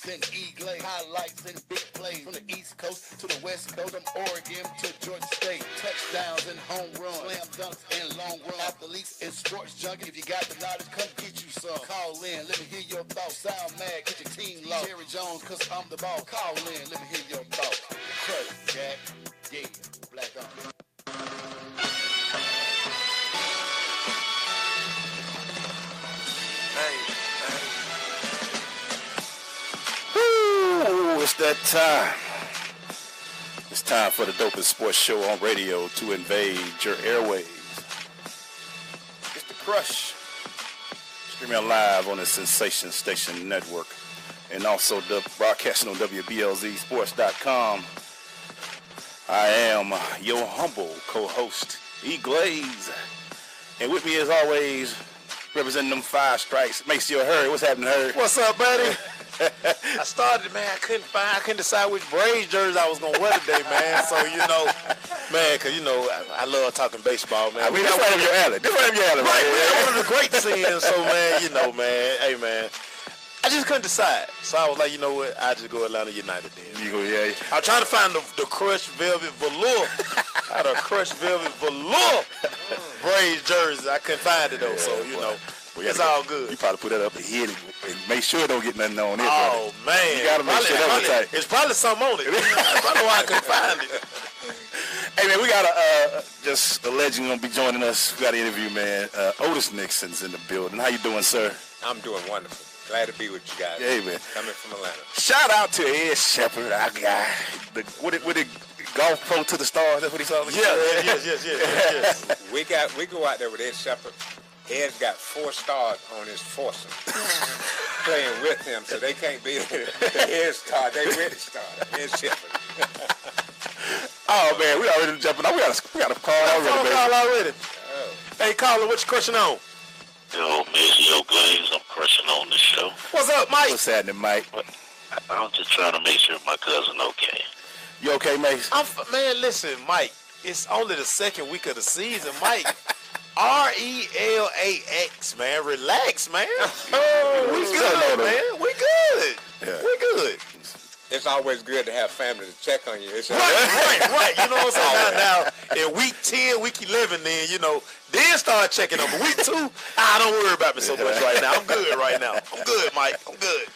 and E-Glade. Highlights and big plays from the East Coast to the West Coast, from Oregon to Georgia State. Touchdowns and home runs, slam dunks and long run. Athletes and sports junkie. If you got the knowledge, come get you some. Call in, let me hear your thoughts. Sound mad, get your team lost. Jerry Jones, cause I'm the ball. Call in, let me hear your thoughts. Crazy, Jack. Yeah, Black on. Woo, it's that time. It's time for the dopest sports show on radio to invade your airwaves. It's the Crush. Streaming live on the Sensation Station Network and also broadcasting on WBLZSports.com. I am your humble co-host, E. Glaze. And with me as always, representing them 5 strikes, makes you a hurry. What's happening, Hurry? What's up, buddy? I started, man. I couldn't decide which Braves jersey I was gonna wear today, man. So man, cause I love talking baseball, man. I mean, that's right up your alley. That's right up your alley, right? Man, one of the great scenes. So, man, man. Hey, man. I just couldn't decide. So I was like, you know what? I just go Atlanta United then. You go, yeah. I'm trying to find the crushed velvet velour. I had a crushed velvet velour Braves jersey. I couldn't find it though. Yeah, so it's all good. You probably put that up ahead and make sure it don't get nothing on it. Oh, man. You got to make sure that was tight. It's probably something on it. I don't know why I couldn't find it. Hey, man, we got just a legend going to be joining us. We got an interview, man. Otis Nixon's in the building. How you doing, sir? I'm doing wonderful. Glad to be with you guys. Hey, man. Coming from Atlanta. Shout out to Ed Shepard, our guy. With the golf pro to the stars. That's what he's talking about? Yes. We go out there with Ed Shepard. Ed's got 4 stars on his foursome playing with him, so they can't be the Ed star. They with the star. Ed Shepard. Oh, man, we already jumping on. We got a call already. Oh. Hey, caller, what you crushing on? Yo, Maceo Glaze, I'm crushing on the show. What's up, Mike? What's happening, Mike? I'm just trying to make sure my cousin okay. You okay, Mace? Man, listen, Mike, it's only the second week of the season, Mike. RELAX, man. Relax, man. We good, man. We good. Yeah. We good. It's always good to have family to check on you. Right. You know what I'm saying? Now, in week 10, week 11, then start checking on. But week 2, don't worry about me so much right now. I'm good right now. I'm good, Mike. I'm good.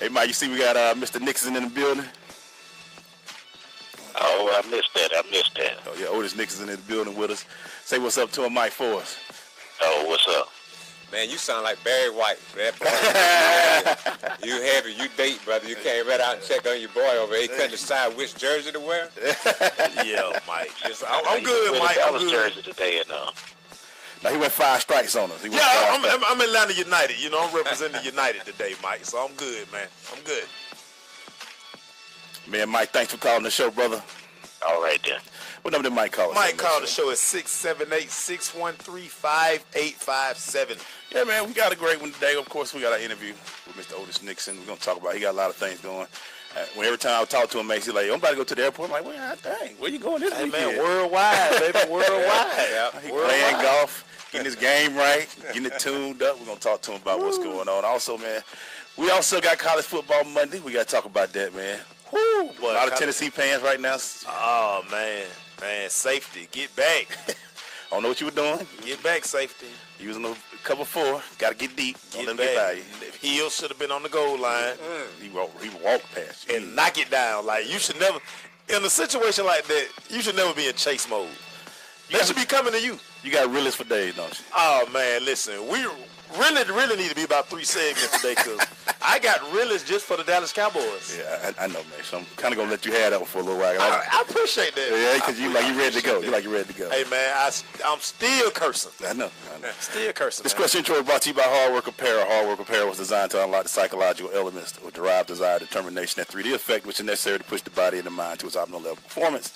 Hey, Mike, you see we got Mr. Nixon in the building? Oh, I missed that. Oh, yeah, Otis Nixon's in the building with us. Say what's up to him, Mike, for us. Oh, what's up? Man, you sound like Barry White. You heavy, you date, brother. You came right out and check on your boy over here. He couldn't decide which jersey to wear. Yeah, Mike. I'm good, Mike. I I'm was good. jersey today, Now, he went 5 strikes on us. I'm Atlanta United. I'm representing United today, Mike. So I'm good, man. I'm good. Man, Mike, thanks for calling the show, brother. All right, then. What number did Mike call? Mike called the show at 678-613-5857. Yeah, man, we got a great one today. Of course, we got our interview with Mr. Otis Nixon. We're going to talk about, he got a lot of things going. Every time I talk to him, man, he's like, I'm about to go to the airport. I'm like, well, dang, where you going this weekend? Man, worldwide, baby, worldwide. He playing golf, getting his game right, getting it tuned up. We're going to talk to him about what's going on. Also, man, we also got college football Monday. We got to talk about that, man. Woo! A lot of Tennessee fans right now. Oh, man, safety, get back. I don't know what you were doing. Get back, safety. Using a cover 4. Got to get deep. Don't let him get by you. Hill should have been on the goal line. He walked past you. And knock it down. Like, you should never, in a situation like that, you should never be in chase mode. That should be coming to you. You got realists for days, don't you? Oh, man, listen, we really need to be about 3 segments today, because I got realists just for the Dallas Cowboys. Yeah, I know, man. So I'm kind of going to let you have that one for a little while. I appreciate that. Yeah, because you ready to go. You like you're ready to go. Hey, man, I'm still cursing. I know. Still cursing, This question intro is brought to you by Hard Work Apparel. Hard Work Apparel was designed to unlock the psychological elements of derived desire, determination, and 3D effect, which are necessary to push the body and the mind to its optimal level of performance.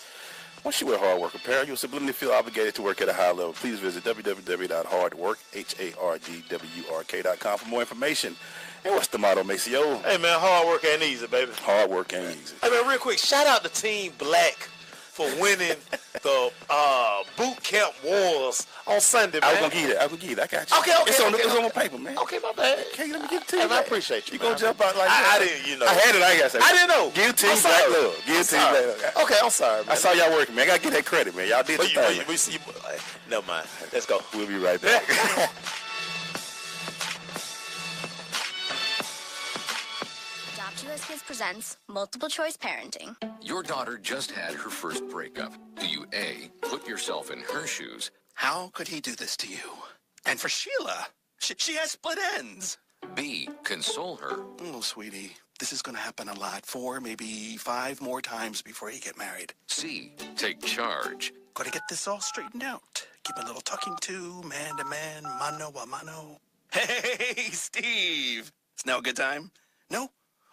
Once you wear Hard Work Apparel, you'll subliminally feel obligated to work at a high level. Please visit www.hardwork.com for more information. And what's the motto, Maceo? Hey, man, hard work ain't easy, baby. Hard work ain't easy. Hey, man, real quick, shout out to Team Black for winning the boot camp wars on Sunday, man. I was gonna give you that. I got you. Okay. It's on my paper, man. Okay, my bad. Okay, let me give it to you. Hey, man, I man. appreciate you. You gonna jump out like I that? didn't, you know. I had it. I got to say. I didn't know. Give it to you, I'm black sorry. love. Give it to you, black love. Okay, I'm sorry, man. I saw y'all working, man. I gotta get that credit, man. Y'all did the thing. We see. Never mind. Let's go. We'll be right back. Adopt US Kids presents Multiple Choice Parenting. Your daughter just had her first breakup. Do you A, put yourself in her shoes? How could he do this to you? And for Sheila, she has split ends. B, console her? Oh, sweetie, this is going to happen a lot. 4, maybe 5 more times before you get married. C, take charge? Got to get this all straightened out. Keep a little talking to, man to man, mano a mano. Hey, Steve. It's now a good time? No?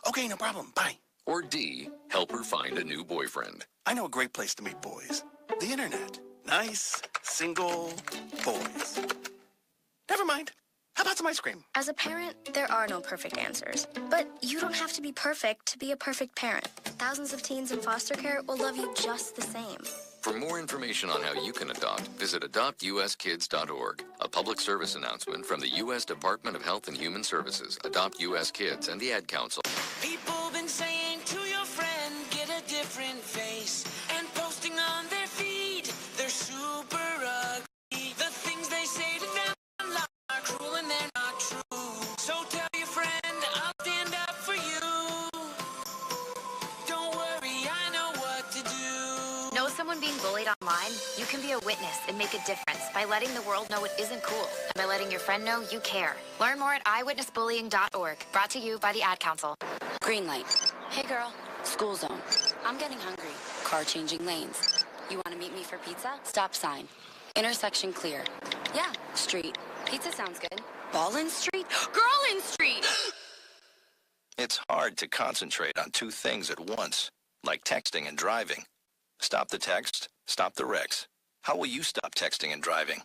Okay, no problem. Bye. Or D, help her find a new boyfriend? I know a great place to meet boys. The internet. Nice, single boys. Never mind. How about some ice cream? As a parent, there are no perfect answers. But you don't have to be perfect to be a perfect parent. Thousands of teens in foster care will love you just the same. For more information on how you can adopt, visit adoptuskids.org. A public service announcement from the U.S. Department of Health and Human Services, Adopt U.S. Kids, and the Ad Council. People been saying to your friend, get a different face, and posting on their feed, they're super ugly. The things they say to them online are cruel and they're not true. So tell your friend, I'll stand up for you. Don't worry, I know what to do. Know someone being bullied online? You can be a witness and make a difference by letting the world know it isn't cool and by letting your friend know you care. Learn more at eyewitnessbullying.org. Brought to you by the Ad Council. Green light. Hey girl, school zone. I'm getting hungry. Car changing lanes. You want to meet me for pizza? Stop sign. Intersection clear. Yeah, street. Pizza sounds good. Ballin Street? Girlin Street! It's hard to concentrate on 2 things at once, like texting and driving. Stop the text, stop the wrecks. How will you stop texting and driving?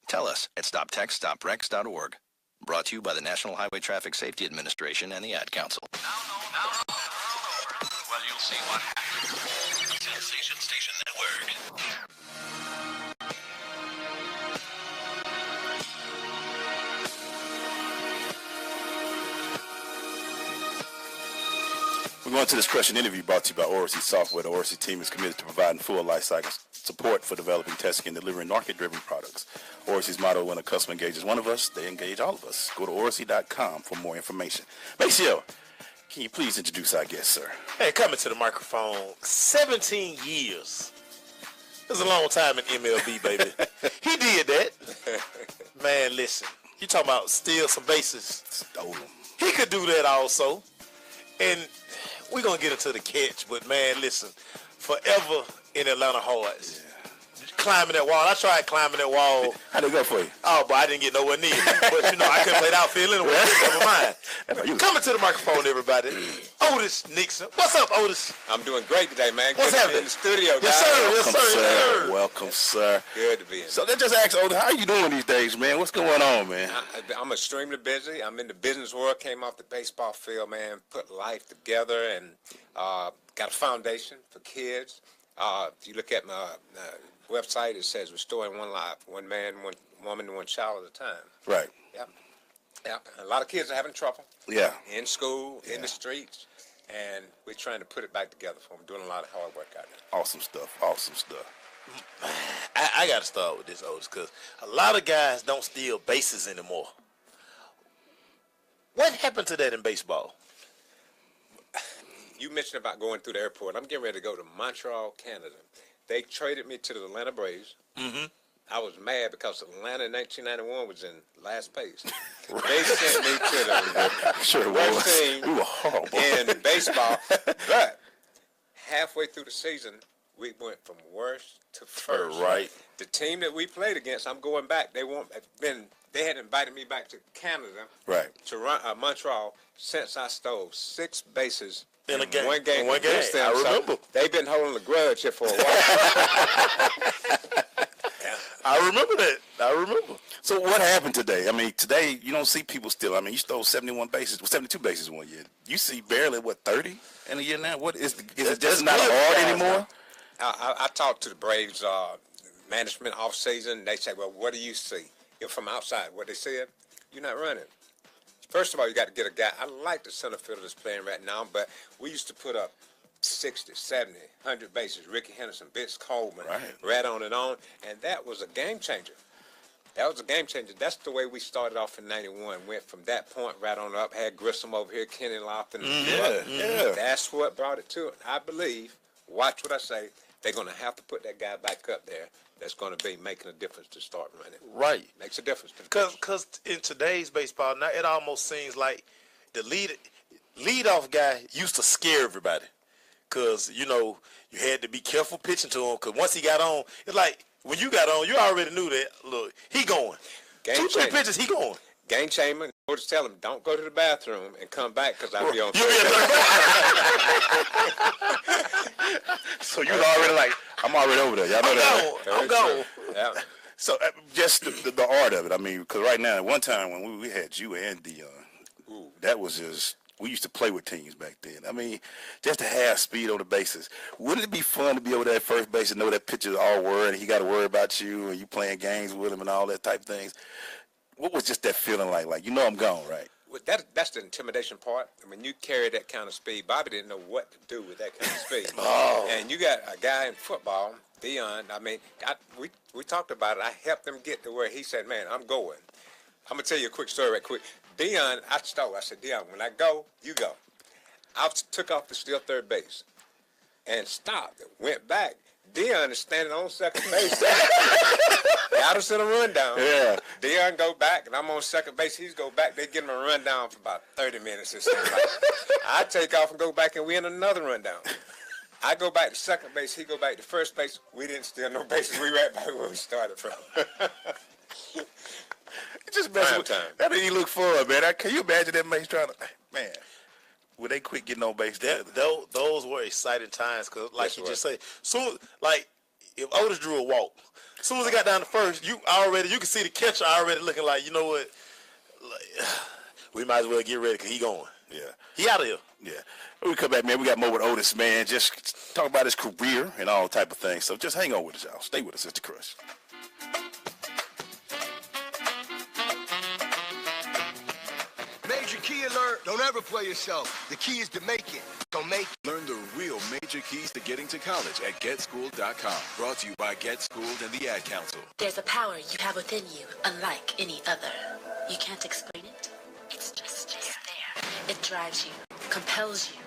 Tell us at stoptextstopwrecks.org. Brought to you by the National Highway Traffic Safety Administration and the Ad Council. Well, you'll see what happens. Sensation Station Network. We're going to this crushing interview brought to you by Oracy Software. The Oracy team is committed to providing full life cycle support for developing, testing, and delivering market-driven products. Oracy's motto, when a customer engages one of us, they engage all of us. Go to Oracy.com for more information. Maceo, can you please introduce our guest, sir? Hey, coming to the microphone, 17 years. That's a long time in MLB, baby. He did that. Man, listen, you talking about steal some bases. Stole them. He could do that also. And we're going to get into the catch, but man, listen, forever in Atlanta Hearts. Climbing that wall. I tried climbing that wall. How'd it go for you? Oh, but I didn't get nowhere near. But, you know, I couldn't play the outfield anyway. Never mind. Coming to the microphone, everybody. Otis Nixon. What's up, Otis? I'm doing great today, man. What's Good to be happening? in the studio, guys. Yes, sir. Yes, Welcome, sir. Yes, sir. Welcome, sir. Good to be in. So let's just ask Otis, how are you doing these days, man? What's going on, man? I'm extremely busy. I'm in the business world. Came off the baseball field, man. Put life together and got a foundation for kids. If you look at my website, it says restoring one life, one man, one woman, one child at a time. Right. Yeah. A lot of kids are having trouble. Yeah. In school, in the streets, and we're trying to put it back together for them. Doing a lot of hard work out there. Awesome stuff. Awesome stuff. I got to start with this, Otis, because a lot of guys don't steal bases anymore. What happened to that in baseball? You mentioned about going through the airport. I'm getting ready to go to Montreal, Canada. They traded me to the Atlanta Braves. Mm-hmm. I was mad because Atlanta in 1991 was in last place. They sent me to the worst team we were horrible in baseball. But halfway through the season, we went from worst to first. Right. The team that we played against, I'm going back. They had invited me back to Canada, right, to Montreal, since I stole 6 bases in a game. One game. I remember. So they've been holding a grudge here for a while. I remember that. I remember. So what happened today? I mean, today you don't see people steal. I mean, you stole 72 bases one year. You see barely, 30 in a year now? What is it just not hard anymore? I talked to the Braves management off season. They say, well, what do you see? You're from outside. What they said, you're not running. First of all, you got to get a guy. I like the center fielder that's playing right now, but we used to put up 60, 70, 100 bases. Ricky Henderson, Vince Coleman, right on, and that was a game changer. That was a game changer. That's the way we started off in '91. Went from that point right on up. Had Grissom over here, Kenny Lofton. Yeah. That's what brought it to it. I believe, watch what I say, they're going to have to put that guy back up there. That's going to be making a difference to start running. Right. Makes a difference. Because in today's baseball, now it almost seems like the leadoff guy used to scare everybody. Because, you know, you had to be careful pitching to him. Because once he got on, it's like when you got on, you already knew that, look, he going. Two, 3 pitches, he going. Game changer. Or just tell him, don't go to the bathroom and come back because I'll be on So you already like, I'm already over there. Y'all know that. I'm gone. Yeah. So just the art of it. I mean, because right now, at one time when we had you and Dion, that was just, we used to play with teams back then. I mean, just to have speed on the bases. Wouldn't it be fun to be over there at first base and know that pitcher's all worried and he got to worry about you and you playing games with him and all that type of things? What was just that feeling like? Like, you know I'm gone, right? Well, that's the intimidation part. I mean, you carry that kind of speed. Bobby didn't know what to do with that kind of speed. And you got a guy in football, Dion. I mean, we talked about it. I helped him get to where he said, man, I'm going. I'm going to tell you a quick story right quick. Dion, I said, Dion, when I go, you go. I took off to steal third base and stopped, went back. Dion is standing on second base. Got us in a rundown. Yeah. Dion go back, and I'm on second base. He's go back. They get him a rundown for about 30 minutes or something. I take off and go back, and we in another rundown. I go back to second base. He go back to first base. We didn't steal no bases. We right back where we started from. It just prime time. That didn't look fun, man. Can you imagine that mates trying to, man? Would they quit getting on base? Those were exciting times, because like you just say, like if Otis drew a walk, as soon as he got down to first, you can see the catcher already looking like, you know what, like, we might as well get ready because he going. Yeah, he out of here. Yeah. When we come back, man, we got more with Otis, man. Just talk about his career and all type of things. So just hang on with us, y'all. Stay with us. It's the Crush. Major key alert. Don't ever play yourself. The key is to make it. Don't make it. Learn the real major keys to getting to college at GetSchooled.com. Brought to you by GetSchooled and the Ad Council. There's a power you have within you, unlike any other. You can't explain it. It's just there. It drives you, compels you.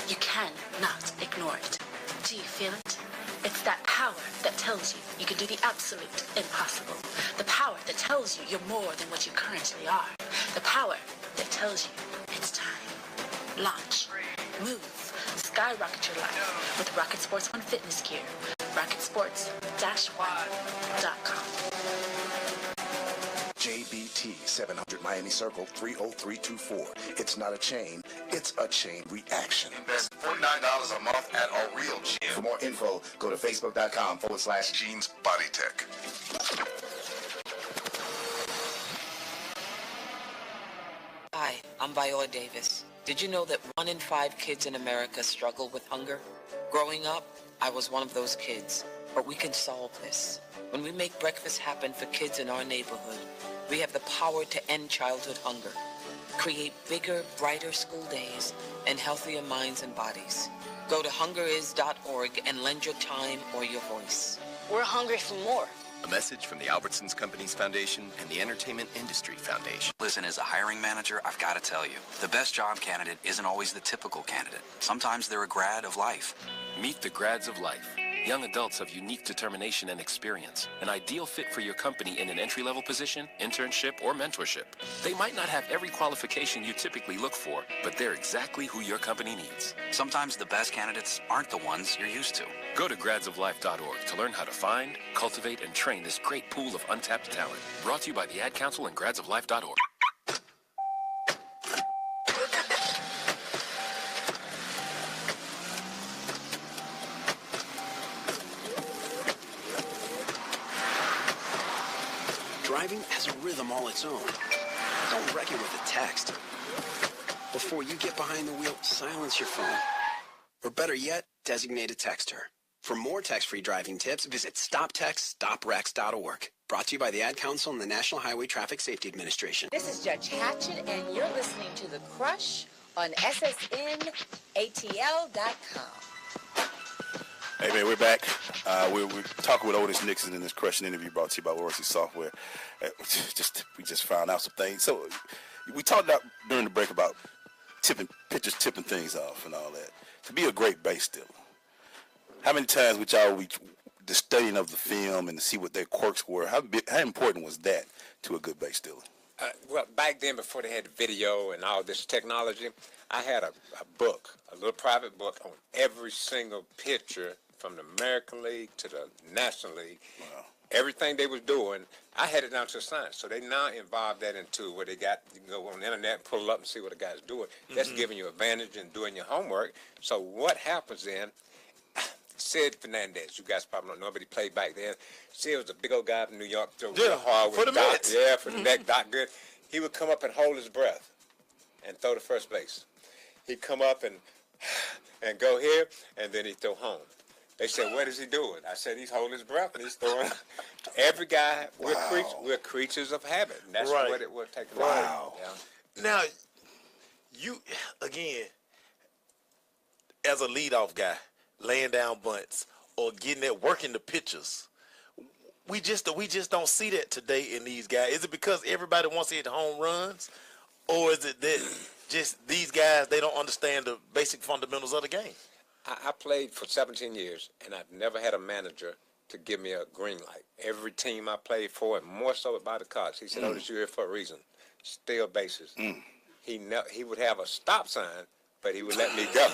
You cannot ignore it. Do you feel it? It's that power that tells you can do the absolute impossible. The power that tells you you're more than what you currently are. The power that tells you it's time. Launch. Move. Skyrocket your life with Rocket Sports One fitness gear. RocketSports-1.com. JBT 700 Miami Circle 30324. It's not a chain, it's a chain reaction. Invest $49 a month at a real gym. For more info, go to facebook.com/Jeans Body Tech. Hi, I'm Viola Davis. Did you know that 1 in 5 kids in America struggle with hunger? Growing up, I was one of those kids. But we can solve this. When we make breakfast happen for kids in our neighborhood, we have the power to end childhood hunger, create bigger, brighter school days, and healthier minds and bodies. Go to hungeris.org and lend your time or your voice. We're hungry for more. A message from the Albertsons Companies Foundation and the Entertainment Industry Foundation. Listen, as a hiring manager, I've got to tell you, the best job candidate isn't always the typical candidate. Sometimes they're a grad of life. Meet the grads of life. Young adults of unique determination and experience. An ideal fit for your company in an entry-level position, internship, or mentorship. They might not have every qualification you typically look for, but they're exactly who your company needs. Sometimes the best candidates aren't the ones you're used to. Go to gradsoflife.org to learn how to find, cultivate, and train this great pool of untapped talent. Brought to you by the Ad Council and gradsoflife.org. Driving has a rhythm all its own. Don't wreck it with a text. Before you get behind the wheel, silence your phone. Or better yet, designate a texter. For more tax-free driving tips, visit stoptextsstopwrecks.org. Brought to you by the Ad Council and the National Highway Traffic Safety Administration. This is Judge Hatchett, and you're listening to The Crush on SSNATL.com. Hey, man, we're back. We're talking with Otis Nixon in this crushing interview brought to you by Loyalty Software. We just found out some things. So we talked about during the break about pitchers tipping things off and all that. To be a great base stealer, how many times would y'all the studying of the film and to see what their quirks were? How important was that to a good base stealer? Well, back then, before they had video and all this technology, I had a book, a little private book on every single pitcher from the American League to the National League. Wow. Everything they was doing, I had it down to a science. So they now involved that into what they got. You can go on the internet, pull it up, and see what the guy's doing. That's giving you advantage in doing your homework. So what happens then? Sid Fernandez, you guys probably don't know, but he played back then. Sid was a big old guy from New York. Hard for the Mets. Yeah, for the neck, Doc Good. He would come up and hold his breath and throw to first base. He'd come up and go here, and then he'd throw home. They said, what is he doing? I said, he's holding his breath, and he's throwing. Every guy, we're creatures of habit. And that's what it would take. Wow. Yeah. Now, you, again, as a leadoff guy, laying down bunts or getting that working the pitchers, we just don't see that today in these guys. Is it because everybody wants to hit home runs, or is it that just these guys, they don't understand the basic fundamentals of the game? I played for 17 years, and I've never had a manager to give me a green light. Every team I played for, and more so by the Cox, he said, Otis, you're here for a reason. Steal bases. He would have a stop sign, but he would let me go.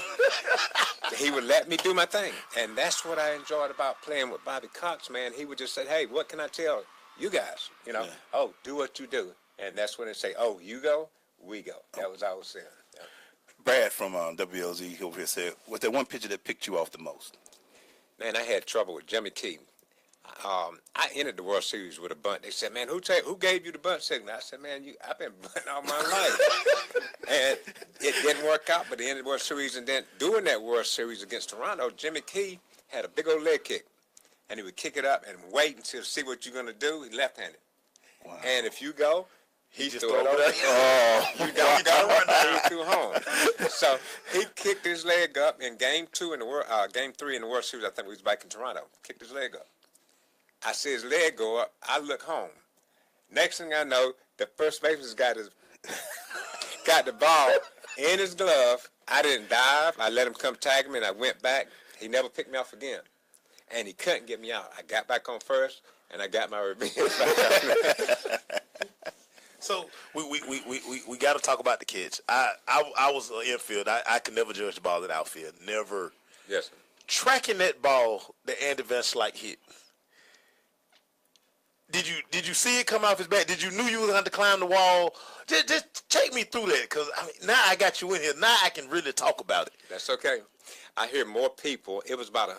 He would let me do my thing. And that's what I enjoyed about playing with Bobby Cox, man. He would just say, hey, what can I tell you guys? You know, oh, do what you do. And that's when they say, oh, you go, we go. That was I was saying. Yeah. Brad from WLZ over here said, what's that one pitcher that picked you off the most? Man, I had trouble with Jimmy Key. I entered the World Series with a bunt. They said, man, who gave you the bunt signal? I said, man, I've been bunting all my life. And it didn't work out, but they ended the World Series. And then during that World Series against Toronto, Jimmy Key had a big old leg kick. And he would kick it up and wait until see what you're going to do. He's left-handed. Wow. And if you go, he just threw it over there. Oh. You got to run down. He threw home. So he kicked his leg up in Game 3 in the World Series. I think we was back in Toronto. Kicked his leg up. I see his leg go up. I look home. Next thing I know, the first baseman's got the ball in his glove. I didn't dive. I let him come tag me, and I went back. He never picked me off again, and he couldn't get me out. I got back on first, and I got my revenge back. So we got to talk about the catch. I was an infield. I could never judge the ball in outfield. Never. Yes. Sir. Tracking that ball that Andy Van Slyke hit. Did you see it come off his back? Did you knew you was going to climb the wall? Just take me through that, because now I got you in here. Now I can really talk about it. That's okay. I hear more people. It was about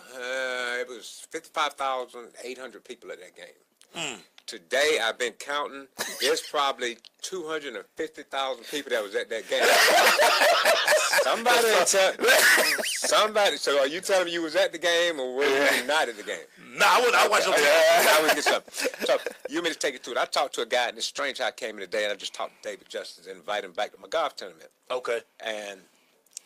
55,800 people at that game. Today, I've been counting. There's probably 250,000 people that was at that game. Somebody. So are you telling me you was at the game, or were you not at the game? No, I watched the game. I would get something. So you mean to take it to it. I talked to a guy, and it's strange how I came in today, and I just talked to David Justice and invited him back to my golf tournament. Okay. And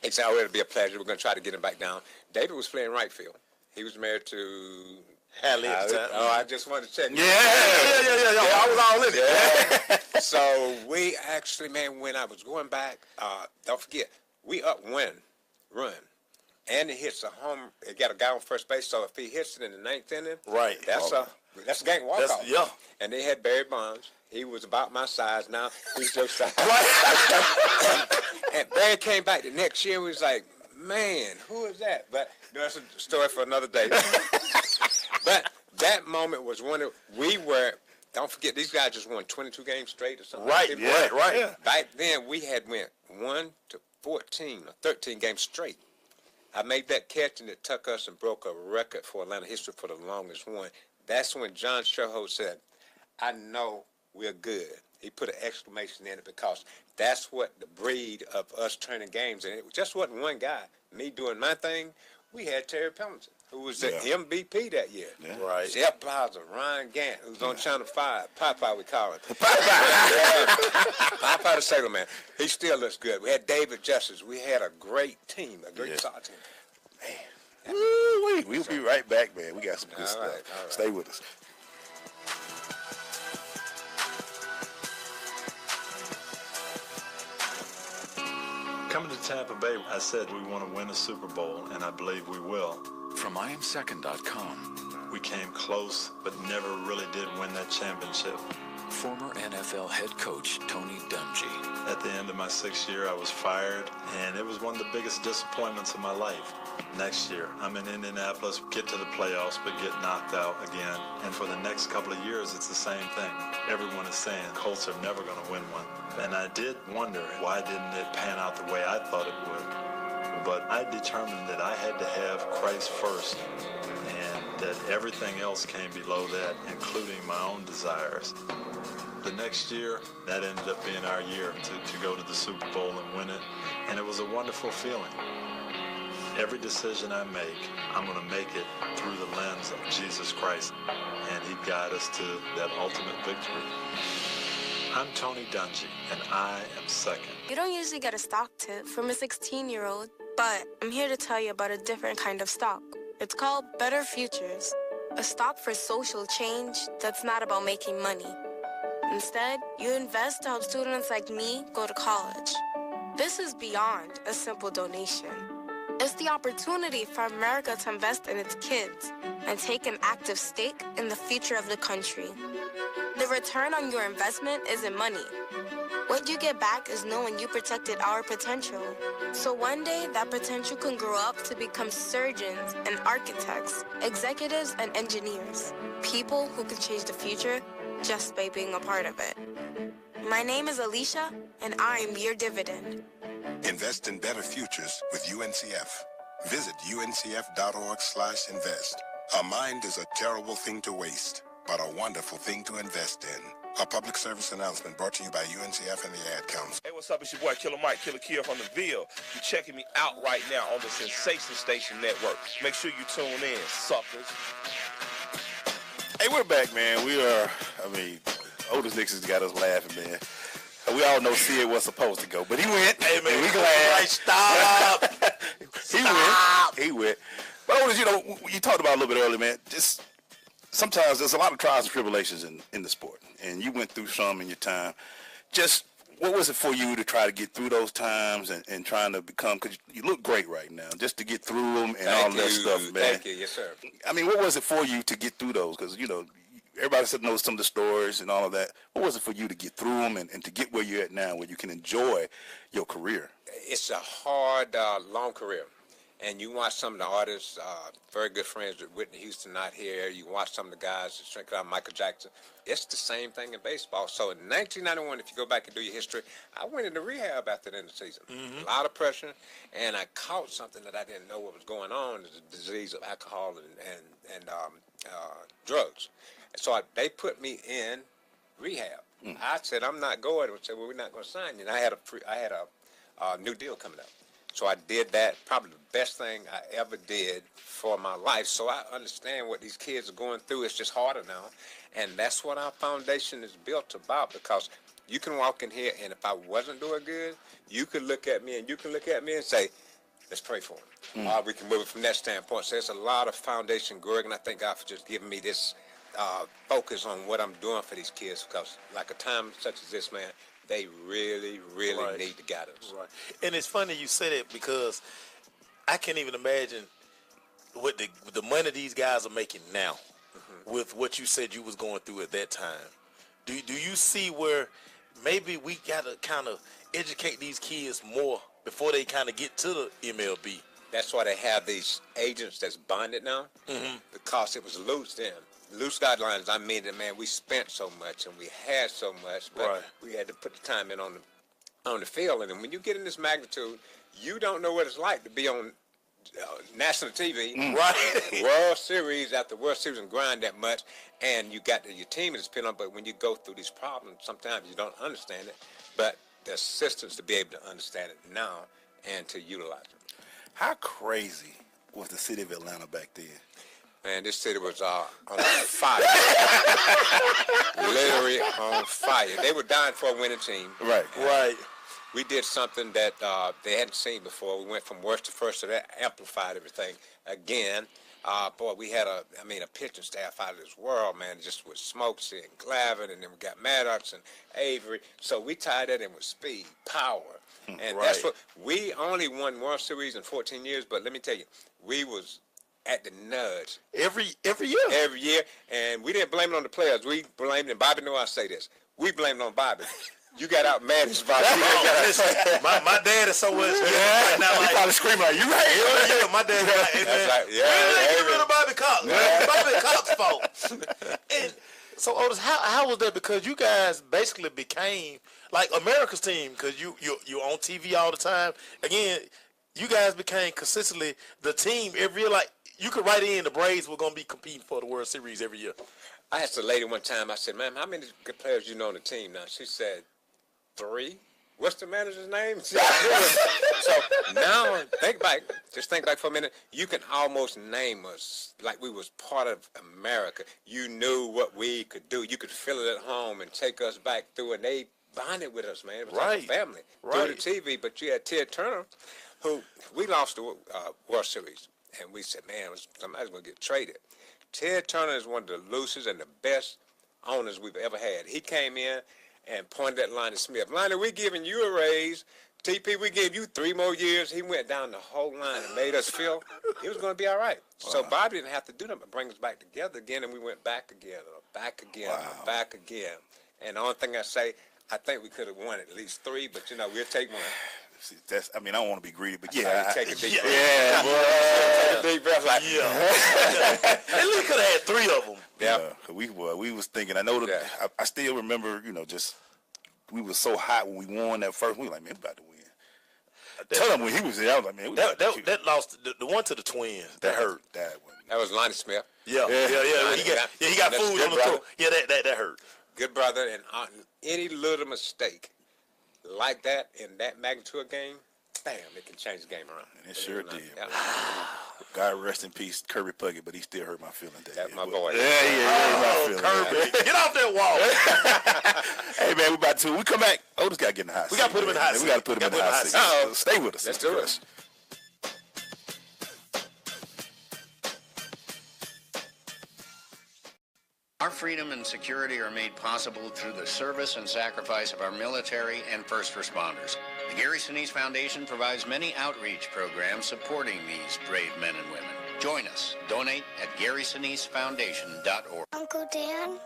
he said, oh, it'll be a pleasure. We're going to try to get him back down. David was playing right field. He was married to Hallie at the time. Oh, I just wanted to check. Yeah. I was all in it. Yeah. So we actually, man, when I was going back, don't forget, we up run. And he hits a home. He got a guy on first base, so if he hits it in the ninth inning, right, that's a game walk-off. Yeah. And they had Barry Bonds. He was about my size. Now he's your size. And Barry came back the next year. We was like, man, who is that? But that's a story for another day. But that moment was one of don't forget, these guys just won 22 games straight or something. Right, right. Yeah. Back then, we had went 1 to 14 or 13 games straight. I made that catch, and it took us and broke a record for Atlanta history for the longest one. That's when John Sherholt said, I know we're good. He put an exclamation in it, because that's what the breed of us turning games. And it just wasn't one guy. Me doing my thing, we had Terry Pendleton. who was the MVP that year. Yeah. Right. Jeff Blauser, Ryan Gant, who's on Channel 5. Popeye, we call him. Popeye the Sailor Man. He still looks good. We had David Justice. We had a great team, a great soccer team. Woo-wee. We'll be right back, man. We got some good stuff. All right. Stay with us. Coming to Tampa Bay, I said we want to win a Super Bowl, and I believe we will. From IamSecond.com. We came close, but never really did win that championship. Former NFL head coach Tony Dungy. At the end of my 6th year, I was fired, and it was one of the biggest disappointments of my life. Next year, I'm in Indianapolis, get to the playoffs, but get knocked out again. And for the next couple of years, it's the same thing. Everyone is saying Colts are never going to win one. And I did wonder, why didn't it pan out the way I thought it would? But I determined that I had to have Christ first, and that everything else came below that, including my own desires. The next year, that ended up being our year to go to the Super Bowl and win it, and it was a wonderful feeling. Every decision I make, I'm going to make it through the lens of Jesus Christ, and He'd guide us to that ultimate victory. I'm Tony Dungy, and I am second. You don't usually get a stock tip from a 16-year-old, but I'm here to tell you about a different kind of stock. It's called Better Futures, a stock for social change that's not about making money. Instead, you invest to help students like me go to college. This is beyond a simple donation. It's the opportunity for America to invest in its kids and take an active stake in the future of the country. The return on your investment isn't money. What you get back is knowing you protected our potential. So one day, that potential can grow up to become surgeons and architects, executives and engineers, people who can change the future just by being a part of it. My name is Alicia, and I'm your dividend. Invest in better futures with UNCF. Visit uncf.org/invest. A mind is a terrible thing to waste, but a wonderful thing to invest in. A public service announcement brought to you by UNCF and the Ad Council. Hey, what's up? It's your boy Killer Mike, Killer Kill from the Ville. You're checking me out right now on the Sensation Station Network. Make sure you tune in, suckers. Hey, we're back, man. Otis Nixon's got us laughing, man. We all know Sid was supposed to go, but he went. Hey, man, we glad. Right, stop. He went. But Otis, you talked about a little bit earlier, man. Just sometimes there's a lot of trials and tribulations in the sport, and you went through some in your time. Just what was it for you to try to get through those times and trying to become, because you look great right now, just to get through them and all that stuff, man. Thank you. Yes, sir. I mean, what was it for you to get through those? Because, everybody knows some of the stories and all of that. What was it for you to get through them and to get where you're at now, where you can enjoy your career? It's a hard, long career. And you watch some of the artists, very good friends with Whitney Houston not here. You watch some of the guys that drink out Michael Jackson. It's the same thing in baseball. So in 1991, if you go back and do your history, I went into rehab after the end of the season. Mm-hmm. A lot of pressure, and I caught something that I didn't know what was going on, the disease of alcohol and drugs. And so they put me in rehab. I said, I'm not going. They said, well, we're not going to sign you. And I had a new deal coming up. So I did that, probably the best thing I ever did for my life. So I understand what these kids are going through. It's just harder now. And that's what our foundation is built about, because you can walk in here, and if I wasn't doing good, you could look at me and say, let's pray for him. We can move it from that standpoint. So there's a lot of foundation growing, and I thank God for just giving me this focus on what I'm doing for these kids, because like a time such as this, man, they really, really need the guidance. Right. And it's funny you say that, because I can't even imagine what the money these guys are making now with what you said you was going through at that time. Do you see where maybe we got to kind of educate these kids more before they kind of get to the MLB? That's why they have these agents that's bonded now, because it was loose then. Loose guidelines, I mean that, man, we spent so much and we had so much, but we had to put the time in on the field. And when you get in this magnitude, you don't know what it's like to be on national TV, World Series after World Series, and grind that much, and you got your team is dependent on. But when you go through these problems, sometimes you don't understand it, but there's systems to be able to understand it now and to utilize it. How crazy was the city of Atlanta back then? Man, this city was on fire. Literally on fire. They were dying for a winning team. Right. We did something that they hadn't seen before. We went from worst to first, so that amplified everything. Again, boy, we had a pitching staff out of this world, man, just with Smokesy and Glavin, and then we got Maddox and Avery. So we tied that in with speed, power. And that's what, we only won World Series in 14 years, but let me tell you, we was at the nudge. Every year. Every year, and we didn't blame it on the players. We blamed, and Bobby knew I say this, we blamed it on Bobby. You got out mad as Bobby. my dad is so much right now. He probably screaming like, you right? Yeah, my dad is like, hey, man, like, get rid of Bobby Cox. Bobby Cox fault. And so, Otis, how was that? Because you guys basically became like America's team, because you're on TV all the time. Again, you guys became consistently the team every year. Like, you could write in the Braves were going to be competing for the World Series every year. I asked a lady one time, I said, ma'am, how many good players you know on the team now? She said, 3. What's the manager's name? So now, think back for a minute. You can almost name us like we was part of America. You knew what we could do. You could feel it at home and take us back through, and they bonded with us, man. It was like a family through the TV. But you had Ted Turner, who we lost the World Series, and we said, man, somebody's going to get traded. Ted Turner is one of the loosest and the best owners we've ever had. He came in and pointed at Lonnie Smith. Lonnie, we're giving you a raise. TP, we gave you 3 more years. He went down the whole line and made us feel it was going to be all right. Wow. So Bobby didn't have to do that but bring us back together again, and we went back again, back again. And the only thing I say, I think we could have won at least 3, but, we'll take one. See, I don't want to be greedy, but take a deep breath. Yeah, boy. Take a deep breath like, At least could have had 3 of them. Yeah, we was thinking. I know that I still remember. We were so hot when we won that first. We were like, man, we about to win. Tell him when he was there, I was like, man, that lost the one to the Twins. That hurt. That was Lonnie Smith. Yeah. He got food on the throat. Yeah, that hurt. Good brother, and any little mistake like that in that magnitude of game, bam, it can change the game around. And it sure did. Yeah. God rest in peace, Kirby Puckett, but he still hurt my feelings. That's my boy. Yeah, Kirby. Get off that wall. Hey, man, we come back. Otis got to get in the hot seat. We got to put him in the hot seat. We got to put him in the hot seat. Stay with us. Let's do it. Our freedom and security are made possible through the service and sacrifice of our military and first responders. The Gary Sinise Foundation provides many outreach programs supporting these brave men and women. Join us. Donate at GarySiniseFoundation.org. Uncle Dan?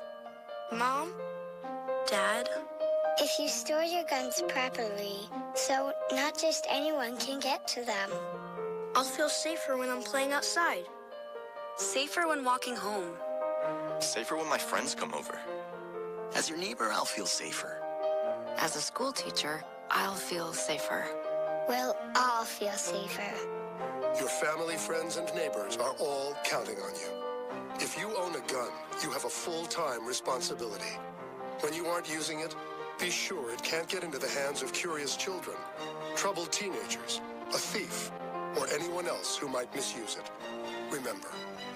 Mom? Dad? If you store your guns properly, so not just anyone can get to them. I'll feel safer when I'm playing outside. Safer when walking home. Safer when my friends come over. As your neighbor, I'll feel safer. As a school teacher, I'll feel safer. We'll all feel safer. Your family, friends, and neighbors are all counting on you. If you own a gun, you have a full-time responsibility. When you aren't using it, be sure it can't get into the hands of curious children, troubled teenagers, a thief, or anyone else who might misuse it. Remember,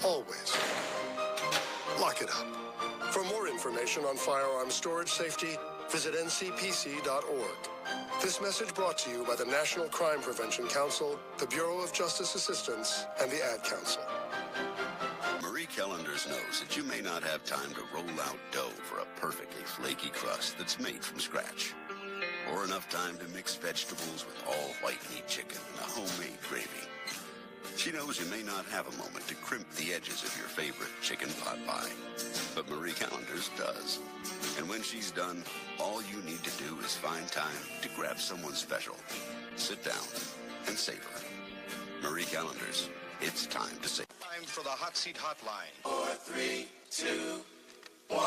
always lock it up. For more information on firearm storage safety, visit ncpc.org. This message brought to you by the National Crime Prevention Council, the Bureau of Justice Assistance, and the Ad Council. Marie Callender's knows that you may not have time to roll out dough for a perfectly flaky crust that's made from scratch, or enough time to mix vegetables with all white meat chicken and a homemade gravy. She knows you may not have a moment to crimp the edges of your favorite chicken pot pie, but Marie Callender's does. And when she's done, all you need to do is find time to grab someone special, sit down, and savor. Marie Callender's, it's time to save. Time for the Hot Seat Hotline. 4, 3, 2, 1.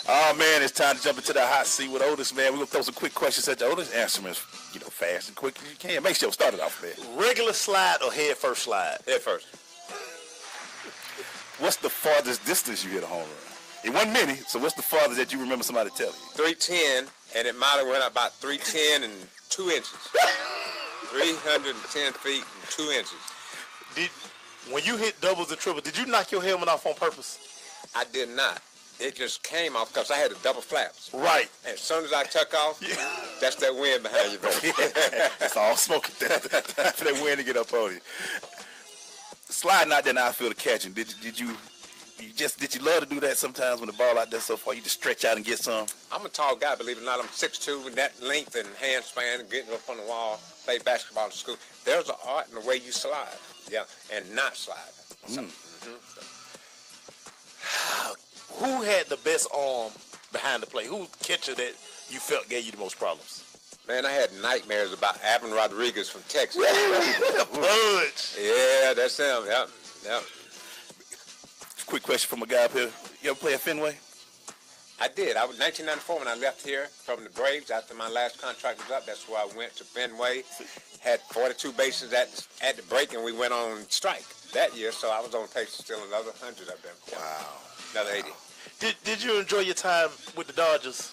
Oh, man, it's time to jump into the hot seat with Otis, man. We're going to throw some quick questions at you. Otis. Answer them as fast and quick as you can. Make sure you start it off, man. Regular slide or head first slide? Head first. What's the farthest distance you hit a home run? It wasn't many, so what's the farthest that you remember somebody telling you? 310, and it might have went up about 310 and 2 inches. 310 feet and 2 inches. When you hit doubles and triples, did you knock your helmet off on purpose? I did not. It just came off because I had the double flaps. Right. And as soon as I took off, that's that wind behind you, baby. That's all smoke. For that wind to get up on you. Sliding out there in the outfield to catching. Did you love to do that sometimes when the ball out there so far? You just stretch out and get some? I'm a tall guy, believe it or not. I'm 6'2", with that length and hand span and getting up on the wall, play basketball in school. There's an art in the way you slide, and not slide. Who had the best arm behind the plate? Who's the catcher that you felt gave you the most problems? Man, I had nightmares about Alvin Rodriguez from Texas. Budge. Yeah, that's him. Yep. Quick question from a guy up here. You ever play at Fenway? I did. I was 1994 when I left here from the Braves after my last contract was up. That's where I went to Fenway. Had 42 bases at the break, and we went on strike that year. So I was on pace to steal another 100 up there. Wow. Another 80. Did you enjoy your time with the Dodgers?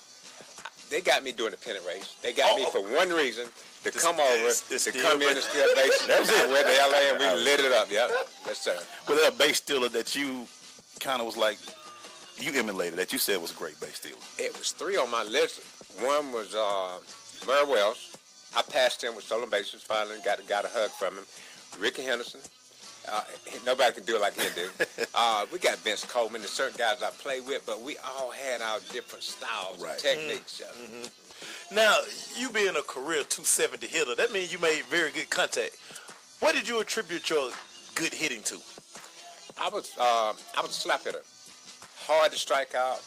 They got me doing the pennant race. They got me for one reason, to come over, to come in and steal base. That's it. Went to L.A. and we lit it up, Yes, sir. Was there a base stealer that you kind of was like, you emulated, that you said was a great base stealer? It was 3 on my list. One was Murray Wells. I passed him with stolen bases, finally got a hug from him. Ricky Henderson. Nobody can do it like him did. We got Vince Coleman. There's certain guys I play with, but we all had our different styles and techniques. Now, you being a career 270 hitter, that means you made very good contact. What did you attribute your good hitting to? I was a slap hitter. Hard to strike out,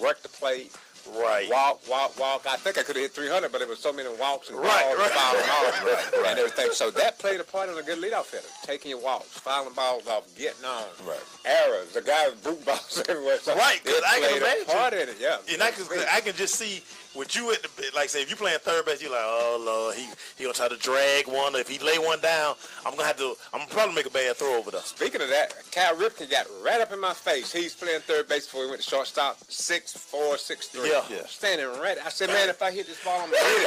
work the plate. Right. Walk. I think I could have hit 300, but it was so many walks and balls and fouling off and everything. So that played a part in a good leadoff hitter. Taking your walks, fouling balls off, getting on. Right. Errors. The guy was brute balls everywhere. So right, because I can imagine. A part in it, yeah. And I can just see with you at the, like say, if you playing third base, you're like, oh Lord, he gonna try to drag one. Or if he lay one down, I'm gonna probably make a bad throw over there. Speaking of that, Cal Ripken got right up in my face. He's playing third base before he went to shortstop. 6'4", 6'3". Yeah. Standing right. I said, man, if I hit this ball, I'm gonna hit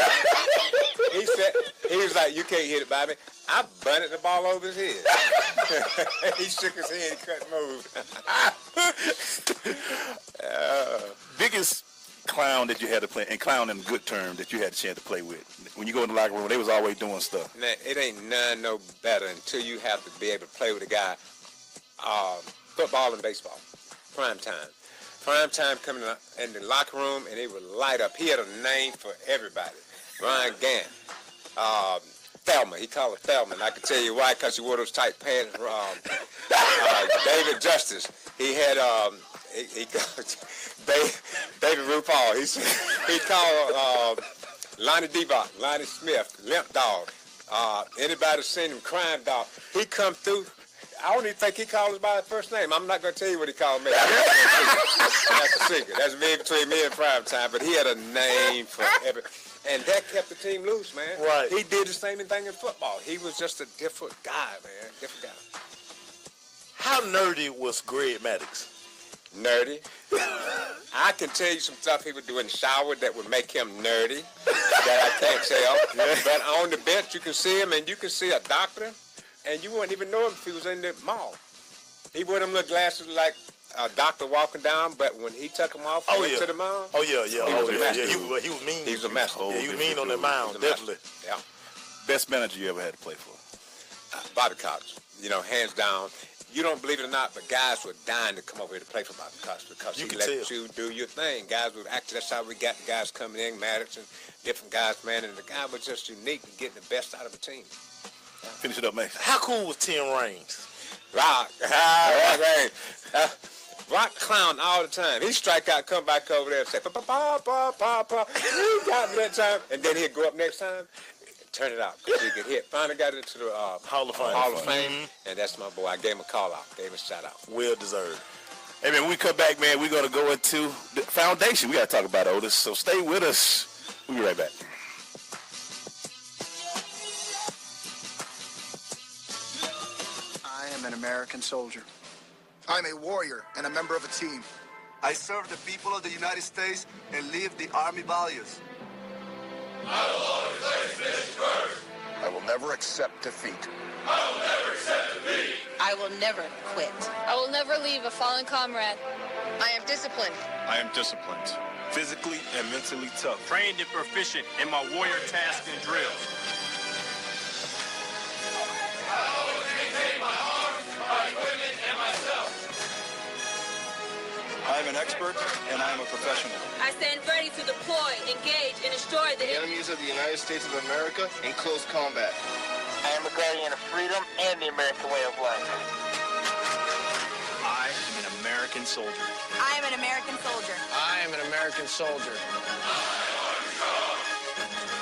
it. He was like, you can't hit it, Bobby. I bunted the ball over his head. He shook his head. He couldn't move. Biggest clown that you had to play, and clown in good term, that you had a chance to play with? When you go in the locker room, they was always doing stuff. Man, it ain't none no better until you have to be able to play with a guy. Football and baseball. Prime time. Prime time coming in the locker room, and he would light up. He had a name for everybody. Ryan Gant. Thelma. He called it Thelma. And I can tell you why, because he wore those tight pants. David Justice. He had he called David RuPaul. He called Lonnie Debach, Lonnie Smith, Limp Dog. Anybody seen him, Crime Dog. He come through. I don't even think he called us by his first name. I'm not going to tell you what he called me. That's a secret. That's me between me and Prime Time. But he had a name for every. And that kept the team loose, man. Right. He did the same thing in football. He was just a different guy, man. Different guy. How nerdy was Greg Maddux? Nerdy. I can tell you some stuff he would do in the shower that would make him nerdy that I can't tell. But on the bench, you can see him, and you can see a doctor, and you wouldn't even know him if he was in the mall. He wore them little glasses like a doctor walking down, but when he took them off to the mound, he was mean. He was a master. Yeah, he was mean on the mound, definitely. Yeah. Best manager you ever had to play for? Bobby Cox. You know, hands down. You don't believe it or not, but guys were dying to come over here to play for Bobby Cox because he let you do your thing. Guys would act. That's how we got the guys coming in, Maddox and different guys, man. And the guy was just unique to getting the best out of a team. Finish it up, man. How cool was Tim Raines? Rock. Rock clown all the time. He'd strike out, come back over there and say, pa. You got me that time. And then he'd go up next time, turn it out, because he could hit. Finally got into the Hall of Fame. And that's my boy. I gave him a call out, gave him a shout out. Well deserved. Hey, man, when we come back, man, we're going to go into the foundation. We got to talk about Otis, so stay with us. We'll be right back. I am an American soldier. I'm a warrior and a member of a team. I serve the people of the United States and live the Army values. I I will never accept defeat. I will never quit. I will never leave a fallen comrade. I am disciplined. I am disciplined. Physically and mentally tough. Trained and proficient in my warrior tasks and drills. I am an expert and I am a professional. I stand ready to deploy, engage, and destroy the Enemies of the United States of America in close combat. I am a guardian of freedom and the American way of life. I am an American soldier. I am an American soldier. I am an American soldier.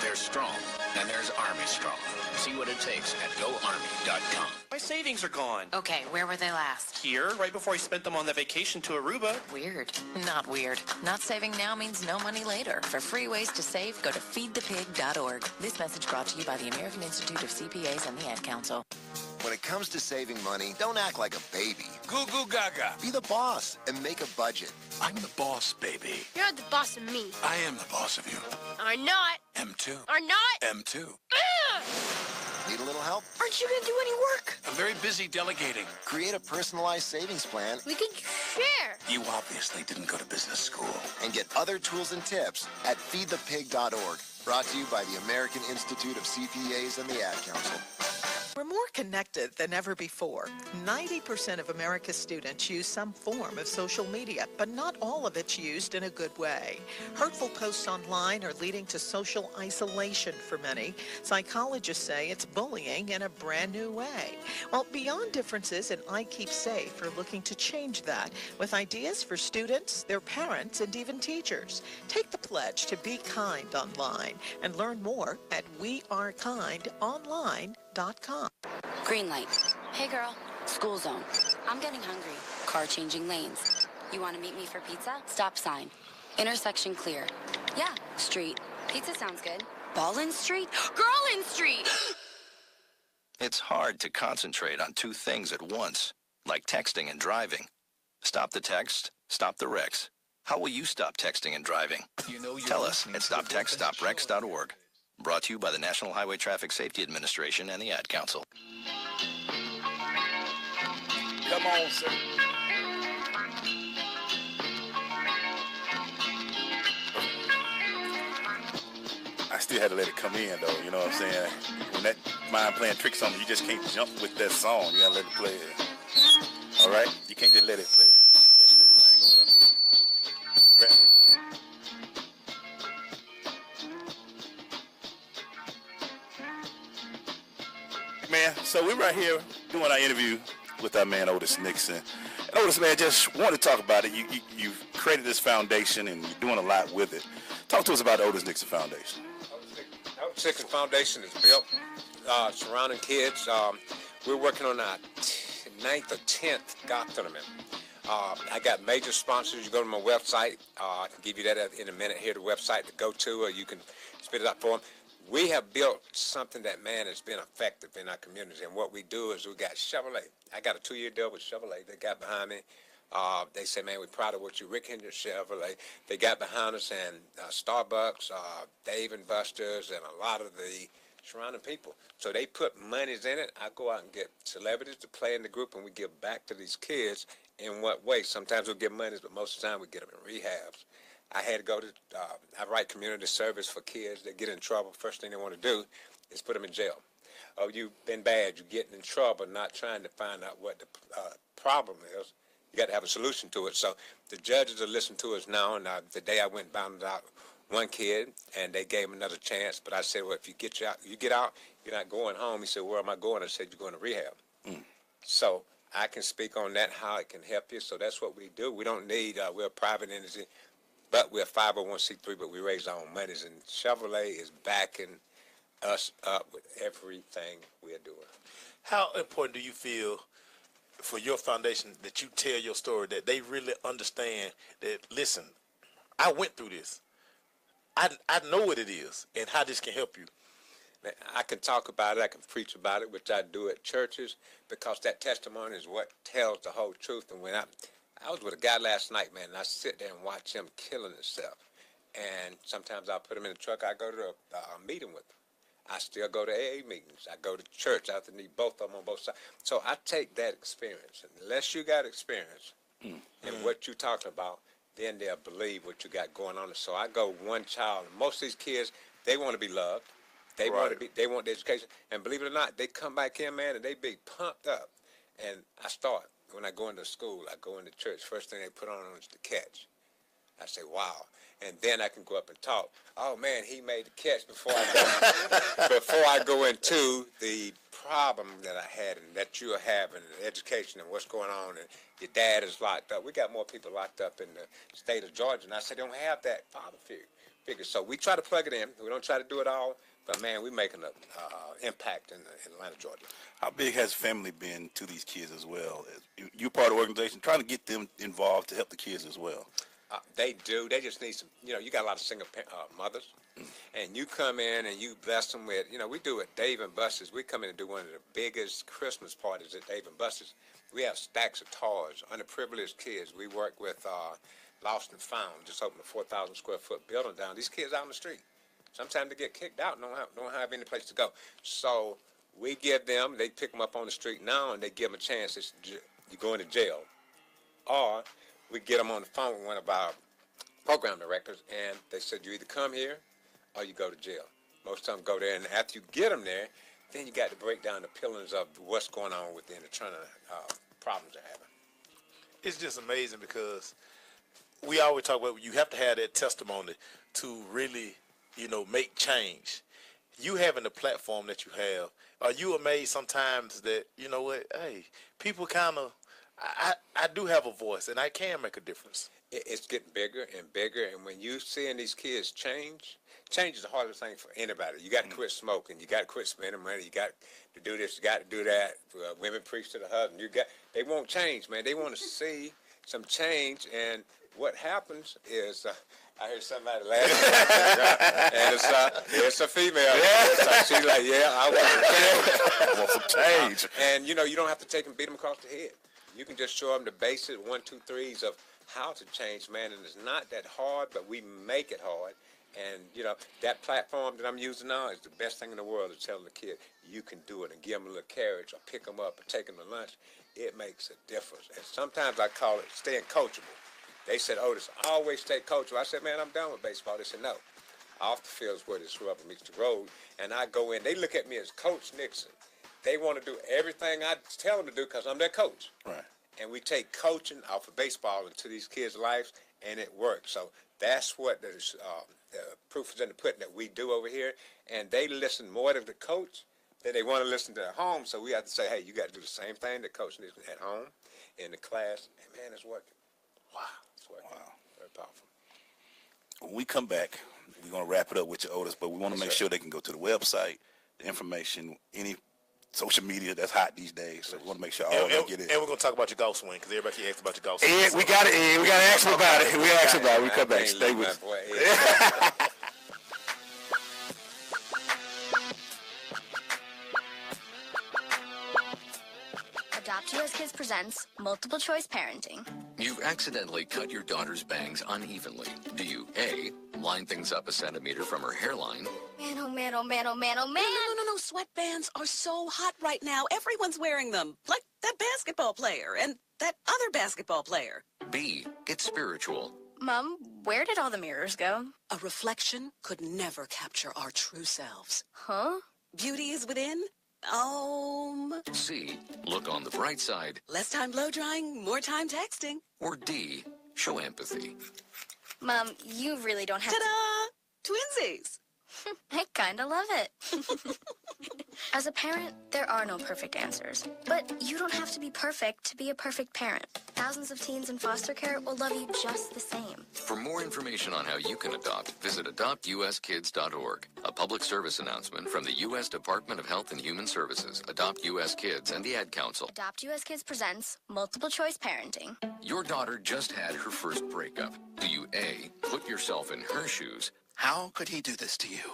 There's strong, and there's Army Strong. See what it takes at GoArmy.com. My savings are gone. Okay, where were they last? Here, right before I spent them on that vacation to Aruba. Weird. Not weird. Not saving now means no money later. For free ways to save, go to feedthepig.org. This message brought to you by the American Institute of CPAs and the Ad Council. When it comes to saving money, don't act like a baby. Goo goo gaga. Be the boss and make a budget. I'm the boss, baby. You're the boss of me. I am the boss of you. Are not. M2. Are not. M2. Need a little help? Aren't you gonna do any work? I'm very busy delegating. Create a personalized savings plan. We can share. You obviously didn't go to business school. And get other tools and tips at feedthepig.org. Brought to you by the American Institute of CPAs and the Ad Council. We're more connected than ever before. 90% of America's students use some form of social media, but not all of it's used in a good way. Hurtful posts online are leading to social isolation for many. Psychologists say it's bullying in a brand new way. Well, Beyond Differences and I Keep Safe are looking to change that with ideas for students, their parents, and even teachers. Take the pledge to be kind online and learn more at wearekindonline.com. Green light. Hey girl, school zone. I'm getting hungry. Car changing lanes. You want to meet me for pizza? Stop sign. Intersection clear. Yeah, street. Pizza sounds good. Ball in street? Girl in street! It's hard to concentrate on two things at once, like texting and driving. Stop the text, stop the wrecks. How will you stop texting and driving? Tell us at stoptextstoprex.org. Brought to you by the National Highway Traffic Safety Administration and the Ad Council. Come on, sir. I still had to let it come in, though, you know what I'm saying? When that mind playing tricks on me, you just can't jump with that song. You gotta let it play. All right? You can't just let it play. Grab it. Man, so we're right here doing our interview with our man Otis Nixon. And Otis, man, just want to talk about it. You've created this foundation and you're doing a lot with it. Talk to us about the Otis Nixon Foundation. Otis Nixon Foundation is built surrounding kids. We're working on our 9th or 10th golf tournament. I got major sponsors. You go to my website. I can give you that in a minute here, the website to go to, or you can spit it out for them. We have built something that, man, has been effective in our community. And what we do is we got Chevrolet. I got a 2-year deal with Chevrolet. They got behind me. They say, man, we're proud of what you, Rick Hendricks Chevrolet. They got behind us, and Starbucks, Dave and Buster's, and a lot of the surrounding people. So they put monies in it. I go out and get celebrities to play in the group, and we give back to these kids. In what way? Sometimes we'll give monies, but most of the time we get them in rehabs. I had to go to, I write community service for kids that get in trouble. First thing they want to do is put them in jail. Oh, you've been bad. You're getting in trouble, not trying to find out what the problem is. You got to have a solution to it. So the judges are listening to us now. And the day I went bound out one kid, and they gave him another chance. But I said, well, if you get out, you're not going home. He said, where am I going? I said, you're going to rehab. So I can speak on that, how it can help you. So that's what we do. We don't need, we're a private entity. But we're 501c3, but we raise our own monies, and Chevrolet is backing us up with everything we're doing. How important do you feel for your foundation that you tell your story, that they really understand that, listen, I went through this. I know what it is and how this can help you. I can talk about it, I can preach about it, which I do at churches, because that testimony is what tells the whole truth. And when I was with a guy last night, man, and I sit there and watch him killing himself. And sometimes I'll put him in the truck. I go to a meeting with him. I still go to AA meetings. I go to church. I have to need both of them on both sides. So I take that experience. Unless you got experience in what you're talking about, then they'll believe what you got going on. So I go one child. Most of these kids, they want to be loved. They want the education. And believe it or not, they come back in, man, and they be pumped up. And I start, when I go into school, I go into church, first thing they put on is the catch. I say, wow. And then I can go up and talk. Oh, man, he made the catch before I go into the problem that I had and that you're having, and education and what's going on, and your dad is locked up. We got more people locked up in the state of Georgia, and I said, they don't have that father figure. So we try to plug it in. We don't try to do it all, but, man, we're making an impact in Atlanta, Georgia. How big has family been to these kids as well? You're part of the organization, trying to get them involved to help the kids as well. They do. They just need some, you got a lot of single mothers, and you come in and you bless them with, we do it, Dave and Buster's. We come in and do one of the biggest Christmas parties at Dave and Buster's. We have stacks of toys, underprivileged kids. We work with Lost and Found, just opened a 4,000 square foot building down. These kids out on the street. Sometimes they get kicked out and don't have any place to go. So we give them, they pick them up on the street now, and they give them a chance. You go into jail. Or we get them on the phone with one of our program directors, and they said, you either come here or you go to jail. Most of them go there, and after you get them there, then you got to break down the pillars of what's going on within the trying to problems they're having. It's just amazing because we always talk about you have to have that testimony to really, make change. You having the platform that you have, are you amazed sometimes that, hey, people kind of, I do have a voice, and I can make a difference. It's getting bigger and bigger, and when you seeing these kids change is the hardest thing for anybody. You got to quit smoking. You got to quit spending money. You got to do this. You got to do that. Women preach to the husband. They won't change, man. They want to see some change, and what happens is, I heard somebody laughing, and it's a female. Yeah. She's like, yeah, I want some change. And, you don't have to take them, beat them across the head. You can just show them the basic 1, 2, 3s of how to change, man, and it's not that hard, but we make it hard. And, that platform that I'm using now is the best thing in the world to tell the kid, you can do it, and give them a little carriage or pick them up or take them to lunch. It makes a difference. And sometimes I call it staying coachable. They said, Otis, always stay coachable. I said, man, I'm done with baseball. They said, no. Off the field is where this rubber meets the road. And I go in. They look at me as Coach Nixon. They want to do everything I tell them to do because I'm their coach. Right. And we take coaching off of baseball into these kids' lives, and it works. So that's what the proof is in the pudding that we do over here. And they listen more to the coach than they want to listen to at home. So we have to say, hey, you got to do the same thing that Coach Nixon at home, in the class. And, man, it's working. Wow. It's working. Wow. Very powerful. When we come back, we're going to wrap it up with you, Otis, but we want to make sure they can go to the website, the information, any social media that's hot these days. So we want to make sure all of them get it. And we're going to talk about your golf swing because everybody keeps asking about your golf swing. And we got it. We got to ask about it. We got to ask about it. We come back. Stay with us. Adopt US Kids presents Multiple Choice Parenting. You've accidentally cut your daughter's bangs unevenly. Do you A, line things up a centimeter from her hairline? Man, oh man, oh man, oh man, oh man. No. Sweatbands are so hot right now. Everyone's wearing them. Like that basketball player and that other basketball player. B, get spiritual. Mom, where did all the mirrors go? A reflection could never capture our true selves. Huh? Beauty is within. C, look on the bright side. Less time blow drying, more time texting. Or D, show empathy. Mom, you really don't have Ta-da! Twinsies! I kinda love it. As a parent, there are no perfect answers. But you don't have to be perfect to be a perfect parent. Thousands of teens in foster care will love you just the same. For more information on how you can adopt, visit adoptuskids.org. A public service announcement from the U.S. Department of Health and Human Services, Adopt U.S. Kids, and the Ad Council. Adopt US Kids presents Multiple Choice Parenting. Your daughter just had her first breakup. Do you A, put yourself in her shoes? How could he do this to you?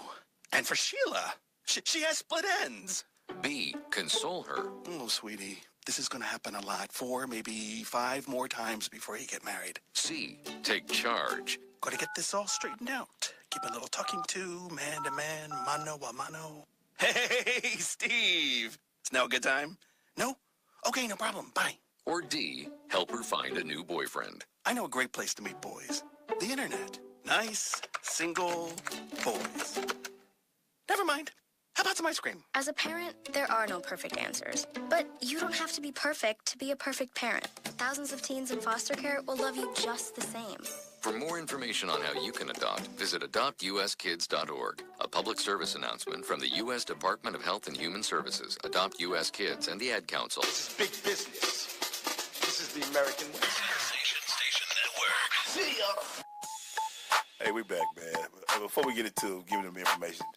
And for Sheila, she has split ends. B, console her. Oh, sweetie, this is going to happen a lot. 4, maybe 5 more times before you get married. C, take charge. Got to get this all straightened out. Keep a little talking to, man, mano a mano. Hey, Steve. It's now a good time? No? Okay, no problem. Bye. Or D, help her find a new boyfriend. I know a great place to meet boys. The internet. Nice, single boys. Never mind. How about some ice cream? As a parent, there are no perfect answers. But you don't have to be perfect to be a perfect parent. Thousands of teens in foster care will love you just the same. For more information on how you can adopt, visit adoptuskids.org. A public service announcement from the U.S. Department of Health and Human Services, Adopt U.S. Kids, and the Ad Council. This is big business. This is the American way. Station Network. See ya. Hey, we back, man. Before we get into giving them information,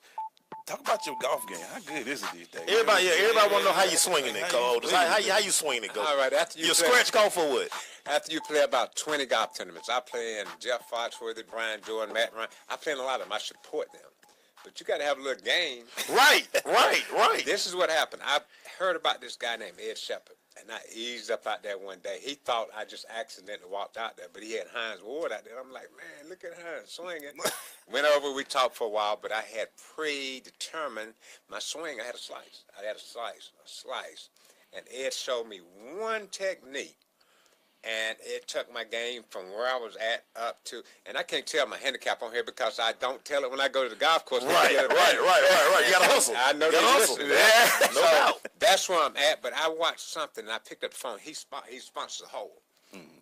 talk about your golf game. How good is it these days? Everybody want to know how you swinging it, Otis. How you swinging it, go? All right, after you play, scratch golf or what? After you play about 20 golf tournaments, I play in Jeff Foxworthy, Brian Jordan, Matt Ryan. I play in a lot of them. I support them. But you got to have a little game. Right. This is what happened. I heard about this guy named Ed Shepard, and I eased up out there one day. He thought I just accidentally walked out there, but he had Hines Ward out there. I'm like, man, look at Hines swinging. Went over, we talked for a while, but I had predetermined my swing. I had a slice. And Ed showed me one technique. And it took my game from where I was at up to, and I can't tell my handicap on here because I don't tell it when I go to the golf course. Right. You got to hustle. I know you they hustle. listen. Yeah, no doubt. That's where I'm at, but I watched something, and I picked up the phone. He sponsors a hole.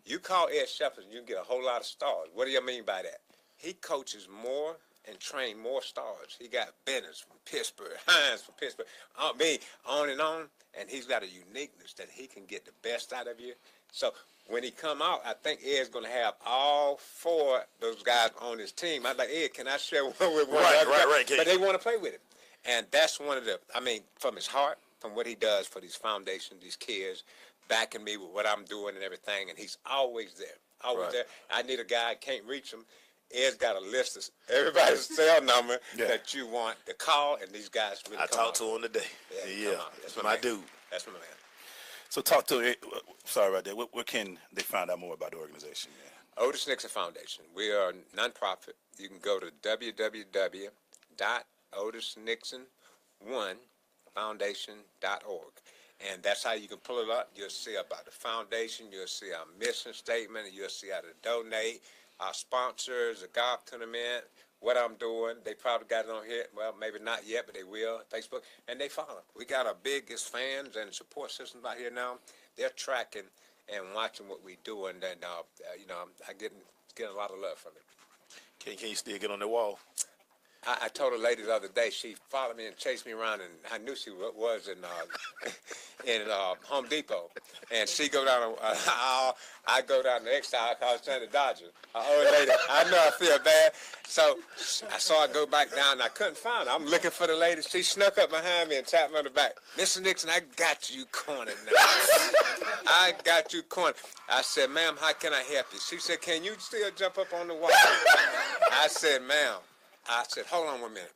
You call Ed Shepard, you can get a whole lot of stars. What do you mean by that? He coaches more and train more stars. He got Bennett from Pittsburgh, Hines from Pittsburgh, me, on, and he's got a uniqueness that he can get the best out of you. So when he come out, I think Ed's going to have all four of those guys on his team. I'm like, Ed, can I share one with one of the other guys? But they want to play with him. And that's one of the, from his heart, from what he does for these foundations, these kids, backing me with what I'm doing and everything, and he's always there, there. I need a guy, I can't reach him. Ed's got a list of everybody's cell number that you want to call, and these guys really I talked to him today. Yeah. That's my dude. That's my man. So talk to, sorry about that, where can they find out more about the organization? Otis Nixon Foundation. We are a nonprofit. You can go to www.otisnixon1foundation.org. And that's how you can pull it up. You'll see about the foundation. You'll see our mission statement. You'll see how to donate, our sponsors, the golf tournament, what I'm doing. They probably got it on here. Well, maybe not yet, but they will. Facebook. And they follow. We got our biggest fans and support systems out here now. They're tracking and watching what we do. And then, I getting a lot of love from it. Can you still get on the wall? I told a lady the other day, she followed me and chased me around, and I knew she was in Home Depot. And she go down the aisle, I go down the next aisle because I was trying to dodge her. Old lady, I know I feel bad. So I saw her go back down, and I couldn't find her. I'm looking for the lady. She snuck up behind me and tapped me on the back. Mr. Nixon, I got you cornered now. I got you cornered. I said, ma'am, how can I help you? She said, can you still jump up on the wall? I said, ma'am. I said, hold on 1 minute.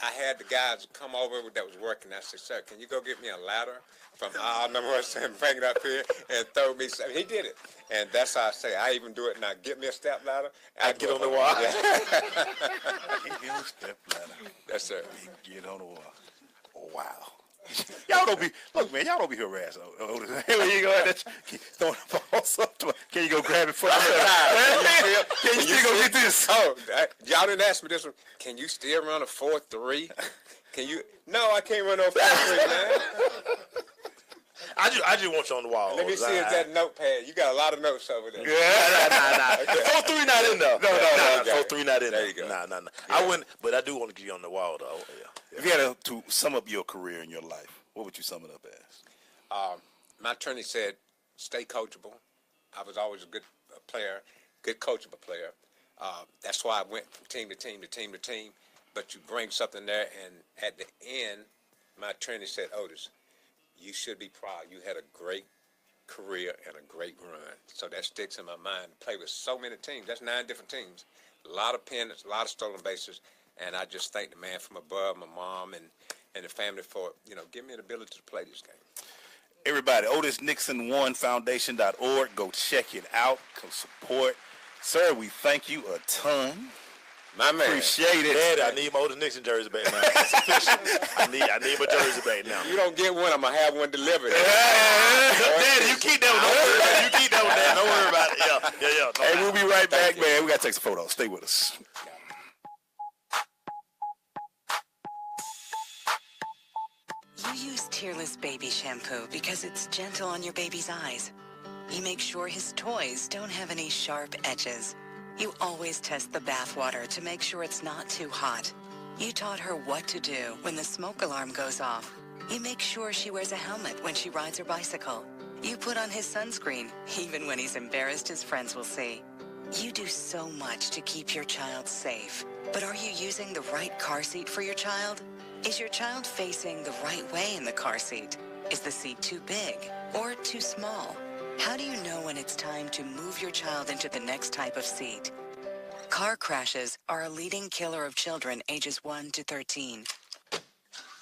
I had the guys come over that was working. I said, sir, can you go get me a ladder from aisle number 1 and bring it up here and throw me some? He did it. And that's how I say, I even do it now. Get me a step ladder. I get on the wall. Get a step ladder. Yes, sir. Get on the wall. Oh, wow. Y'all don't be harassed. Here you go. Throwing the balls up to me. Can you go grab it for me? Can you still go get this? Oh, y'all didn't ask me this one. Can you still run a 4.3? Can you? No, I can't run no 4.3, man. I just want you on the wall. Let me see if that notepad. You got a lot of notes over there. Nah. 4.3 not in there. No. 4.3 not in there. There you go. Nah. Yeah. I wouldn't, but I do want to get you on the wall though. Yeah. If you had to sum up your career and your life, what would you sum it up as? My attorney said, stay coachable. I was always a good player, good coachable player. That's why I went from team to team. But you bring something there, and at the end, my attorney said, Otis, you should be proud. You had a great career and a great run. So that sticks in my mind. Play with so many teams. That's 9 different teams. A lot of pennants, a lot of stolen bases. And I just thank the man from above, my mom and the family for, giving me the ability to play this game. Everybody, OtisNixon1Foundation.org. Go check it out. Go support. Sir, we thank you a ton. My man. Appreciate it. Daddy, I need my Otis Nixon jersey back now. It's official. I need my jersey back now. You don't get one, I'm going to have one delivered. Daddy, you keep that one. Don't worry about it. You keep that one, Dad. Don't worry about it. Yeah. Hey, we'll be right back, man. We got to take some photos. Stay with us. You use Tearless Baby Shampoo because it's gentle on your baby's eyes. You make sure his toys don't have any sharp edges. You always test the bath water to make sure it's not too hot. You taught her what to do when the smoke alarm goes off. You make sure she wears a helmet when she rides her bicycle. You put on his sunscreen, even when he's embarrassed his friends will see. You do so much to keep your child safe. But are you using the right car seat for your child? Is your child facing the right way in the car seat? Is the seat too big or too small? How do you know when it's time to move your child into the next type of seat? Car crashes are a leading killer of children ages 1 to 13.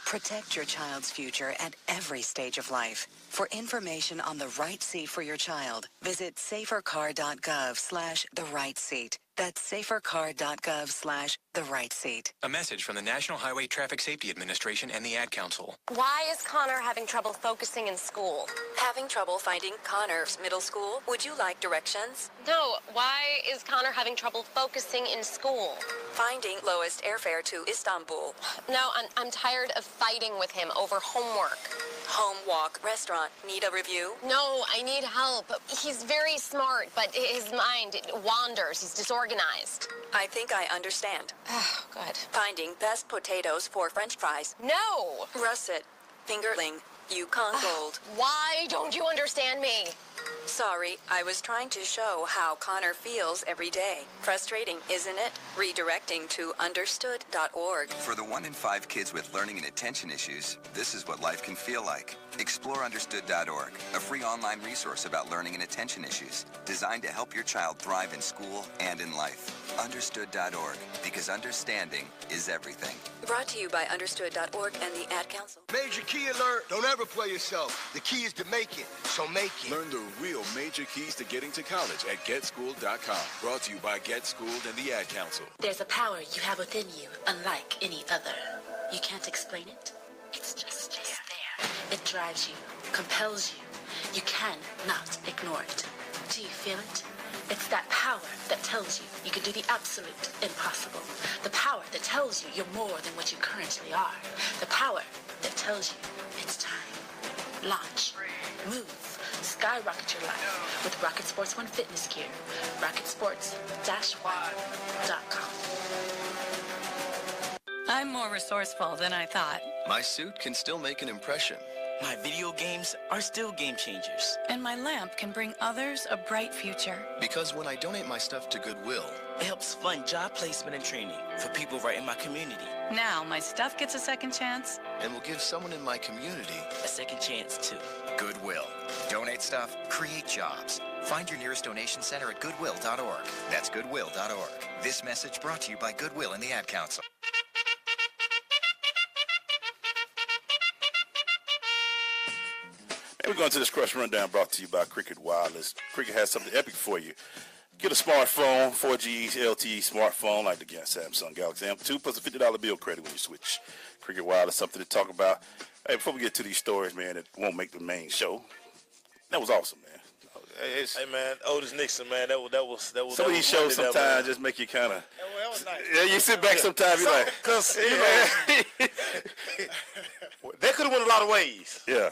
Protect your child's future at every stage of life. For information on the right seat for your child, visit safercar.gov/the-right-seat. That's safercar.gov/the-right-seat. A message from the National Highway Traffic Safety Administration and the Ad Council. Why is Connor having trouble focusing in school? Having trouble finding Connor's middle school? Would you like directions? No, why is Connor having trouble focusing in school? Finding lowest airfare to Istanbul. No, I'm tired of fighting with him over homework. Home, walk, restaurant. Need a review? No, I need help. He's very smart, but his mind wanders. He's disorganized. I think I understand. Oh, good. Finding best potatoes for French fries. No! Russet, fingerling, Yukon Gold. Why don't you understand me? Sorry, I was trying to show how Connor feels every day. Frustrating, isn't it? Redirecting to understood.org. For the 1 in 5 kids with learning and attention issues, this is what life can feel like. Explore understood.org, a free online resource about learning and attention issues, designed to help your child thrive in school and in life. Understood.org, because understanding is everything. Brought to you by understood.org and the Ad Council. Major key alert. Don't ever play yourself. The key is to make it, so make it. Learn the real major keys to getting to college at GetSchooled.com. Brought to you by GetSchooled and the Ad Council. There's a power you have within you, unlike any other. You can't explain it. It's just there. It drives you, compels you. You cannot ignore it. Do you feel it? It's that power that tells you you can do the absolute impossible. The power that tells you you're more than what you currently are. The power that tells you it's time. Launch. Move. Skyrocket your life with Rocket Sports One fitness gear. RocketSports-One.com. I'm more resourceful than I thought. My suit can still make an impression. My video games are still game changers. And my lamp can bring others a bright future. Because when I donate my stuff to Goodwill, it helps fund job placement and training for people right in my community. Now my stuff gets a second chance. And will give someone in my community a second chance too. Goodwill. Donate stuff, create jobs. Find your nearest donation center at goodwill.org. That's goodwill.org. This message brought to you by Goodwill and the Ad Council. We're going to this Crush Rundown brought to you by Cricket Wireless. Cricket has something epic for you. Get a smartphone, 4G LTE smartphone like the Samsung Galaxy M2 plus a $50 bill credit when you switch. Cricket Wireless, something to talk about. Hey, before we get to these stories, man, that won't make the main show, that was awesome, man. Hey, man, Otis Nixon, man, that was. Some of these shows sometimes just make you kind of. That was nice. Yeah, you sit back sometimes, you're like, because you know, they could have went a lot of ways. Yeah,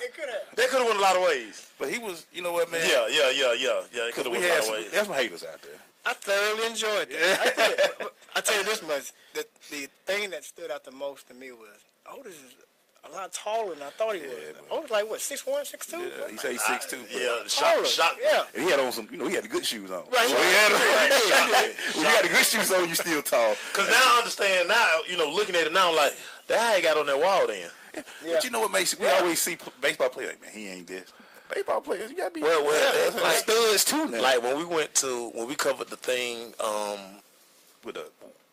they could have went a lot of ways. But he was, you know what, man? Yeah. They could have went a lot of ways. There's some haters out there. I thoroughly enjoyed that. I tell you this much: the thing that stood out the most to me was Otis is a lot taller than I thought he was. Otis like what, 6'1", 6'2"? Yeah, he said he's 6'2". Yeah, shot. Yeah. And he had on some, you know, he had the good shoes on. Right. So when you got the good shoes on, you still tall. Because now I understand now, you know, looking at it now, like, that how he got on that wall then. Yeah. But you know what makes it, we always see baseball players like, man, he ain't this. Baseball players, you got to be. Well, like studs too now. Like when we covered the thing with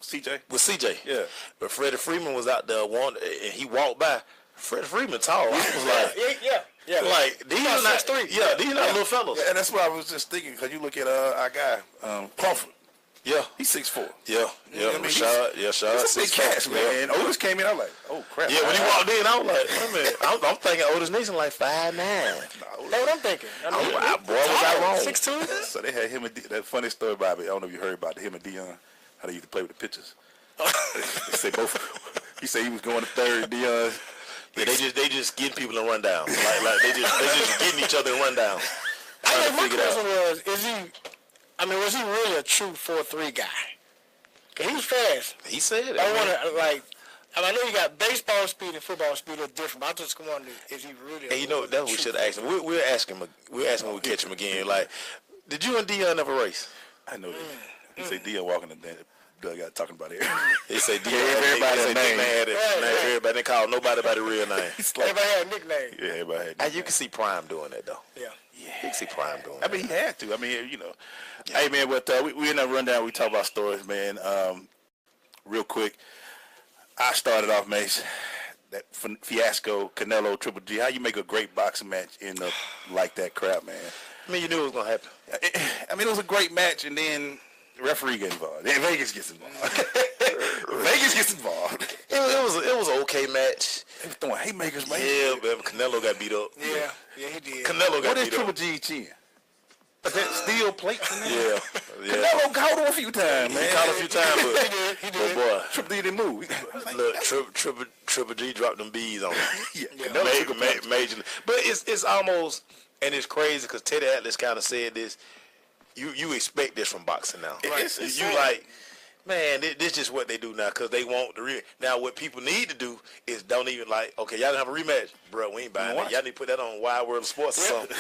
CJ? With CJ. Yeah. But Freddie Freeman was out there, and he walked by. Freddie Freeman tall. I was like, yeah. Like, these are not 6'3". Yeah, these are not little fellas. Yeah, and that's what I was just thinking, because you look at our guy, Crawford. Yeah. He's 6'4". Yeah. You know what I mean? Rashad. Yeah, Rashad. He's a big catch, man. Otis came in, I was like, oh, crap. Yeah, when he walked in, I was like, wait a minute. I'm thinking Otis Nixon like 5'9". That's what I'm thinking. Boy, was I wrong. 6'2". So they had him and that funny story about it. I don't know if you heard about him and Dion, how they used to play with the pitchers. They say both. He said he was going to third. Dion. Yeah, they just getting people in rundown. Like they just getting each other in rundown. I guess my question was, was he really a true 4-3 guy? Cause he was fast. He said it. I know you got baseball speed and football speed are different, but I just wondering, is he really? Hey, you know that's what we should have asked him. We'll ask him. We'll ask him when we catch him again. Like, did you and Dion ever race? I know that. He said Dion walking the dugout talking about it. He said Dion. Everybody's name. Everybody didn't call nobody by the real name. Everybody had a nickname. Yeah, everybody had. You can see Prime doing that though. Yeah. You can see Prime doing that. I mean, he had to. I mean, you know. Yeah. Hey, man, but we in that rundown. We talk about stories, man. Real quick, I started off, Mace, that fiasco, Canelo, Triple G. How you make a great boxing match end up like that crap, man? I mean, you knew it was going to happen. It was a great match, and then the referee gets involved. Then Vegas gets involved. Vegas gets involved. It was an okay match. They were throwing haymakers, man. Yeah, but Canelo got beat up. Yeah, he did. Canelo got beat up. What is Triple G chin? Is that steel plates in there? Yeah. Canelo caught him a few times, man. He caught him a few times, but he did. Boy, Triple G didn't move. Look, Triple G dropped them bees on him. Yeah. Major. But it's almost, and it's crazy because Teddy Atlas kind of said this. You expect this from boxing now. Right. You like, man, this is just what they do now because they want the real. Now what people need to do is don't even like, okay, y'all gonna have a rematch, bro. We ain't buying it. Y'all need to put that on Wide World of Sports or something.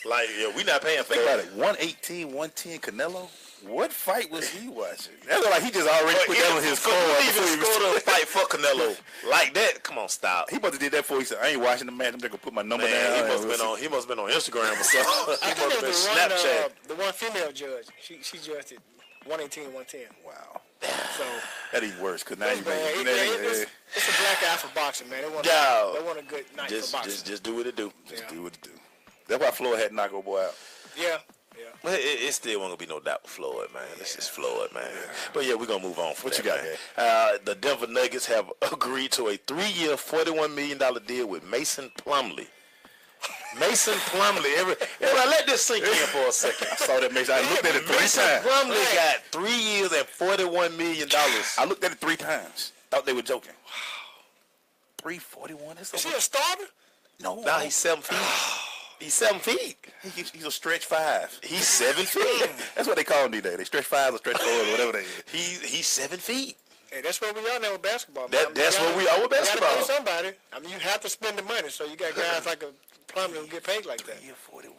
Like, we not paying for Think that. about it. 118, 110, Canelo. What fight was he watching? That looked like he just already put that on his card. He even scored a fight for Canelo like that. Come on, stop. He must have did that before he said, I ain't watching the match. I'm just gonna put my number down. He must have been on Instagram or something. He must have been Snapchat. The one female judge, she judged it 118 and 110. Wow. So that even worse because now you it's a black eye for boxing, man. They want a good night for boxing. Just do what it do. Just do what it do. That's why Floyd had to knock old boy out. Yeah. But it still won't be no doubt with Floyd, man. This is Floyd, man. But yeah, we're gonna move on from what that, you got man. The Denver Nuggets have agreed to a 3-year, $41 million deal with Mason Plumlee. Mason Plumlee. Let this sink in for a second. I saw that Mason. I looked at it 3 times. Mason Plumlee got 3 years and $41 million. I looked at it 3 times. Thought they were joking. Wow. 341. Is he a starter? No. Nah, he's 7 feet. He's 7 feet. He's a stretch 5. He's 7 feet. That's what they call him these days. They stretch 5 or stretch 4 or whatever they is. He's 7 feet. Hey, that's where we are now with basketball. That's where we are with basketball. You gotta pay somebody. I mean, you have to spend the money, so you got guys like a Plumlee who get paid like that. Yeah, 41.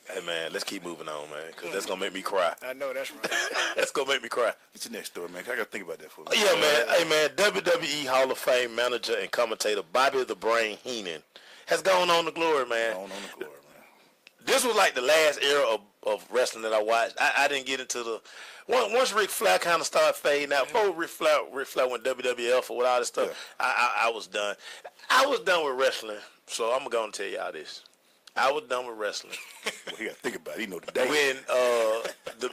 Hey, man, let's keep moving on, man, because that's going to make me cry. I know, that's right. That's going to make me cry. What's your next story, man? I got to think about that for a minute. Yeah, man. Hey, man, WWE Hall of Fame manager and commentator Bobby the Brain Heenan has gone on to glory, man. This was like the last era of wrestling that I watched. I didn't get into the... Once Ric Flair kind of started fading out, before Ric Flair went WWF or with all this stuff, I was done. I was done with wrestling, so I'm going to tell y'all this. I was done with wrestling. Well, you got to think about it. You know the day. When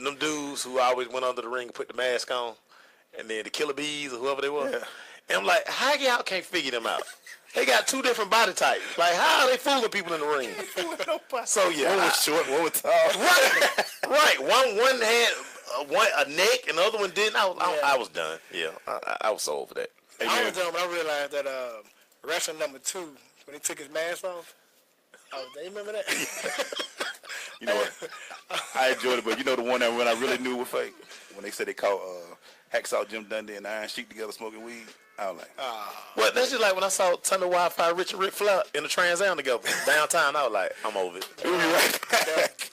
them dudes who always went under the ring and put the mask on, and then the Killer Bees or whoever they were, and I'm like, how y'all can't figure them out? They got 2 different body types. Like, how are they fooling people in the ring? So, yeah. One was short, one was tall. Right. One had a neck, and the other one didn't. I was done. Yeah, I was sold for that. I was done when I realized that wrestling number 2, when he took his mask off, they remember that? You know what? I enjoyed it, but you know the one that when I really knew was fake? When they said they caught Hacksaw Jim Dundee and Iron Sheik together smoking weed. I was like, well, that's just like when I saw Thunder Wi-Fi, Rich and Ric Flair in the Trans Am together downtown. I was like, I'm over it. We'll be right back.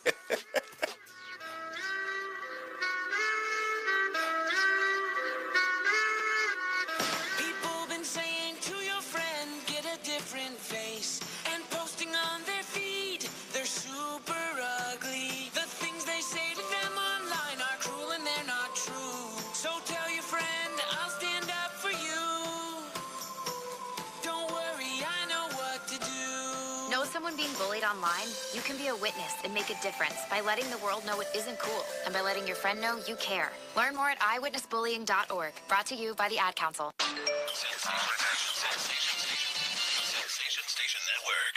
People been saying to your friend, get a different face, and posting on their feed, they're super ugly. The things they say to them online are cruel and they're not true. So tell your friend, I'll stand up for you. Don't worry, I know what to do. Know someone being bullied online, you can be a witness and make a difference by letting the world know it isn't cool and by letting your friend know you care. Learn more at eyewitnessbullying.org. Brought to you by the Ad Council. Station Network.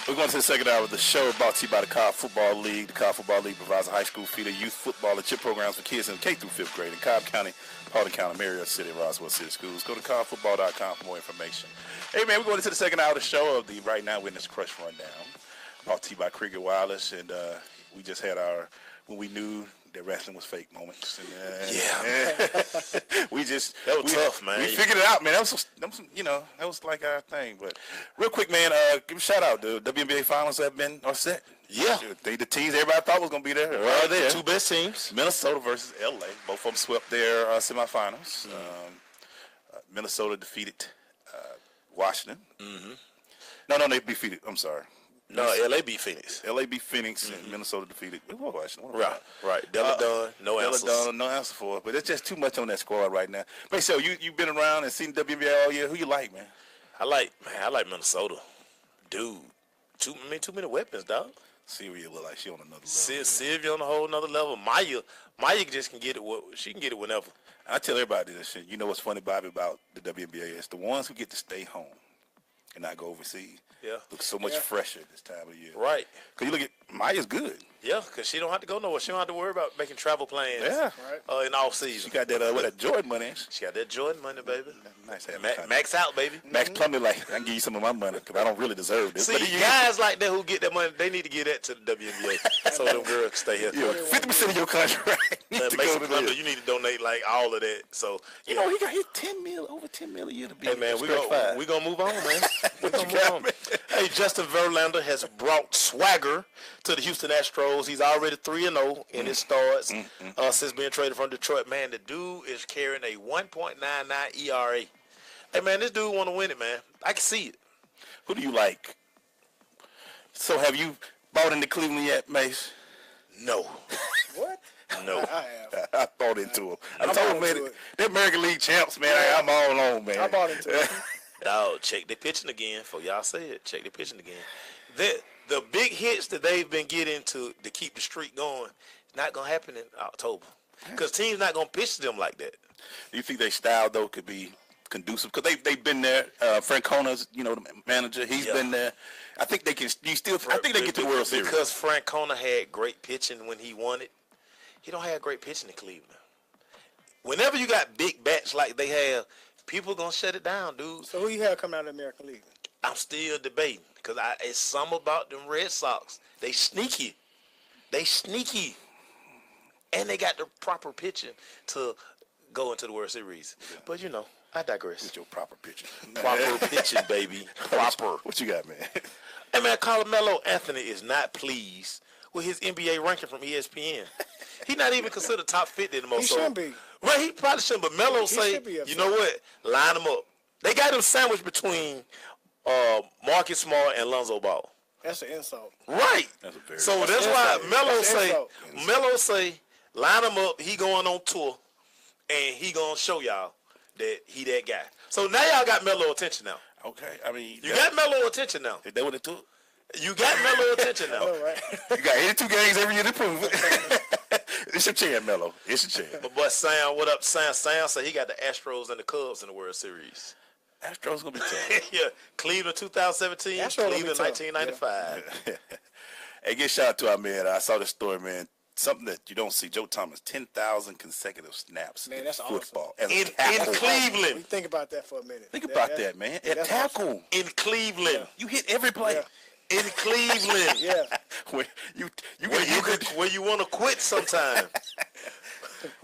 We're going to the second hour of the show, brought to you by the Cobb Football League. The Cobb Football League provides a high school feeder youth football and chip programs for kids in K through 5th grade in Cobb County, Paulding County, Marietta City, and Roswell City Schools. Go to cobbfootball.com for more information. Hey, man, we're going into the second hour of the show of the Right Now Witness Crush Rundown, brought to you by Krieger Wireless. And we just had our, when we knew that wrestling was fake moments. And, we just, that was tough, man. We figured it out, man. That was that was like our thing. But real quick, man, give a shout out. The WNBA finals have been set. Yeah. The teams everybody thought was going to be there are there. Two best teams. Minnesota versus LA. Both of them swept their semifinals. Minnesota defeated Washington. Mm-hmm. No, they defeated. I'm sorry. No, LA beat Phoenix. LA beat Phoenix, and Minnesota defeated Washington. Right. Della Dunn, no answers. Della Dunn, no answer for it. But it's just too much on that squad right now. But so you've been around and seen WNBA all year. Who you like, man? I like Minnesota. Dude, too many weapons, dog. Sylvia look like she on another level. Sylvia on a whole another level. Maya just can get it. She can get it whenever. I tell everybody this shit. You know what's funny, Bobby, about the WNBA? It's the ones who get to stay home and not go overseas. Yeah. Look so much fresher this time of year. Right. Because you look at Maya's good. Yeah, because she don't have to go nowhere. She don't have to worry about making travel plans. Yeah. In off season. She got that Jordan money. She got that Jordan money, baby. Nice. Max out, baby. Max Plumlee, like, I can give you some of my money because I don't really deserve this. See, guys like that who get that money, they need to give that to the WNBA so them girls can stay here. 50% of your contract. Mason Plumlee, you need to donate like all of that. So he got his over $10 million a year to be. Hey man, we gonna move on, man. We gonna move on. Hey, Justin Verlander has brought swagger to the Houston Astros. He's already 3-0 in his starts since being traded from Detroit. Man, the dude is carrying a 1.99 ERA. Hey man, this dude want to win it, man. I can see it. Who do you like? So have you bought into Cleveland yet, Mace? No. What? No. I have. I bought into them. I told them, man, they're American League champs, man. I'm all on, man. I bought into it. Dog, check their pitching again. For y'all say it, check their pitching again. The big hits that they've been getting to keep the streak going, not gonna happen in October, because teams not gonna pitch to them like that. Do you think their style though could be conducive? Because they've been there. Francona's, the manager, he's been there. I think they can. I think they get to the World Series because Francona had great pitching when he won it. He don't have great pitching in Cleveland. Whenever you got big bats like they have, people gonna shut it down, dude. So who you have coming out of the American League? I'm still debating because it's something about them Red Sox. They sneaky, and they got the proper pitching to go into the World Series. Yeah. But I digress. With your proper pitching, baby. Proper. What you got, man? Hey man, Carmelo Anthony is not pleased with his NBA ranking from ESPN. He's not even considered top 50 anymore. He shouldn't be. Well, he probably shouldn't. But Melo say, you know what? Line them up. They got him sandwiched between Marcus Smart and Lonzo Ball. That's an insult. Right. That's why Melo say, line him up. He going on tour, and he gonna show y'all that he that guy. So now y'all got Melo attention now. Okay, I mean you got Melo attention now. Is that what it took? You got Melo attention now. Right. You got 82 games every year to prove it. It's your chance, Melo. It's your chance. My boy Sam, what up, Sam? Sam said he got the Astros and the Cubs in the World Series. Astros gonna be tough. Yeah, Cleveland 2017, Cleveland 1995. Yeah. Hey, get shout out to our man. I saw this story, man. Something that you don't see. Joe Thomas, 10,000 consecutive snaps. Man, that's football. Awesome. In Cleveland. We think about that for a minute. Think about that, man. At tackle. Awesome. In Cleveland. Yeah. You hit every play. Yeah. In Cleveland. Yeah. Where you want to quit sometime.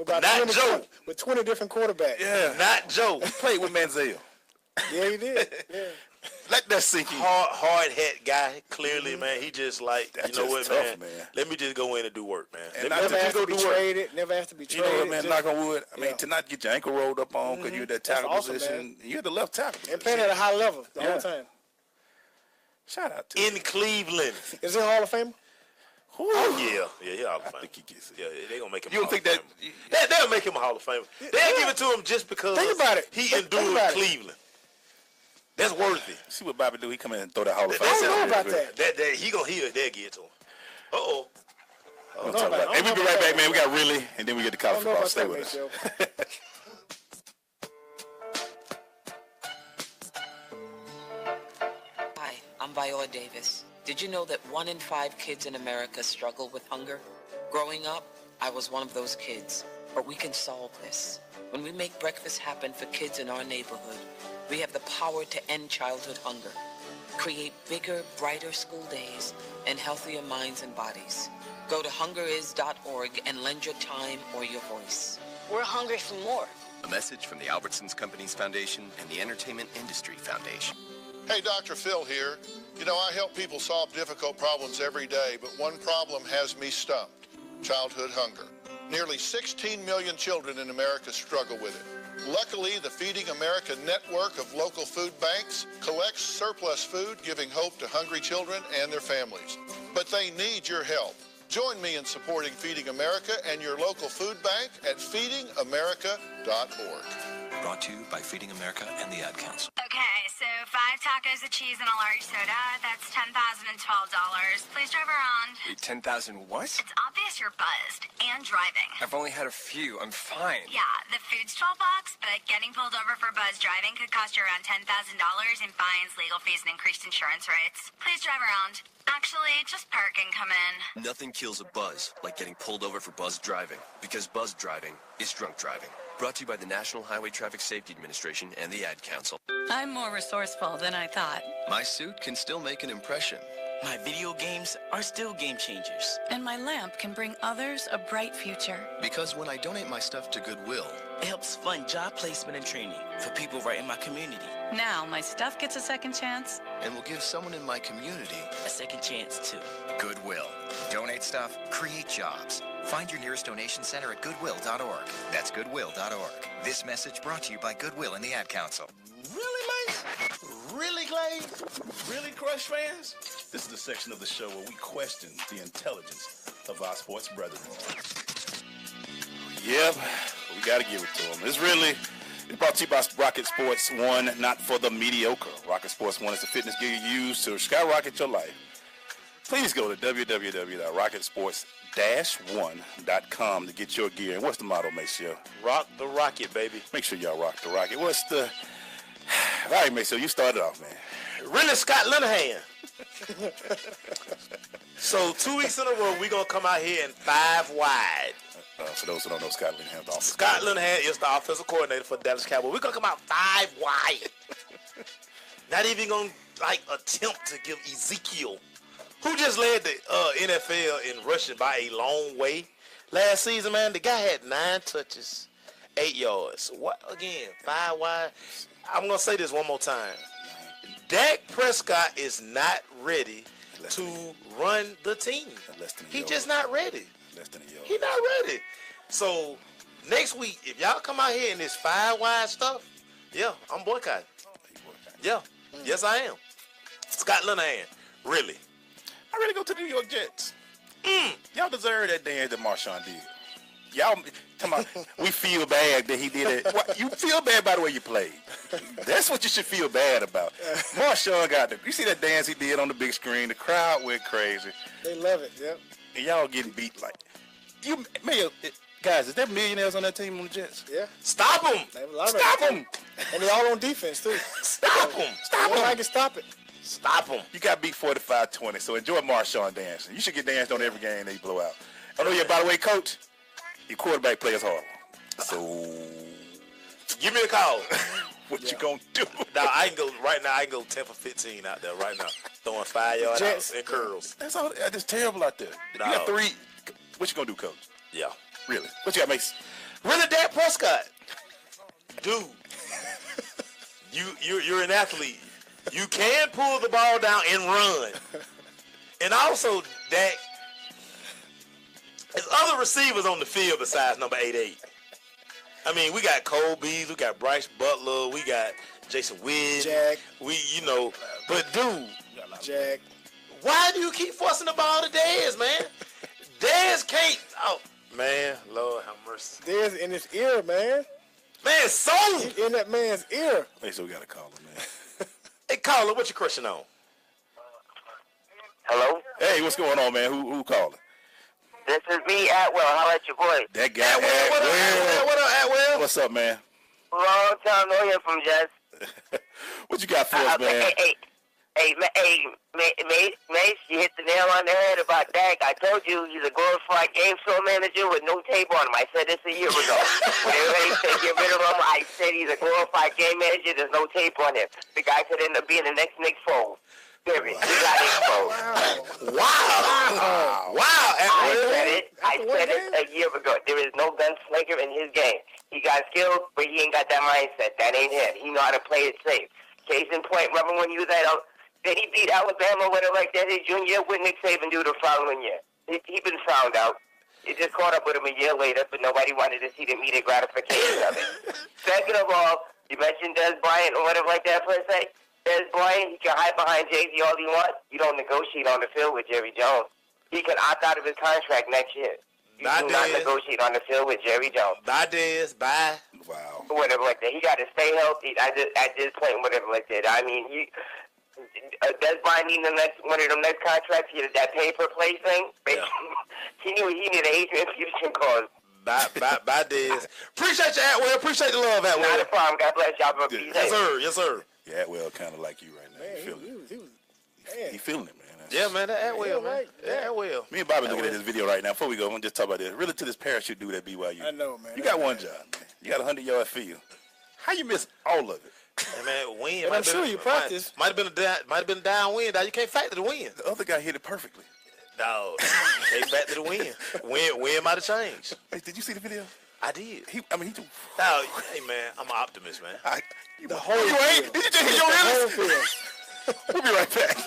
Not Joe. With 20 different quarterbacks. Yeah. Not Joe. He played with Manziel. Yeah, he did. Yeah. Let that sink in. Hard hat guy. Clearly, man, he just like, That's you know what, tough, man? Let me just go in and do work, man. And never have to be traded. Never have to be traded. You know what, man? Knock on wood. I mean, to not get your ankle rolled up on because you're at that tackle position. Man. You're the left tackle. And playing at a high level the whole time. Shout out to in Cleveland. Is he a Hall of Famer? Oh, yeah, he Hall of Fame. I think he gets it. Yeah, they gonna make him. You don't think that? They'll make him a Hall of Famer. They'll give it to him just because. Think about it. He endured Cleveland. That's worthy. See what Bobby do? He come in and throw that Hall of Fame. I don't know about that. That he gonna hear. They'll give it to him. We'll talk about it. Hey, we'll be right back, man. We got Really, and then we get to college football. Stay with us. Hi, I'm Viola Davis. Did you know that 1 in 5 kids in America struggle with hunger? Growing up, I was one of those kids. But we can solve this. When we make breakfast happen for kids in our neighborhood, we have the power to end childhood hunger, create bigger, brighter school days, and healthier minds and bodies. Go to hungeris.org and lend your time or your voice. We're hungry for more. A message from the Albertsons Companies Foundation and the Entertainment Industry Foundation. Hey, Dr. Phil here. You know, I help people solve difficult problems every day, but one problem has me stumped: childhood hunger. Nearly 16 million children in America struggle with it. Luckily, the Feeding America network of local food banks collects surplus food, giving hope to hungry children and their families. But they need your help. Join me in supporting Feeding America and your local food bank at feedingamerica.org. Brought to you by Feeding America and the Ad Council. Okay, so 5 tacos of cheese and a large soda. That's $10,012. Please drive around. Wait, 10,000 what? It's obvious you're buzzed and driving. I've only had a few. I'm fine. Yeah, the food's $12, but getting pulled over for buzz driving could cost you around $10,000 in fines, legal fees, and increased insurance rates. Please drive around. Actually, just park and come in. Nothing kills a buzz like getting pulled over for buzz driving, because buzz driving is drunk driving. Brought to you by the National Highway Traffic Safety Administration and the Ad Council. I'm more resourceful than I thought. My suit can still make an impression. My video games are still game changers. And my lamp can bring others a bright future. Because when I donate my stuff to Goodwill, it helps fund job placement and training for people right in my community. Now my stuff gets a second chance. And will give someone in my community a second chance too. Goodwill. Donate stuff, create jobs. Find your nearest donation center at goodwill.org. That's goodwill.org. This message brought to you by Goodwill and the Ad Council. Really, Lace? Really, Glaze? Really, Crush fans? This is the section of the show where we question the intelligence of our sports brethren. Yep, we got to give it to them. It's brought to you by Rocket Sports One, not for the mediocre. Rocket Sports One is the fitness gear you use to skyrocket your life. Please go to www.rocketsports-1.com to get your gear. And what's the motto, Maceo? Rock the rocket, baby. Make sure y'all rock the rocket. What's the... All right, Maceo, you started off, man. Really, Scott Linehan. So 2 weeks in a row, we're going to come out here in 5 wide. For those who don't know, Scott Linehan's the offensive Scott Linehan is the offensive coordinator for the Dallas Cowboys. We're going to come out 5 wide. Not even going to, attempt to give Ezekiel, who just led the NFL in rushing by a long way last season, man. The guy had 9 touches, 8 yards. What again? 5 wide. I'm gonna say this one more time. Dak Prescott is not ready to run the team. He's just not ready. He's not ready. So next week, if y'all come out here in this 5 wide stuff, yeah, I'm boycotting. Yeah, yes I am. Scott Linehan, really. I really go to the New York Jets. Y'all deserve that dance that Marshawn did. Y'all talking about we feel bad that he did it. What, you feel bad by the way you played. That's what you should feel bad about. Marshawn you see that dance he did on the big screen? The crowd went crazy. They love it, yep. And y'all getting beat guys, is there millionaires on that team on the Jets? Yeah. Stop them! Stop them! And they're all on defense, too. Stop them! Stop them! I can stop it. Stop them. You got beat 45-20, so enjoy Marshawn dancing. You should get danced on every game they blow out. Oh, no, by the way, Coach, your quarterback plays hard. So, give me a call. What you gonna do? Now, I can go 10 for 15 out there right now. Throwing 5 yards out and curls. That's terrible out there. You got 3. What you gonna do, Coach? Yeah. Really? What you got, Mace? Really, Dak Prescott? Dude, you're an athlete. You can pull the ball down and run. And also, Dak, there's other receivers on the field besides number 88. I mean, we got Cole Beasley, we got Bryce Butler, we got Jason Witten. Jack. But dude. Jack. Why do you keep forcing the ball to Dez, man? Dez can't. Oh, man. Lord have mercy. Dez in his ear, man. Man, so. He's in that man's ear. Hey, so we got to call him, man. Hey, caller, what you crushing on? Hello? Hey, what's going on, man? Who calling? This is me, Atwell. How at your boy? That guy, Atwell. What up, Atwell? What's up, man? Long time no hear from Jess. What you got for us, man? Hey, Mace, you hit the nail on the head about Dak. I told you he's a glorified game show manager with no tape on him. I said this a year ago. When everybody said get rid of him, I said he's a glorified game manager. There's no tape on him. The guy could end up being the next Nick Foles. Period. He got exposed. Wow. I said it a year ago. There is no gunslinger in his game. He got skills, but he ain't got that mindset. That ain't him. He know how to play it safe. Case in point, remember when he was at then he beat Alabama, whatever like that his junior year? What Nick Saban do the following year? He been found out. It just caught up with him a year later, but nobody wanted to see the immediate gratification of it. Second of all, you mentioned Des Bryant or whatever like that for a sec. Des Bryant, he can hide behind Jay-Z all he wants. You don't negotiate on the field with Jerry Jones. He can opt out of his contract next year. You do not negotiate on the field with Jerry Jones. Bye, Des. Bye. Wow. Whatever like that. He got to stay healthy at this point, whatever like that. I mean, Des Bryant needing one of them next contracts, that pay-per-play thing. He knew he needed an Adrian Peterson cause. Bye, Des. Appreciate you, Atwell. Appreciate the love, Atwell. Not a problem. God bless y'all. Yes, sir. Yes, sir. Yeah, Atwell kind of like you right now. Man, he feeling it, man. Yeah, man, that Atwell, man. Yeah, Atwell. Me and Bobby looking at this video right now. Before we go, I'm going to just talk about this. Really to this parachute dude at BYU. I know, man. You got one job, man. You got a 100-yard field. How you miss all of it? Hey, man, wind. But I'm sure you practice. Might have been a downwind. You can't factor the wind. The other guy hit it perfectly. No, can't factor the wind. Wind might have changed. Hey, did you see the video? I did. No, hey, man, I'm an optimist, man. The whole field. Did you just hit your field? We'll be right back.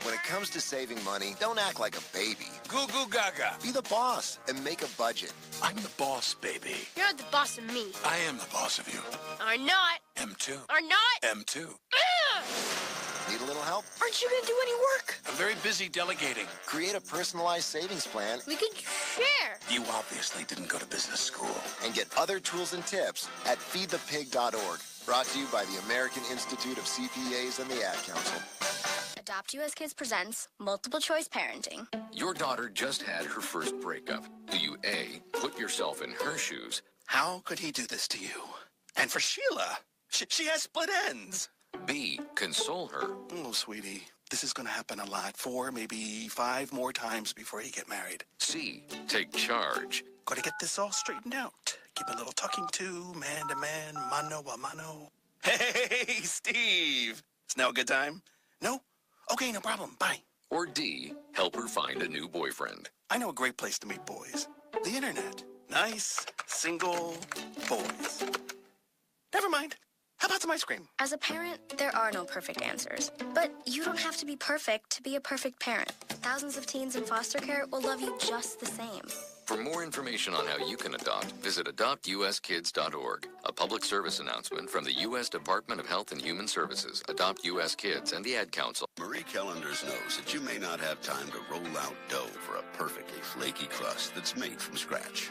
When it comes to saving money, don't act like a baby. Goo goo gaga. Be the boss and make a budget. I'm the boss, baby. You're the boss of me. I am the boss of you. Are not. M2. Are not. M2. Need a little help? Aren't you going to do any work? I'm very busy delegating. Create a personalized savings plan. We could share. You obviously didn't go to business school. And get other tools and tips at feedthepig.org. Brought to you by the American Institute of CPAs and the Ad Council. Adopt US Kids presents Multiple Choice Parenting. Your daughter just had her first breakup. Do you A, put yourself in her shoes? How could he do this to you? And for Sheila, she has split ends. B, console her? Oh, sweetie, this is going to happen a lot. 4, maybe 5 more times before you get married. C, take charge? Got to get this all straightened out. Give a little talking to, man to man, mano a mano. Hey, Steve. Is now a good time? No? Okay, no problem. Bye. Or D, help her find a new boyfriend? I know a great place to meet boys. The internet. Nice, single boys. Never mind. How about some ice cream? As a parent, there are no perfect answers. But you don't have to be perfect to be a perfect parent. Thousands of teens in foster care will love you just the same. For more information on how you can adopt, visit adoptuskids.org. A public service announcement from the U.S. Department of Health and Human Services, Adopt U.S. Kids, and the Ad Council. Marie Callender's knows that you may not have time to roll out dough for a perfectly flaky crust that's made from scratch.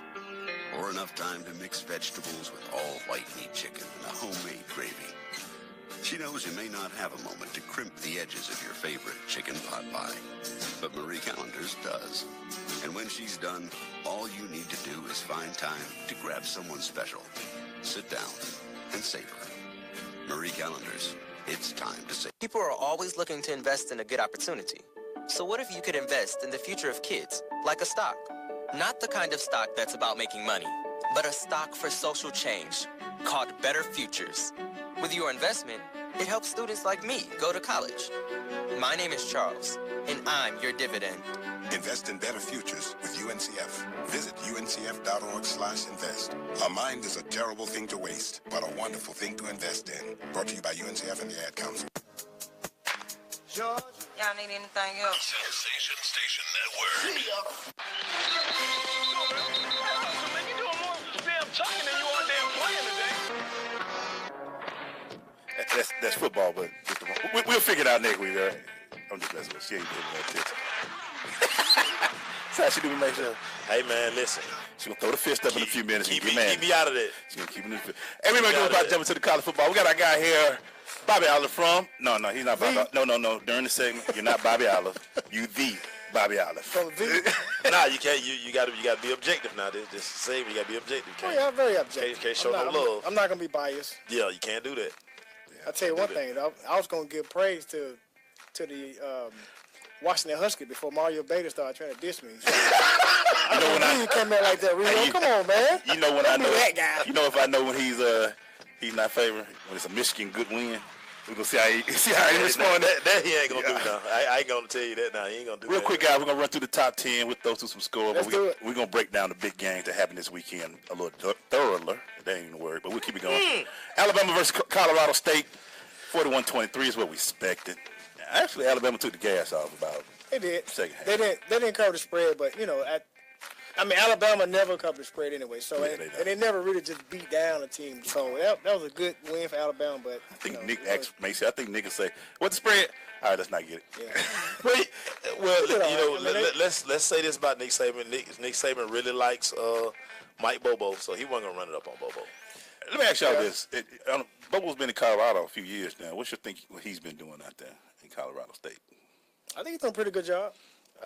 Or enough time to mix vegetables with all white meat chicken and a homemade gravy. She knows you may not have a moment to crimp the edges of your favorite chicken pot pie. But Marie Callender's does. And when she's done, all you need to do is find time to grab someone special. Sit down and savor. Marie Callender's. It's time to save. People are always looking to invest in a good opportunity. So what if you could invest in the future of kids, like a stock? Not the kind of stock that's about making money, but a stock for social change called Better Futures. With your investment, it helps students like me go to college. My name is Charles, and I'm your dividend. Invest in better futures with UNCF. Visit uncf.org/invest. A mind is a terrible thing to waste, but a wonderful thing to invest in. Brought to you by UNCF and the Ad Council. George? Y'all need anything else? Sensation Station Network. Man, you doing more damn talking than you are damn playing today. that's football, but we'll figure it out next week, all right? I'm just messing with you. She ain't giving no attention. That's how she do me, make sure. Hey, man, listen. She's going to throw the fist up in a few minutes and get mad. Keep me out of that. She's going to keep me in the fist. Hey, we're about to jump into the college football. We got our guy here, Bobby Allen from. No, he's not Bobby. No. During the segment, you're not Bobby Allen. You the Bobby Allen. Nah, you can't. You got to be objective now. This segment, you got to be objective. Oh, yeah, I'm very objective. Can't show no love. I'm not going to be biased. Yeah, you can't do that. I'll tell you one thing. I was going to give praise to the Washington Huskies before Mario Beta started trying to diss me. So, you know when I come in like that, Rio. Come on, man. You know when I know that guy. You know if I know when he's not favoring when it's a Michigan good win. We're gonna see how he responds. That he ain't gonna do now. I ain't gonna tell you that now. He ain't gonna do that. Real quick, guys, we're gonna run through the top 10. We'll throw through some scores. We're gonna break down the big games that happened this weekend a little thoroughly. That ain't even a word, but we'll keep it going. Alabama versus Colorado State, 41-23 is what we expected. Actually, Alabama took the gas off about. They did. Second half. They didn't cover the spread, but I mean, Alabama never covered the spread anyway. So and they never really just beat down a team. So that was a good win for Alabama. But I think Nick asked Macy. I think Nick will say, "What's the spread?" All right, let's not get it. Yeah. Let's say this about Nick Saban. Nick Saban really likes Mike Bobo, so he wasn't gonna run it up on Bobo. Let me ask y'all this: Bobo's been in Colorado a few years now. What's your think what he's been doing out there in Colorado State? I think he's done a pretty good job.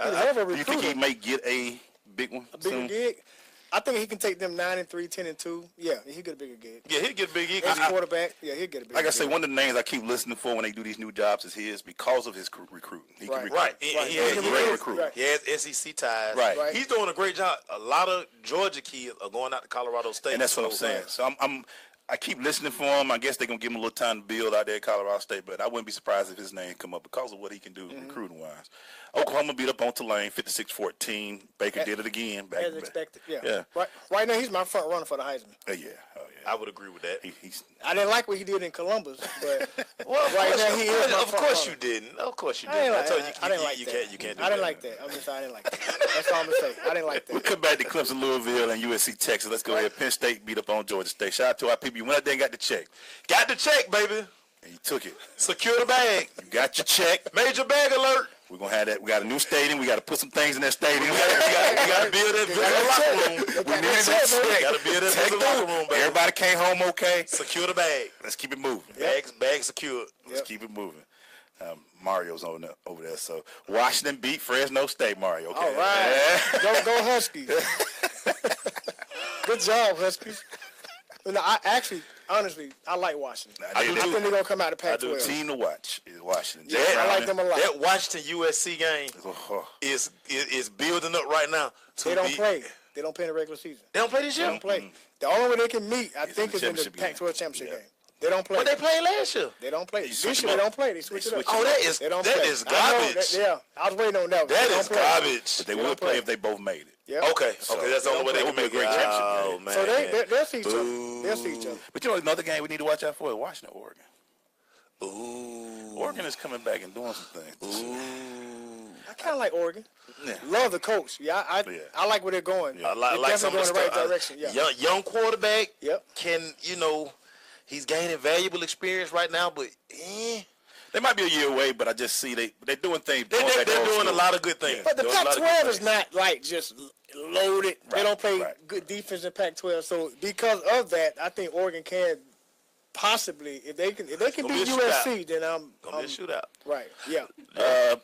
Do you think he may get a big one? A bigger gig? I think he can take them 9-3, 10-2. Yeah, he'll get a bigger gig. Yeah, he'll get a big gig. As a quarterback, yeah, he'll get a bigger gig. Like I say, one of the names I keep listening for when they do these new jobs is his because of his recruiting. He can recruit. Right. He has great recruiting. He has SEC ties. Right. He's doing a great job. A lot of Georgia kids are going out to Colorado State. And that's what I'm saying. So I keep listening for him. I guess they're going to give him a little time to build out there at Colorado State, but I wouldn't be surprised if his name come up because of what he can do recruiting-wise. Oklahoma beat up on Tulane 56-14. Baker did it again. As expected, yeah. Right now, he's my front runner for the Heisman. Yeah. I would agree with that. I didn't like what he did in Columbus, but right now he is my Of course you didn't. Of course you didn't. I didn't like that. You can't do I didn't like that. I'm just saying I didn't like that. That's all I'm going to say. I didn't like that. We'll come back to Clemson, Louisville, and USC, Texas. Let's go ahead. Penn State beat up on Georgia State. Shout out to our people. You went out there and got the check. Got the check, baby. And you took it. Secure the bag. You got your check. Major bag alert. We're going to have that. We got a new stadium. We got to put some things in that stadium. We got to build that locker room. We need that check. Got to build that locker room, baby. Everybody came home okay. Secure the bag. Let's keep it moving. Bag secured. Let's keep it moving. Mario's over there. So Washington beat Fresno State, Mario. Okay. All right. Go Huskies. Good job, Huskies. Honestly, I like Washington. I think they're going to come out of Pac-12. The team to watch is Washington. Yeah, I like them a lot. That Washington USC game is building up right now. They don't play. They don't play in the regular season. They don't play this year? They don't play. The only way they can meet, I think, is in the Pac-12 championship game. They don't play. But they played last year. They don't play. This year they don't play. They switch it up. Oh, that is garbage. I was waiting on that. That is garbage. But they will play if they both made it. Yep. Okay, that's the only way they can make a great championship game. Man. So they'll see each other. They'll see each other. But you know another game we need to watch out for is Washington, Oregon. Ooh. Oregon is coming back and doing some things. Ooh. I kind of like Oregon. Yeah. Love the coach. I like where they're going. Yeah. I like some going in the right direction. Yeah. Young quarterback. Yep. Can he's gaining valuable experience right now, but they might be a year away, but I just see they're doing things. They're doing a lot of good things. But the Pac-12 is not like just loaded. Right. They don't play good defense in Pac-12. So because of that, I think Oregon can possibly, if they can beat USC, then I'm gonna be a shootout. Right. Yeah.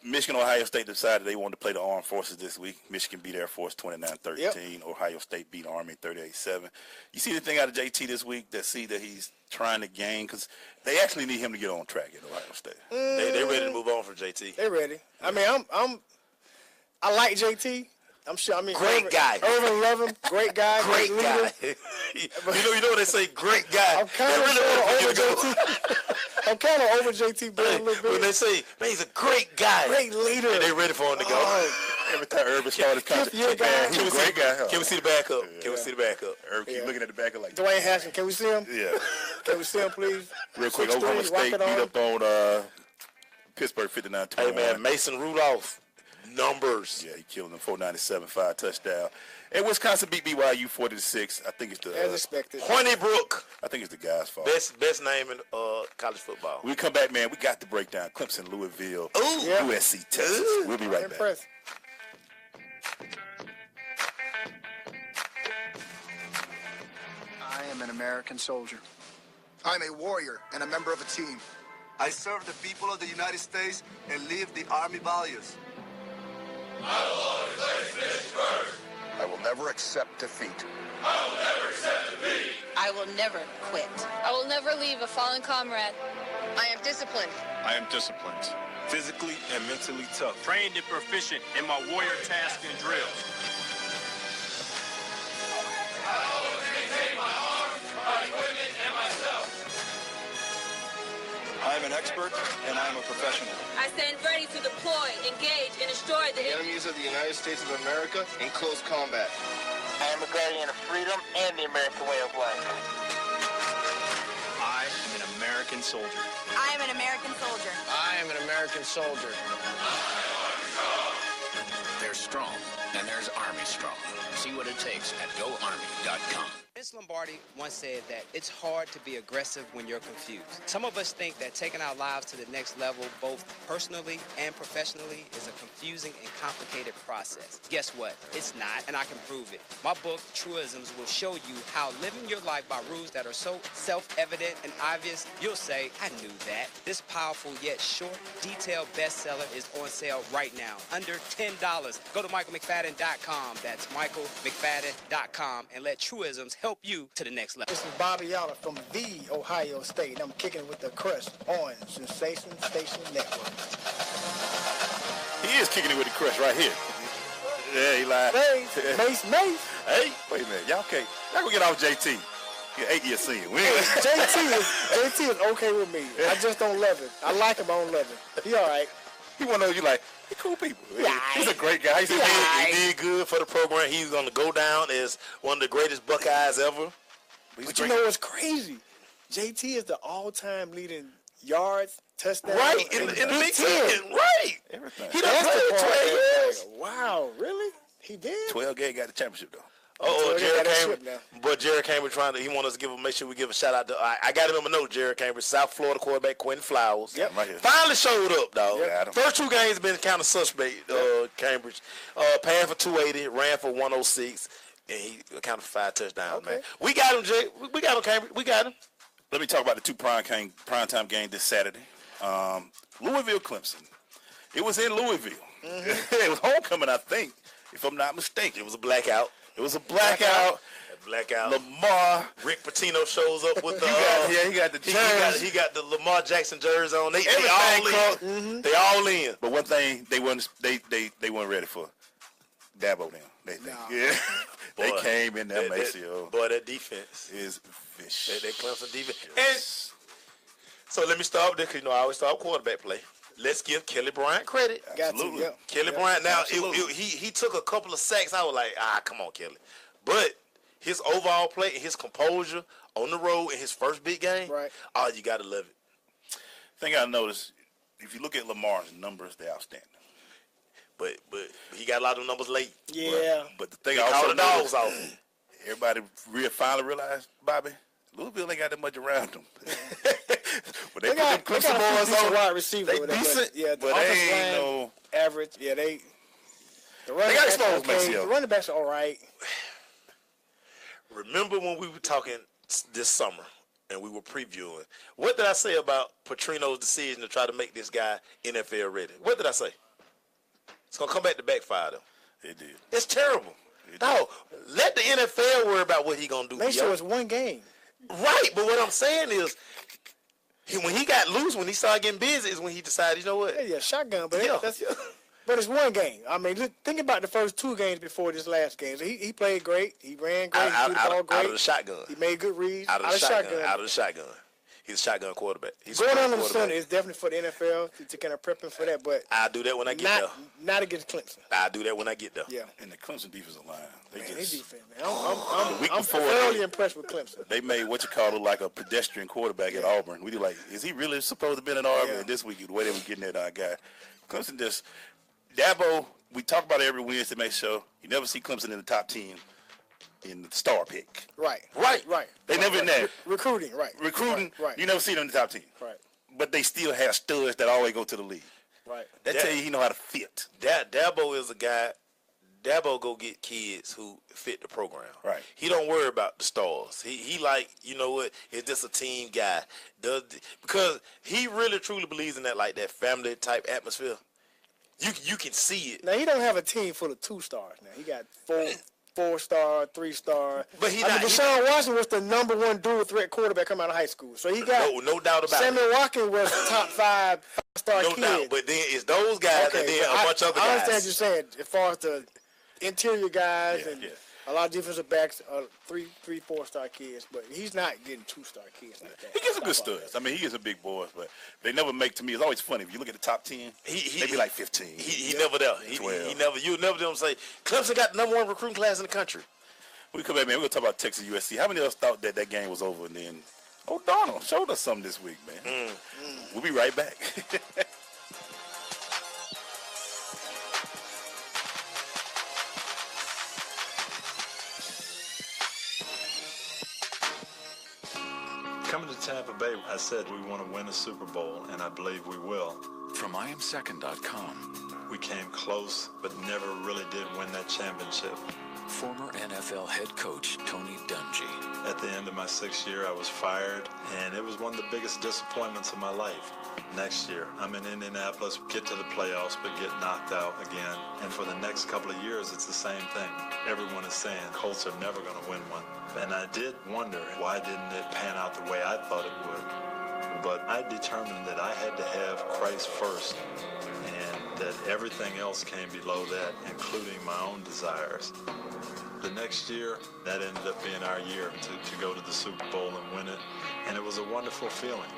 Michigan, Ohio State decided they wanted to play the Armed Forces this week. Michigan beat Air Force 29-13. Yep. Ohio State beat Army 38-7. You see the thing out of JT this week that he's trying to gain because they actually need him to get on track at Ohio State. They ready to move on from JT. They ready. I mean, I like JT. I'm sure. I mean, great guy. Irvin love him. Great guy. Great guy. you know when they say great guy. I'm kind of over JT. I'm kind of over JT Bill a little bit. When they say, man, he's a great guy. Great leader. And they ready for him to go. Every time Irvin started coming, he's a great guy. Can we see the backup? Can we see the backup? Irvin keep looking at the backup like Dwayne Haskins. Can we see him? Yeah. Can we see him, please? Real quick, Oklahoma State beat up on Pittsburgh 59-21. Hey, man, Mason Rudolph. Numbers. Yeah, he killed them 497, 5 touchdown. And Wisconsin beat BYU 40-6. I think it's the as expected. Honeybrook. I think it's the guys' fault. Best name in college football. When we come back, man, we got the breakdown. Clemson, Louisville, USC, Texas. We'll be right back. I am an American soldier. I'm a warrior and a member of a team. I serve the people of the United States and live the Army values. I will always place this first. I will never accept defeat. I will never accept defeat. I will never quit. I will never leave a fallen comrade. I am disciplined. I am disciplined. Physically and mentally tough. Trained and proficient in my warrior task and drill. I always maintain my arms, my equipment, and myself. I am an expert and I am a professional. I stand ready to deploy, engage, and destroy the enemies of the United States of America in close combat. I am a guardian of freedom and the American way of life. I am an American soldier. I am an American soldier. I am an American soldier. There's strong, and there's Army strong. See what it takes at GoArmy.com. Vince Lombardi once said that it's hard to be aggressive when you're confused. Some of us think that taking our lives to the next level, both personally and professionally, is a confusing and complicated process. Guess what? It's not, and I can prove it. My book, Truisms, will show you how living your life by rules that are so self-evident and obvious, you'll say, I knew that. This powerful yet short, detailed bestseller is on sale right now, under $10. Go to michaelmcfadden.com. That's michaelmcfadden.com, and let Truisms help you to the next level. This is Bobby Yoller from the Ohio State. I'm kicking with the Crush on Sensation Station Network. He is kicking it with the Crush right here. Yeah, he lied. Mace. Hey, wait a minute. Y'all gonna get off JT. You're 8-year senior. JT is okay with me. I just don't love him. I like him, I don't love him. He all right. He one of those you like, he cool people. He's a great guy. He did good for the program. He's going to go down as one of the greatest Buckeyes ever. But you know what's crazy? JT is the all-time leading yards, touchdowns. Right, in the Big Ten. Right. Everything. He done played 12 years. Wow, really? He did? 12 game got the championship, though. Jared Cambridge he want us to make sure we give a shout out to. I got him in my note. Jared Cambridge, South Florida quarterback Quentin Flowers. Yep, right here. Finally showed up, dog. Yep. First 2 games been kind of suspect. Cambridge passed for 280, ran for 106, and he accounted for 5 touchdowns. Man, we got him, Jay. We got him, Cambridge. We got him. Let me talk about the 2 primetime game this Saturday. Louisville, Clemson. It was in Louisville. Mm-hmm. It was homecoming, I think, if I'm not mistaken. It was a blackout. It was a blackout. Lamar. Rick Pitino shows up with the. he got the jersey. He got the Lamar Jackson jersey on. They all in. Mm-hmm. They all in. But one thing they weren't ready for. Dabo them. They came in there, Maceo. Boy, that defense is fish. That Clemson defense. And so let me start with this, because I always start with quarterback play. Let's give Kelly Bryant credit. Absolutely. Kelly Bryant. Now, he took a couple of sacks. I was like, come on, Kelly. But his overall play and his composure on the road in his first big game, you got to love it. Thing I noticed, if you look at Lamar's numbers, they're outstanding. But he got a lot of numbers late. Yeah. But the thing I also noticed, everybody finally realized, Bobby, Louisville ain't got that much around them. But they got a wide receiver. They decent, but they ain't no average. Yeah, they got exposed. The running backs are all right. Remember when we were talking this summer and we were previewing? What did I say about Petrino's decision to try to make this guy NFL ready? What did I say? It's gonna come back to backfire though. It did. It's terrible. No, let the NFL worry about what he gonna do. Make sure it's one game. Right, but what I'm saying is, when he got loose, when he started getting busy, is when he decided, you know what? Yeah, shotgun, but but it's one game. I mean, think about the first 2 games before this last game. So he played great. He ran great. He threw the ball great. Out of the shotgun. He made good reads. Out of the shotgun. He's a shotgun quarterback. Going on the Sunday is definitely for the NFL to kind of prep him for that. But I'll do that when I get there. Not against Clemson. I'll do that when I get there. Yeah. And the Clemson defensive line. They defense, man. I'm thoroughly impressed with Clemson. They made look like a pedestrian quarterback at Auburn. We do like, is he really supposed to be in Auburn? And this week, the way they were getting at our guy, Clemson just Dabo, we talk about it every Wednesday night show. You never see Clemson in the top 10 in the star pick. Right. They never in there. Recruiting, right. Recruiting, right. you never see them in the top 10. Right. But they still have studs that always go to the league. Right. That tell you he know how to fit. Dabo is a guy. Dabo go get kids who fit the program. Right. He don't worry about the stars. He like, you know what, it's just a team guy. Because he really truly believes in that, like that family type atmosphere. You can see it. Now he don't have a team full of 2 stars. Now he got 4-star, 3-star. But Deshaun Watson was the number 1 dual threat quarterback coming out of high school. So he got no doubt about Sammy it. Watkins was the top 5-star no kid. doubt. But then it's those guys and then a bunch of other guys. I understand what you're saying as far as the interior guys and a lot of defensive backs, 3-4-star kids, but he's not getting 2-star kids like that. He gets some good studs. I mean, he gets a big boys, but they never make, to me, it's always funny. If you look at the top 10, they be like 15. He never there. 12. You'll never them say, Clemson got the number 1 recruiting class in the country. We come back, man. We're going to talk about Texas USC. How many of us thought that game was over? And then, Donald showed us something this week, man. We'll be right back. Coming to Tampa Bay, I said we want to win a Super Bowl, and I believe we will. From IamSecond.com. We came close, but never really did win that championship. Former NFL head coach Tony Dungy. At the end of my 6th year, I was fired, and it was one of the biggest disappointments of my life. Next year, I'm in Indianapolis, get to the playoffs, but get knocked out again. And for the next couple of years, it's the same thing. Everyone is saying Colts are never going to win one. And I did wonder, why didn't it pan out the way I thought it would? But I determined that I had to have Christ first, and that everything else came below that, including my own desires. The next year, that ended up being our year to go to the Super Bowl and win it, and it was a wonderful feeling.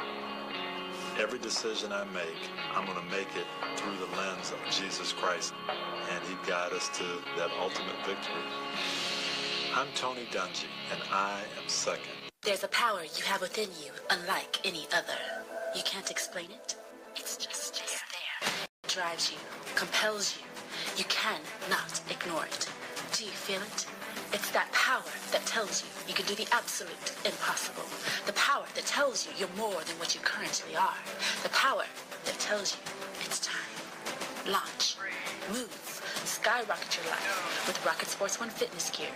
Every decision I make, I'm going to make it through the lens of Jesus Christ, and He'd guide us to that ultimate victory. I'm Tony Dungy, and I am second. There's a power you have within you, unlike any other. You can't explain it. It's just there. It drives you, compels you. You cannot ignore it. Do you feel it? It's that power that tells you you can do the absolute impossible. The power that tells you you're more than what you currently are. The power that tells you it's time. Launch. Move. Skyrocket your life with Rocket Sports One fitness gear.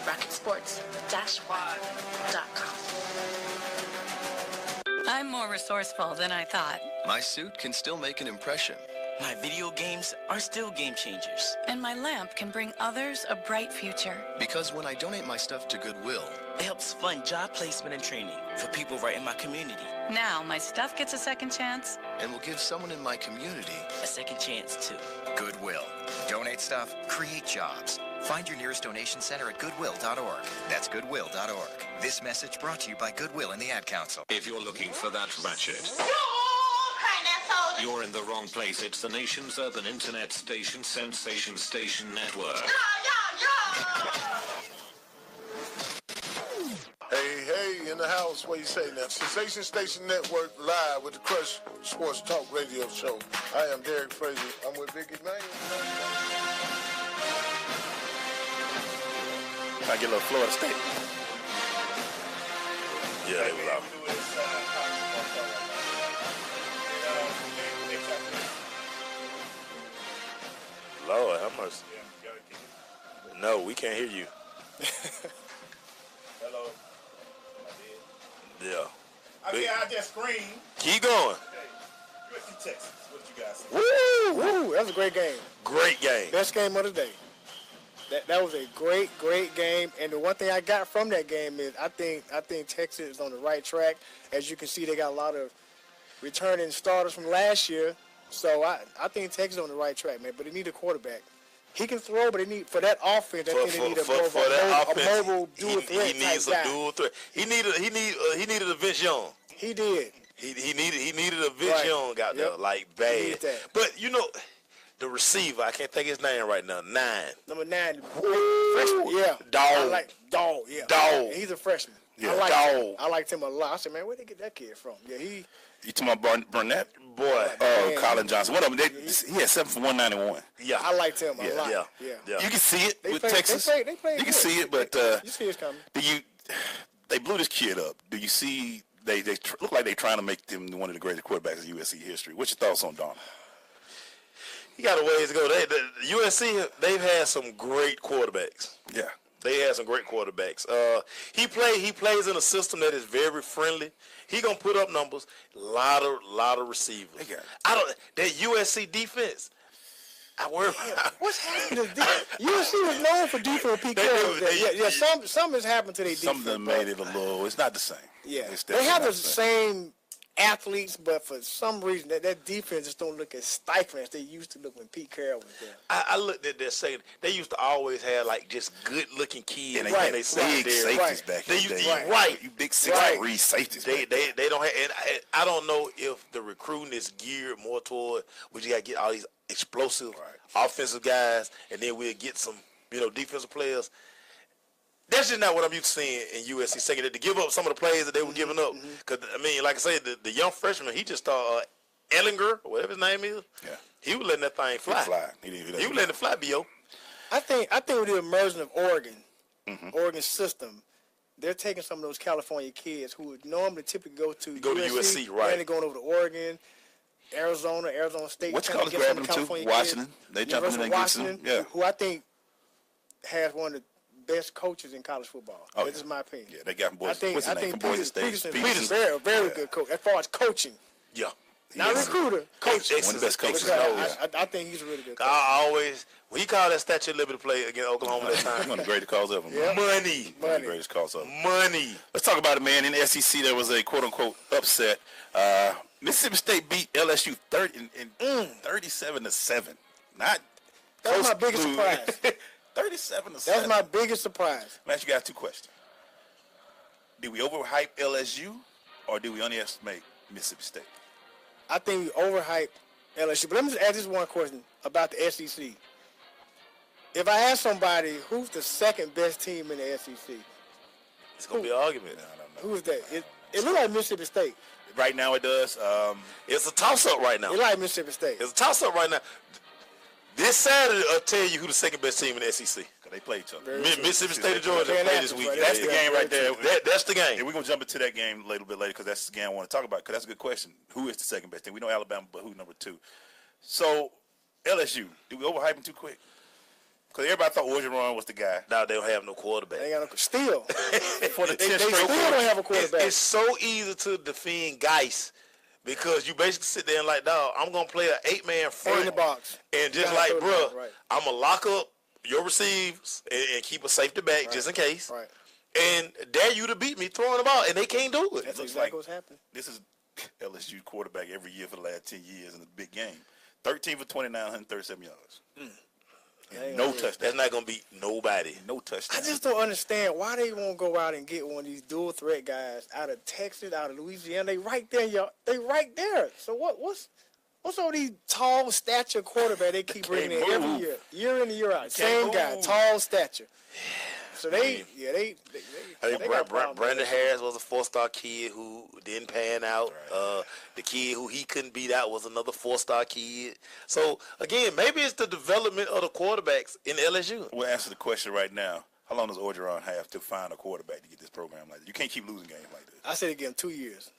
RocketSports-One.com. I'm more resourceful than I thought. My suit can still make an impression. My video games are still game changers. And my lamp can bring others a bright future. Because when I donate my stuff to Goodwill, it helps fund job placement and training for people right in my community. Now my stuff gets a second chance. And will give someone in my community a second chance too. Goodwill. Donate stuff, create jobs. Find your nearest donation center at goodwill.org. That's goodwill.org. This message brought to you by Goodwill and the Ad Council. If you're looking for that ratchet, you're in the wrong place. It's the nation's urban internet station, Sensation Station Network. Hey, in the house, what you say now? Sensation Station Network live with the Crush Sports Talk Radio Show. I am Derek Frazier. I'm with Vicky Manuel. I get a little Florida State. Yeah, they was out. Lord, how much? No, we can't hear you. Hello. Yeah. I just screamed. Keep going. USC Texas. What you guys say? Woo! That was a great game. Great game. Best game of the day. That was a great game. And the one thing I got from that game is I think Texas is on the right track. As you can see, they got a lot of returning starters from last year. So I think Texas is on the right track, man. But they need a quarterback. He can throw, but they need for that offense. They need a mobile dual threat. He needs a dual threat. He needed a Vince Young. He did. He needed a Vince Young out there, like bad. But you know, the receiver, I can't think his name right now. Number 9, freshman. Yeah. Dog. Dog. Yeah. Dog. He's a freshman. Yeah. I liked him a lot. I said, man, where'd they get that kid from? Yeah, You talking about Burnett? Boy. Colin Johnson. One of them, he had 7 for 191. Yeah. I liked him a lot. Yeah. You can see it with play, Texas. They play you can good. see it, but you see it's coming. They blew this kid up. Do you see they look like they're trying to make him one of the greatest quarterbacks in USC history? What's your thoughts on Donald? He got a ways to go. USC, they've had some great quarterbacks. Yeah. They had some great quarterbacks. He plays in a system that is very friendly. He gonna put up numbers. Lot of receivers. That USC defense. I worry about. What's happening? USC was known for defense. Pete Carroll. Something has happened to their defense. Something made it a little. It's not the same. Yeah, they have the same athletes, but for some reason that defense just don't look as stifling as they used to look when Pete Carroll was there. I looked at that saying they used to always have like just good looking kids and they sat there. Safeties back in the day. You big 6'3" safeties. They don't have, and I don't know if the recruiting is geared more toward we just got to get all these explosive offensive guys, and then we'll get some defensive players. That's just not what I'm used to seeing in USC secondary. To give up some of the plays that they were giving up. Because, like I said, the young freshman, he just started Ellinger, or whatever his name is. Yeah. He was letting that thing fly. He was letting it fly, B.O. I think with the immersion of Oregon system, they're taking some of those California kids who would normally typically go to USC, right. And they're going over to Oregon, Arizona State. Which college grabbing them too? Washington. They jumping in and getting them. Yeah. Who I think has one of the best coaches in college football. Oh, That's just my opinion. Yeah, they got him. What's his name from Boise State? Peterson, very good coach as far as coaching. Yeah. Not recruiter, coach. One of the best coaches. I think he's a really good coach. I always, when he called that Statue of Liberty play against Oklahoma that time. One of the greatest calls ever. Yeah. Money. One of the greatest calls ever. Money. Let's talk about it, man. In the SEC, there was a quote-unquote upset. Mississippi State beat LSU 37-7. Not. That was my biggest surprise. 37-7. That's my biggest surprise. Man, you got two questions. Did we overhype LSU or did we underestimate Mississippi State? I think we overhyped LSU. But let me just ask this one question about the SEC. If I ask somebody who's the second best team in the SEC, it's going to be an argument. Who is that? It looks like Mississippi State. Right now it does. It's a toss-up right now. It like Mississippi State. It's a toss-up right now. This Saturday, I'll tell you who the second best team in the SEC. They play each other. Mississippi State and Georgia play this week. That's the game right there. That's the game. And we're going to jump into that game a little bit later because that's the game I want to talk about because that's a good question. Who is the second best team? We know Alabama, but who's number 2? So, LSU, do we overhype them too quick? Because everybody thought Orgeron was the guy. Now they don't have no quarterback. They got no still. For the 10 they straight still don't have a quarterback. It's so easy to defend Geis because you basically sit there and like, dog, I'm going to play an 8-man front. In the box. And just like, bro, I'm going to lock up your receivers and keep a safety back just in case. Right. And dare you to beat me throwing the ball, and they can't do it. That's exactly what's happening. This is LSU quarterback every year for the last 10 years in the big game. 13 for 29, 137 yards. No touchdown. That's not going to beat nobody. No touchdown. I just don't understand why they won't go out and get one of these dual threat guys out of Texas, out of Louisiana. They right there, y'all. They right there. So what's all these tall stature quarterback they keep bringing in every year in and year out? Same guy, tall stature. So they Brandon Harris was a 4-star kid who didn't pan out. Right. The kid who he couldn't beat out was another 4-star kid. So again, maybe it's the development of the quarterbacks in LSU. We'll answer the question right now. How long does Orgeron have to find a quarterback to get this program like that? You can't keep losing games like this. I said again, 2 years.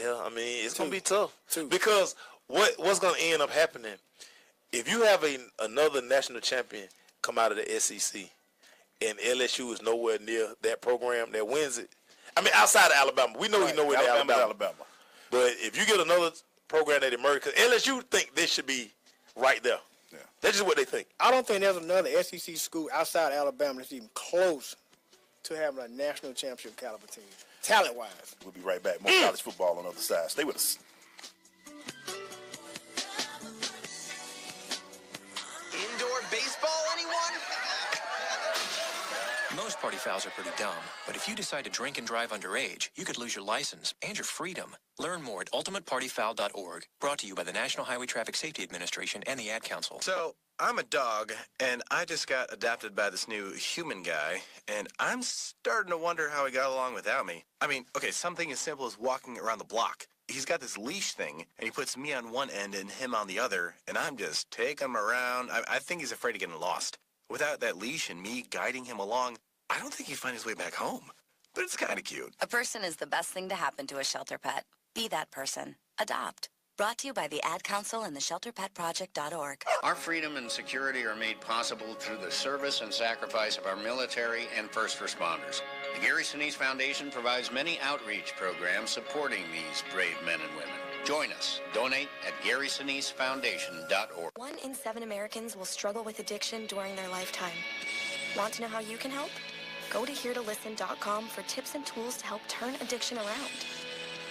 Yeah, I mean it's gonna be tough because what's gonna end up happening if you have another national champion come out of the SEC. And LSU is nowhere near that program that wins it. I mean, outside of Alabama. We know he's nowhere near Alabama. But if you get another program that emerges, because LSU think this should be right there. Yeah. That's just what they think. I don't think there's another SEC school outside Alabama that's even close to having a national championship caliber team, talent-wise. We'll be right back. More college football on the other side. Stay with us. Indoor baseball, anyone? Most party fouls are pretty dumb, but if you decide to drink and drive underage, you could lose your license and your freedom. Learn more at ultimatepartyfoul.org. Brought to you by the National Highway Traffic Safety Administration and the Ad Council. So, I'm a dog, and I just got adopted by this new human guy, and I'm starting to wonder how he got along without me. I mean, okay, something as simple as walking around the block. he's got this leash thing, and he puts me on one end and him on the other, and I'm just taking him around. I think he's afraid of getting lost. Without that leash and me guiding him along, I don't think he'd find his way back home. But it's kind of cute. A person is the best thing to happen to a shelter pet. Be that person. Adopt. Brought to you by the Ad Council and the ShelterPetProject.org. Our freedom and security are made possible through the service and sacrifice of our military and first responders. The Gary Sinise Foundation provides many outreach programs supporting these brave men and women. Join us. Donate at GarySiniseFoundation.org. 1 in 7 Americans will struggle with addiction during their lifetime. Want to know how you can help? Go to HereToListen.com for tips and tools to help turn addiction around.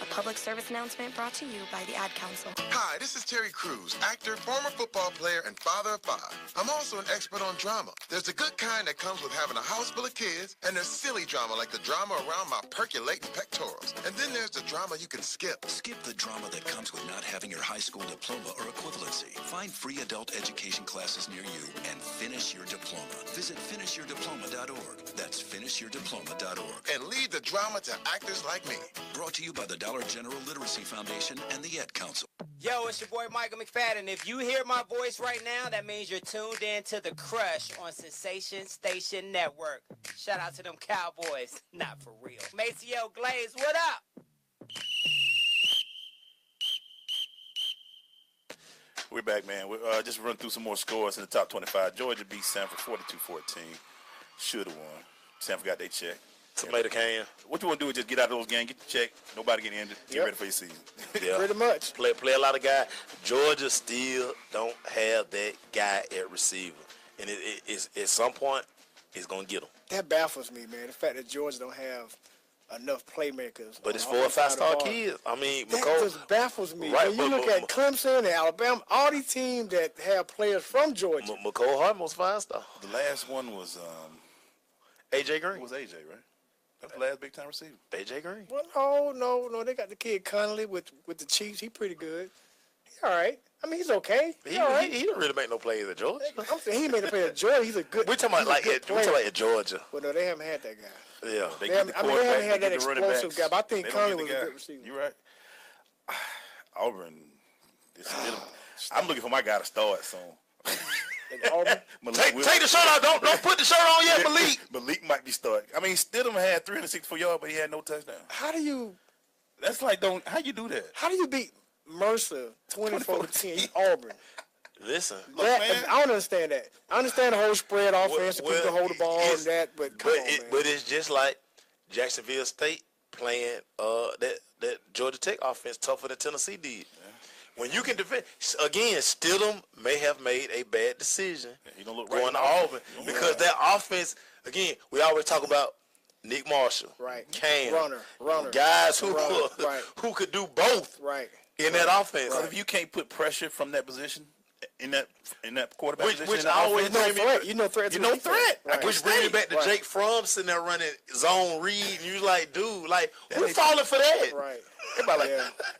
A public service announcement brought to you by the Ad Council. Hi, this is Terry Crews, actor, former football player, and father of 5. I'm also an expert on drama. There's the good kind that comes with having a house full of kids, and there's silly drama like the drama around my percolating pectorals. And then there's the drama you can skip. Skip the drama that comes with not having your high school diploma or equivalency. Find free adult education classes near you and finish your diploma. Visit finishyourdiploma.org. That's finishyourdiploma.org. And leave the drama to actors like me. Brought to you by the Dollar General Literacy Foundation and the Ed Council. Yo, it's your boy Michael McFadden. If you hear my voice right now, that means you're tuned in to The Crush on Sensation Station Network. Shout out to them Cowboys. Not for real. Maceo Glaze, what up? We're back, man. We just run through some more scores in the top 25. Georgia beat Sanford 42-14. Should have won. Sanford got their check. Tomato can. What you want to do is just get out of those games, get the check, nobody get injured, get ready for your season. Yeah. Pretty much. Play a lot of guys. Georgia still don't have that guy at receiver. And it's at some point, it's going to get them. That baffles me, man. The fact that Georgia don't have enough playmakers. But it's 4 or 5 star kids. I mean, that McCall just baffles me. Right, when you look at Clemson and Alabama, all these teams that have players from Georgia. McCall Hart was 5 star. The last one was A.J. Green. It was A.J., right? That's the last big time receiver. A.J. Green. Well, no. They got the kid Connolly with the Chiefs. He pretty good. He all right. I mean, he's okay. He all right. didn't really make no plays at Georgia. I'm saying he made a play at Georgia. He's a good. We're talking about at Georgia. Well, no, they haven't had that guy. Yeah, they haven't had that explosive guy. But I think Connolly was a good receiver. You're right. Auburn. I'm looking for my guy to start soon. Take the shirt out. Don't put the shirt on yet, Malik. Malik might be starting. I mean, Stidham had 364 yards, but he had no touchdown. How do you? That's like how you do that? How do you beat Mercer 24-10 Auburn? Listen, I don't understand that. I understand the whole spread offense, the people can hold the ball and that, but come on, man. But it's just like Jacksonville State playing that Georgia Tech offense tougher than Tennessee did. Yeah. When you can defend, again, Stidham may have made a bad decision going to Auburn because that offense, again, we always talk about Nick Marshall, Cam, runner, guys who could do both in that offense. If you can't put pressure from that position in that quarterback position, which always threat. You know threat. Which brings me back to Jake Fromm sitting there running zone read, and you like, dude, like who falling for that? Right. Everybody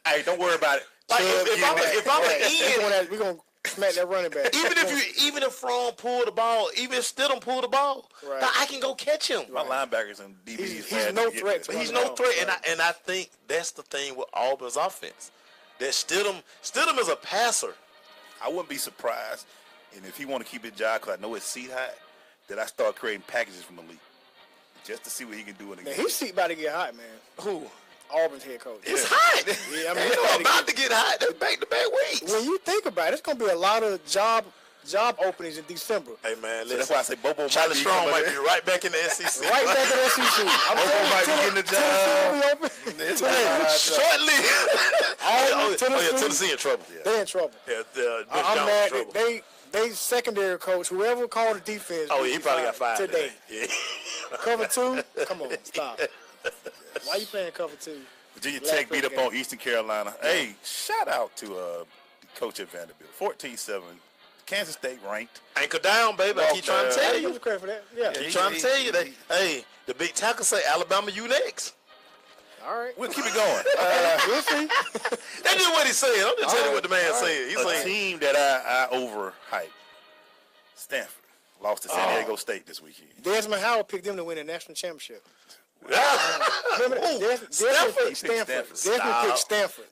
hey, don't worry about it. Like if I'm an end, we're gonna smack that running back. Even if Fromm pull the ball, even if Stidham pull the ball, I can go catch him. My linebackers and DBs. He's no threat. He's no threat, and I think that's the thing with Auburn's offense. That Stidham is a passer. I wouldn't be surprised, and if he want to keep his job, because I know his seat hot, that I start creating packages from the league just to see what he can do in the game. His seat about to get hot, man. Who? Auburn's head coach. It's hot. Yeah, I mean, it's about to get hot. That's back-to-back weeks. When you think about it, it's going to be a lot of job openings in December. Hey, man, so that's why I say Bobo Charlie Strong might be right back in the SEC. Right back in the SEC. Bobo might be getting the job. Shortly. Tennessee in trouble. Yeah. They're in trouble. Yeah, I'm mad. They secondary coach, whoever called the defense. Oh, he probably got fired today. Yeah. Cover 2? Come on, stop. Why you playing cover 2? Virginia Tech beat up on Eastern Carolina. Hey, shout out to coach at Vanderbilt. 14-7. Kansas State ranked. Anchor down, baby. I keep trying to tell you. Credit for that. Yeah. Keep trying to tell you that. Hey, the big tackle say Alabama, you next. All right. We'll keep it going. We'll see. That's just what he said. I'm just telling you what the man said. He's a team that I overhype. Stanford lost to San Diego State this weekend. Desmond Howard picked them to win a national championship. Remember that? Stanford. Definitely picked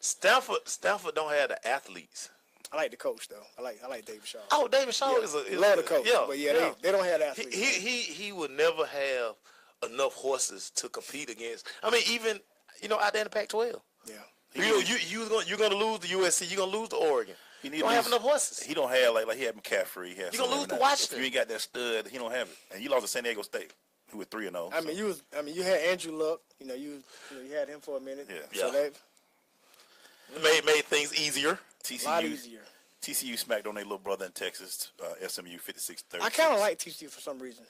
Stanford. Stanford don't have the athletes. I like the coach though. I like David Shaw. Oh, David Shaw is love the coach. Yeah, but they don't have the athletes. He would never have enough horses to compete against. I mean, even out there in the Pac-12. Yeah. You're gonna lose to USC. You're gonna lose to Oregon. You don't have enough horses. He don't have like he had McCaffrey. You're gonna lose to Washington. If you ain't got that stud, he don't have it. And you lost to San Diego State, who was 3-0. I mean, you had Andrew Luck. You had him for a minute. Yeah. So that made things easier. A lot easier. TCU smacked on their little brother in Texas, SMU 56-30. I kind of like TCU for some reason.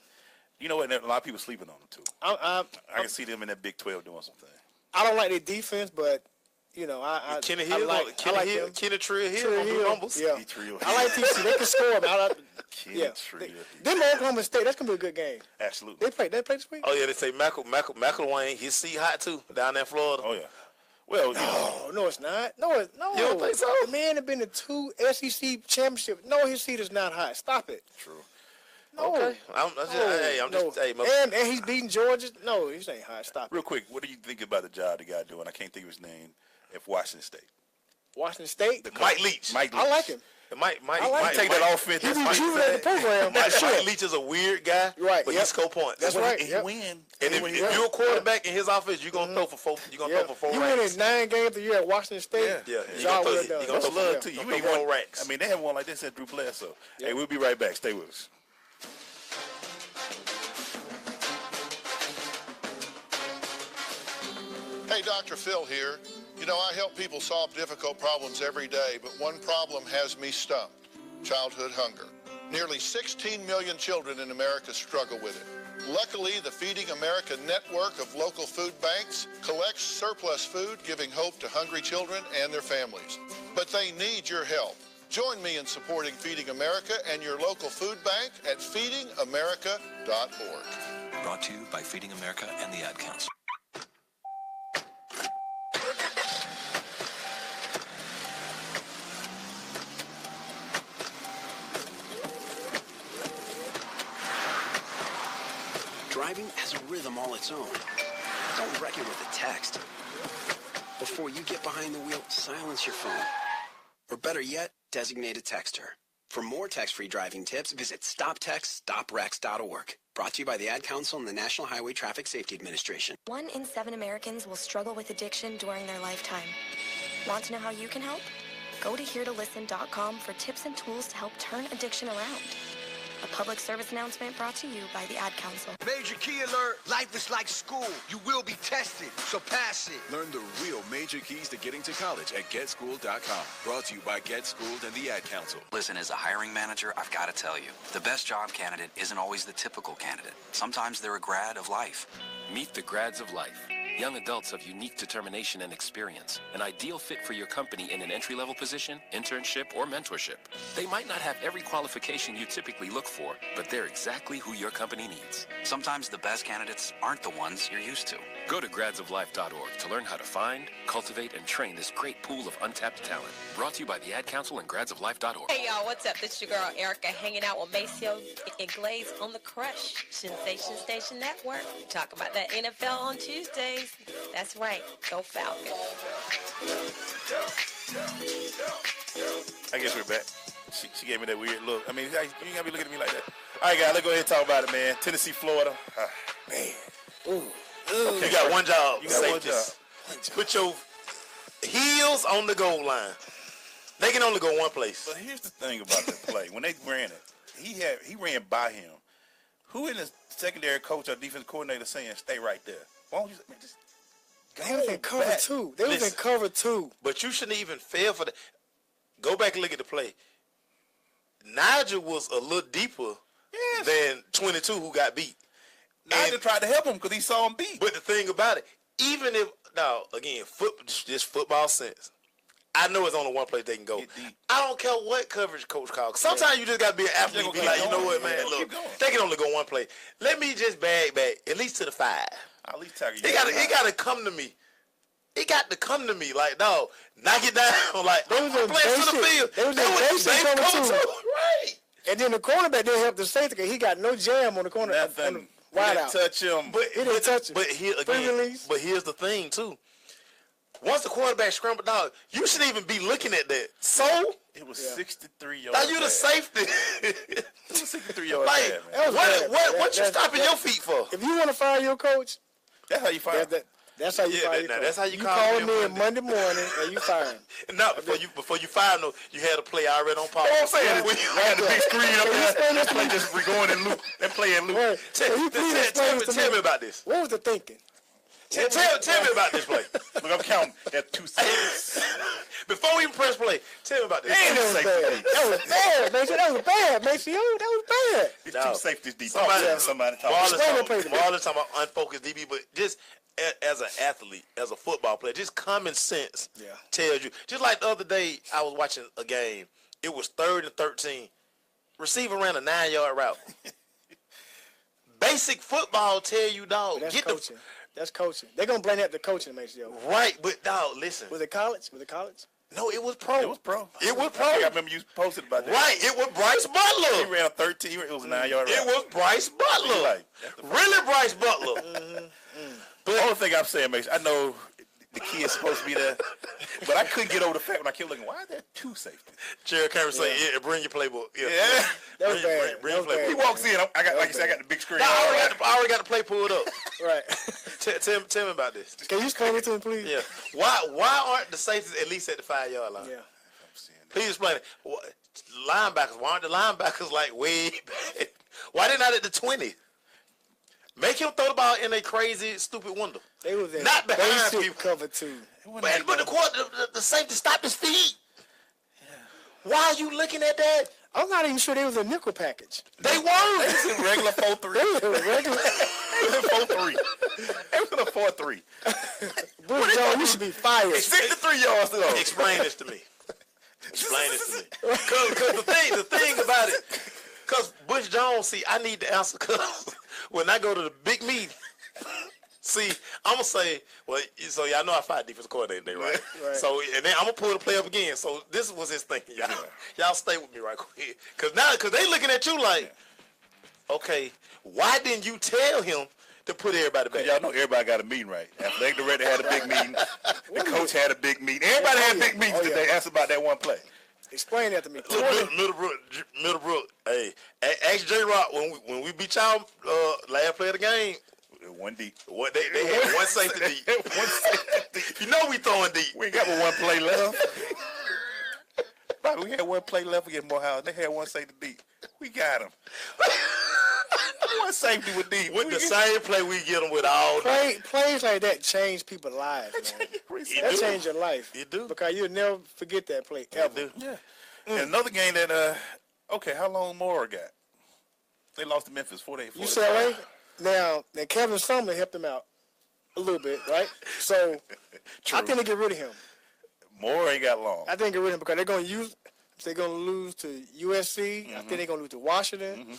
You know what? A lot of people sleeping on them too. I can see them in that Big 12 doing something. I don't like their defense, but Kenny Hill, Kenny Trill Hill, Rumbles. Yeah, I like TCU. They can score. Them Oklahoma State. That's gonna be a good game. Absolutely. They play this week. Oh yeah, they say McElwain. His seat hot too down there in Florida. Oh yeah. Well, no, it's not. No. You don't think so? The man has been to 2 SEC championships. No, his seat is not hot. Stop it. True. No. Okay. And he's beating Georgia. No, he ain't hot. Stop. Real quick, what do you think about the job the guy doing? I can't think of his name. At Washington State. Washington State? Mike Leach. I like him. Mike take that offense. He rejuvenated the program. Mike Leach is a weird guy, right? But he score points. That's right. He win. And if you're a quarterback in his offense, you're gonna throw for 4. You're gonna throw for 4 You racks. win 9 games a year at Washington State. Yeah. Job well done. You're gonna throw love too. You ain't won racks. I mean, they haven't won like this at Drew Bledsoe. Hey, we'll be right back. Stay with us. Hey, Dr. Phil here. I help people solve difficult problems every day, but one problem has me stumped: childhood hunger. Nearly 16 million children in America struggle with it. Luckily, the Feeding America network of local food banks collects surplus food, giving hope to hungry children and their families. But they need your help. Join me in supporting Feeding America and your local food bank at feedingamerica.org. Brought to you by Feeding America and the Ad Council. Driving has a rhythm all its own. Don't wreck it with a text. Before you get behind the wheel, silence your phone. Or better yet, designate a texter. For more text-free driving tips, visit stoptextstoprex.org. Brought to you by the Ad Council and the National Highway Traffic Safety Administration. 1 in 7 Americans will struggle with addiction during their lifetime. Want to know how you can help? Go to heretolisten.com for tips and tools to help turn addiction around. A public service announcement brought to you by the Ad Council. Major key alert. Life is like school. You will be tested, so pass it. Learn the real major keys to getting to college at GetSchooled.com. Brought to you by Get Schooled and the Ad Council. Listen, as a hiring manager, I've got to tell you, the best job candidate isn't always the typical candidate. Sometimes they're a grad of life. Meet the grads of life. Young adults of unique determination and experience. An ideal fit for your company in an entry-level position, internship, or mentorship. They might not have every qualification you typically look for, but they're exactly who your company needs. Sometimes the best candidates aren't the ones you're used to. Go to gradsoflife.org to learn how to find, cultivate, and train this great pool of untapped talent. Brought to you by the Ad Council and gradsoflife.org. Hey, y'all, what's up? This is your girl, Erica, hanging out with Maceo and Glaze on the Crush Sensation Station Network. Talk about that NFL on Tuesdays. That's right. Go Falcons. I guess we're back. She gave me that weird look. I mean, you ain't got to be looking at me like that. All right, guys, let's go ahead and talk about it, man. Tennessee, Florida. Man. Ooh. You got one job. You got one job. Put your heels on the goal line. They can only go one place. But here's the thing about that play. When they ran it, he ran by him. Who in the secondary coach or defense coordinator saying, stay right there? Why don't you just They was in cover 2. They was in cover 2. But you shouldn't even fail for that. Go back and look at the play. Nigel was a little deeper than 22 who got beat. Nigel tried to help him because he saw him beat. But the thing about it, even if, now, again, just football sense. I know it's only one place they can go. I don't care what coverage coach calls. Sometimes you just got to be an athlete and be like, you know what, man, look, they can only go one place. Let me just bag back at least to the 5. At least tackle you. It got to come to me. It got to come to me. Like, no, knock it down. Like, they was in playing to the field. They was in basic cover 2. Right. And then the cornerback didn't help the safety because he got no jam on the corner. Wide out. Touch him. But He didn't touch him. But here Free again. release. But here's the thing too. Once the quarterback scrambled, dog, you shouldn't even be looking at that. So it was 63 yards. now you the safety. It was 63 yards. Like bad, man. what you stopping your feet for? If you want to fire your coach, That's how you fire. that's how you fire your coach. That's how you call him him in Monday morning and you fire him. No, before you fire him, you had a play already on pause. What I'm saying is, I had the big screen up there. That play just going in loop. That play in loop. Right. Tell me about this. What was the thinking? Tell me about this play. Look, I'm counting at 2 seconds. Before we even press play, tell me about this. That was bad. That was bad, Mason. That was bad, Mason. That was bad. It's two safeties deep. Somebody talking about unfocused DB, but just as an athlete, as a football player, just common sense tells you. Just like the other day, I was watching a game. It was 3rd and 13. Receiver ran a 9-yard route. Basic football tell you, dog. That's coaching. That's coaching. They're gonna blame that to coaching, Maceo. Right, but dog, listen. Was it college? No, it was pro. It was pro. I remember you posted about that. Right, it was Bryce Butler. He ran 13. It was a 9-yard route. It was Bryce Butler. Really, Bryce Butler. But the only thing I'm saying, Mason, I know the kid's supposed to be there, but I couldn't get over the fact when I kept looking, why are there 2 safeties? Jared Cameron say, bring your playbook. Yeah. That was bad. Bring your playbook. He walks in. I got, like you said, I got the big screen. No, I already got the play pulled up. Right. Tell me about this. Can you explain it to me, please? Yeah. Why aren't the safeties at least at the 5-yard line? Yeah. Please explain it. Linebackers, why aren't the linebackers like way back? Why they not at the 20? Make him throw the ball in a crazy, stupid window. They was in not behind basic people. cover 2. But the safety stopped his feet. Yeah. Why are you looking at that? I'm not even sure they was a nickel package. They were. They was in regular 4-3. They were regular. They was in 4-3. They was in a 4-3. Bruce Jones, you should be fired. 63 yards though. Explain this to me. Explain this to me. Because the thing about it, because Butch Jones, see, I need the answer because when I go to the big meeting, see, I'm going to say, well, so y'all know I fired defensive coordinator today, right? Right. So, and then I'm going to pull the play up again. So this was his thinking, y'all. Y'all stay with me right quick. Because they looking at you like, okay, why didn't you tell him to put everybody back? Y'all know everybody got a meeting, right? Athletic director had a big meeting. The coach had a big meeting. Everybody had big meetings today. Asked about that one play. Explain that to me. Middlebrook, hey, ask J-Rock when we beat y'all last play of the game. One deep. What they had one safety deep. One safety deep. You know we throwing deep. We ain't got but one play left. Bobby, we had one play left against Morehouse. They had one safety deep. We got him. One safety with deep. With the same play we get them with all plays like that change people's lives, man. That change your life. You do. Because you'll never forget that play ever. Yeah. And another game that, okay, how long more got? They lost to Memphis 4-8. UCLA? Now Kevin Sumlin helped him out a little bit, right? So I think they get rid of him. Moore ain't got long. I think get rid of him because they're going to lose to USC. I think they're going to lose to Washington.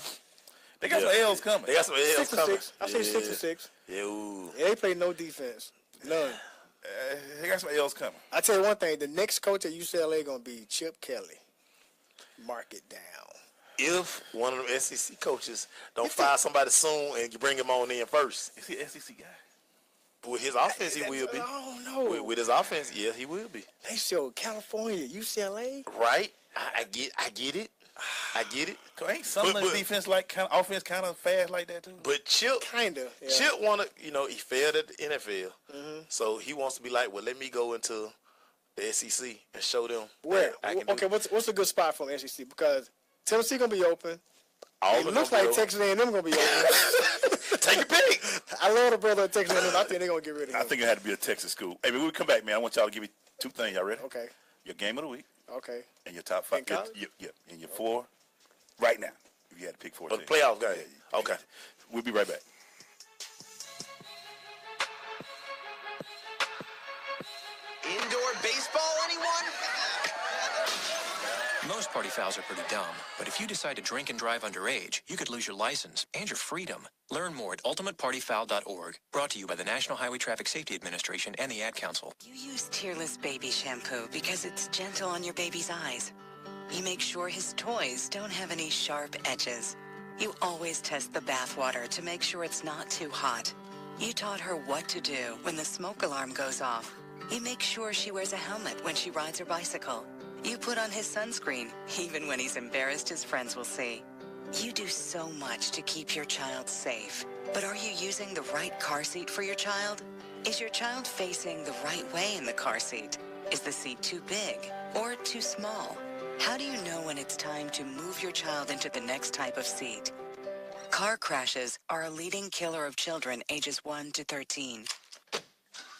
They got some L's coming. They got some L's coming. I say 6-6. Yeah, ooh. They play no defense. None. They got some L's coming. I tell you one thing. The next coach at UCLA going to be Chip Kelly. Mark it down. If one of them SEC coaches don't fire somebody soon and you bring him on in first. Is he an SEC guy? With his offense, he will be. I don't know. With his offense, yeah, he will be. They show California, UCLA. Right. I get it. I get it. Ain't some of the defense offense kind of fast like that too? But Chip, kinda. Yeah. Chip wanna, he failed at the NFL, so he wants to be like, well, let me go into the SEC and show them. Where? Okay, what's a good spot from SEC? Because Tennessee gonna be open. It looks like Texas A&M gonna be open. Take your pick. I love the brother of Texas A&M. I think they're gonna get rid of him. I think it had to be a Texas school. Hey, when we come back, man, I want y'all to give me 2 things. Y'all ready? Okay. Your game of the week. Okay. And your top 5. And your 4 right now. If you had to pick 4 For teams. the playoff game. Yeah. Okay. We'll be right back. Indoor baseball, anyone? Most party fouls are pretty dumb, but if you decide to drink and drive underage, you could lose your license and your freedom. Learn more at ultimatepartyfoul.org. Brought to you by the National Highway Traffic Safety Administration and the Ad Council. You use Tearless Baby Shampoo because it's gentle on your baby's eyes. You make sure his toys don't have any sharp edges. You always test the bath water to make sure it's not too hot. You taught her what to do when the smoke alarm goes off. You make sure she wears a helmet when she rides her bicycle. You put on his sunscreen, even when he's embarrassed his friends will see. You do so much to keep your child safe. But are you using the right car seat for your child? Is your child facing the right way in the car seat? Is the seat too big or too small? How do you know when it's time to move your child into the next type of seat? Car crashes are a leading killer of children ages 1 to 13.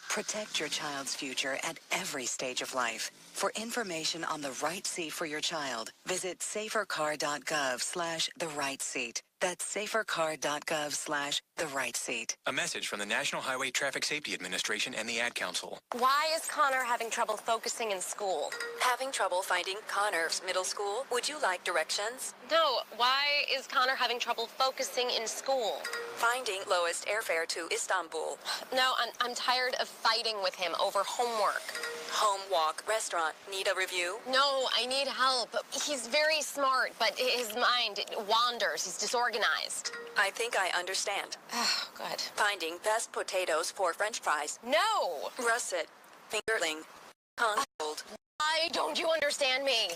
Protect your child's future at every stage of life. For information on the right seat for your child, visit safercar.gov/the-right-seat. That's safercar.gov/the-right-seat. A message from the National Highway Traffic Safety Administration and the Ad Council. Why is Connor having trouble focusing in school? Having trouble finding Connor's middle school? Would you like directions? No, why is Connor having trouble focusing in school? Finding lowest airfare to Istanbul. No, I'm tired of fighting with him over homework. Home, walk, restaurant. Need a review? No, I need help. He's very smart, but his mind wanders. He's disorganized. I think I understand. Oh, good. Finding best potatoes for French fries. No! Russet. Fingerling. Consoled. Why don't you understand me?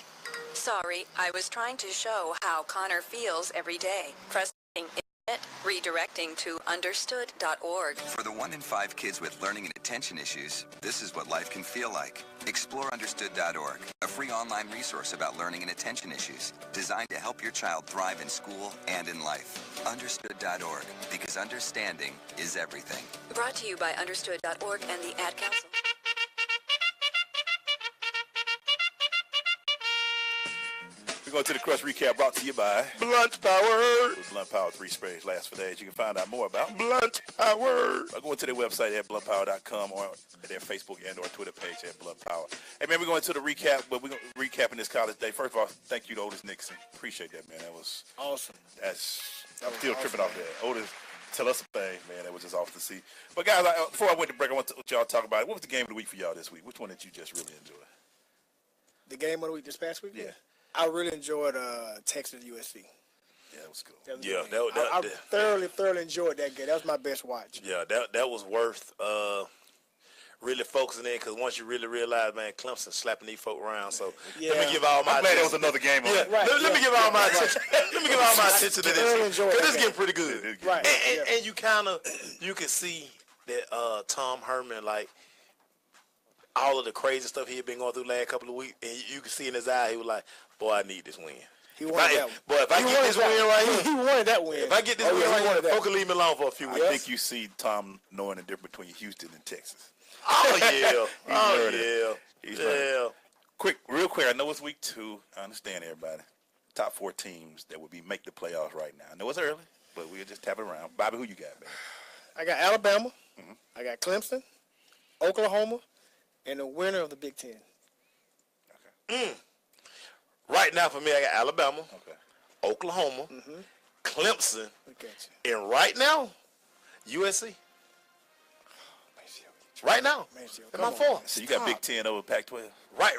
Sorry, I was trying to show how Connor feels every day. Pressing it, redirecting to understood.org. For the 1 in 5 kids with learning and attention issues, this is what life can feel like. Explore understood.org, a free online resource about learning and attention issues, designed to help your child thrive in school and in life. Understood.org, because understanding is everything. Brought to you by understood.org and the Ad Council. We're going to the Crush Recap, brought to you by Blunt Power. With Blunt Power, 3 sprays last for days. You can find out more about Blunt Power. Go to their website at bluntpower.com or their Facebook and or Twitter page at Blunt Power. Hey, man, we're going to the recap, but we're recapping this college day. First of all, thank you to Otis Nixon. Appreciate that, man. That was awesome. I'm still tripping off that. Otis, tell us a thing, man. That was just off the sea. But, guys, before I went to break, I want y'all to talk about it. What was the game of the week for y'all this week? Which one did you just really enjoy? The game of the week this past week? Yeah. I really enjoyed Texas USC. Yeah, that was cool. I thoroughly enjoyed that game. That was my best watch. Yeah, that was worth really focusing in, because once you really realize, man, Clemson slapping these folk around. So let me give all my. I'm glad there was another game on it. Right, let me give all my attention. Let me give all my attention to this, because this is getting pretty good. Right. And you can see that Tom Herman, like, all of the crazy stuff he had been going through the last couple of weeks, and you can see in his eye, he was like, boy, I need this win. He wanted that one. Boy, if I get this win right here. He wanted that win. If I get this win right here, folk can leave me alone for a few weeks. I think you see Tom knowing the difference between Houston and Texas. Oh, yeah. He's learning. Real quick, I know it's week 2. I understand everybody. Top 4 teams that would make the playoffs right now. I know it's early, but we'll just tap it around. Bobby, who you got, man? I got Alabama. I got Clemson, Oklahoma, and the winner of the Big Ten. Okay. Right now for me, I got Alabama, Oklahoma, Clemson, and right now, USC. Right now, in my 4. So you got Big Ten over Pac-12? Right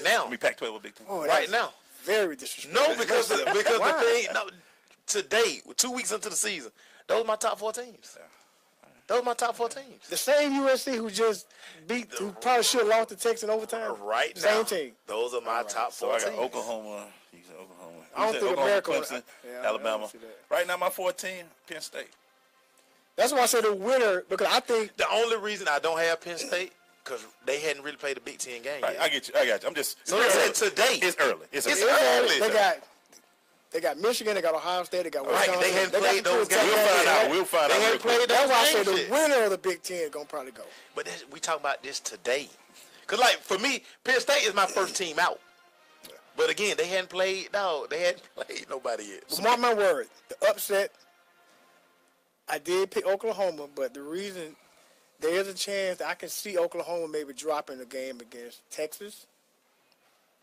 now. I mean Pac-12 over Big Ten? Oh, right now. Very disrespectful. No, because the thing, today, 2 weeks into the season, those are my top 4 teams. Those are my top 4 teams. The same USC who just who probably should have lost to Texas in overtime. Right now. Same team. Those are my top 4 so I got teams. Oklahoma. You said Oklahoma. I don't think America. Clemson, Alabama. Right now, my 14, Penn State. That's why I said the winner, because I think the only reason I don't have Penn State, because they hadn't really played a Big Ten game yet. I get you. I'm just. So I said today. It's early. It's early. They got Michigan, they got Ohio State, they got Wisconsin. Right, they hadn't played those games. We'll find out. They hadn't played those That's why I games. say the winner of the Big Ten is going to probably go. But we talk about this today. Because, like, for me, Penn State is my first team out. But, again, they hadn't played nobody yet. But mark my word, the upset, I did pick Oklahoma, but the reason there is a chance that I can see Oklahoma maybe dropping the game against Texas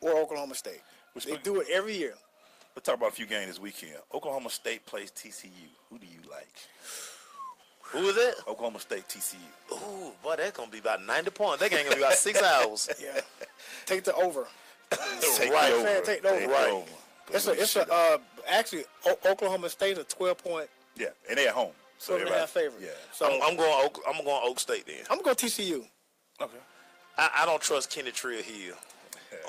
or Oklahoma State. They do it every year. Let's talk about a few games this weekend. Oklahoma State plays TCU. Who do you like? Who is it? Oklahoma State, TCU. Ooh, boy, that's going to be about 90 points. That game going to be about 6 hours. Yeah. Take the over. Take the over. Take the over. Right. It's a Actually, Oklahoma State's a 12-point. Yeah, and they at home. So 12.5 favorite. Yeah. So I'm going Oak State then. I'm going to TCU. Okay. I don't trust Kenny Trill Hill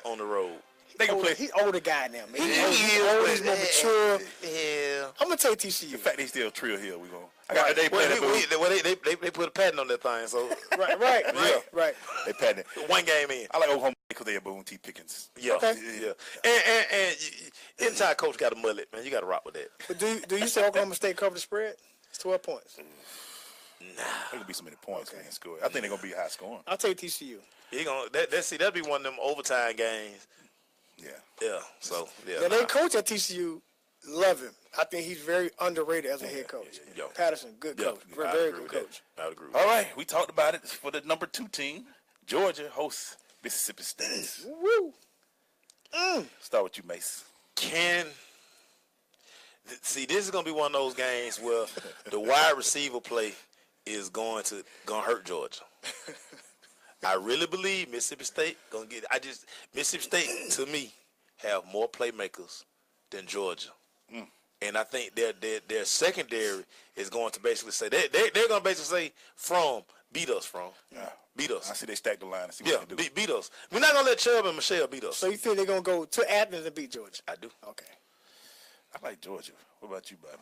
on the road. They can play. He's older guy now, man. He's older, he's more mature. Yeah. I'm gonna take TCU. In fact, he's still Trill Hill. We going. They put a patent on that thing, so right. They patent it. One game in. I like Oklahoma because they have Boone T. Pickens. Yeah, Okay. yeah. And inside coach got a mullet, man. You got to rock with that. But do you say Oklahoma State cover the spread? It's 12 points. Nah, there gonna be so many points being scored. I think they're gonna be high scoring. I'll take TCU. That'll be one of them overtime games. Yeah. Yeah. So Yeah, they coach at TCU. Love him. I think he's very underrated as a head coach. Patterson, good coach. Very good coach. I would agree. All right, we talked about it for the number 2 team. Georgia hosts Mississippi State. Woo! Start with you, Mace. See, this is gonna be one of those games where the wide receiver play is gonna hurt Georgia. I really believe Mississippi State gonna get. Mississippi State to me have more playmakers than Georgia, and I think their secondary is going to basically say they're gonna basically say beat us. Beat us. I see they stack the line and see what they do. Beat us. We're not gonna let Chubb and Michelle beat us. So you think they're gonna go to Athens and beat Georgia? I do. Okay. I like Georgia. What about you, Bobby?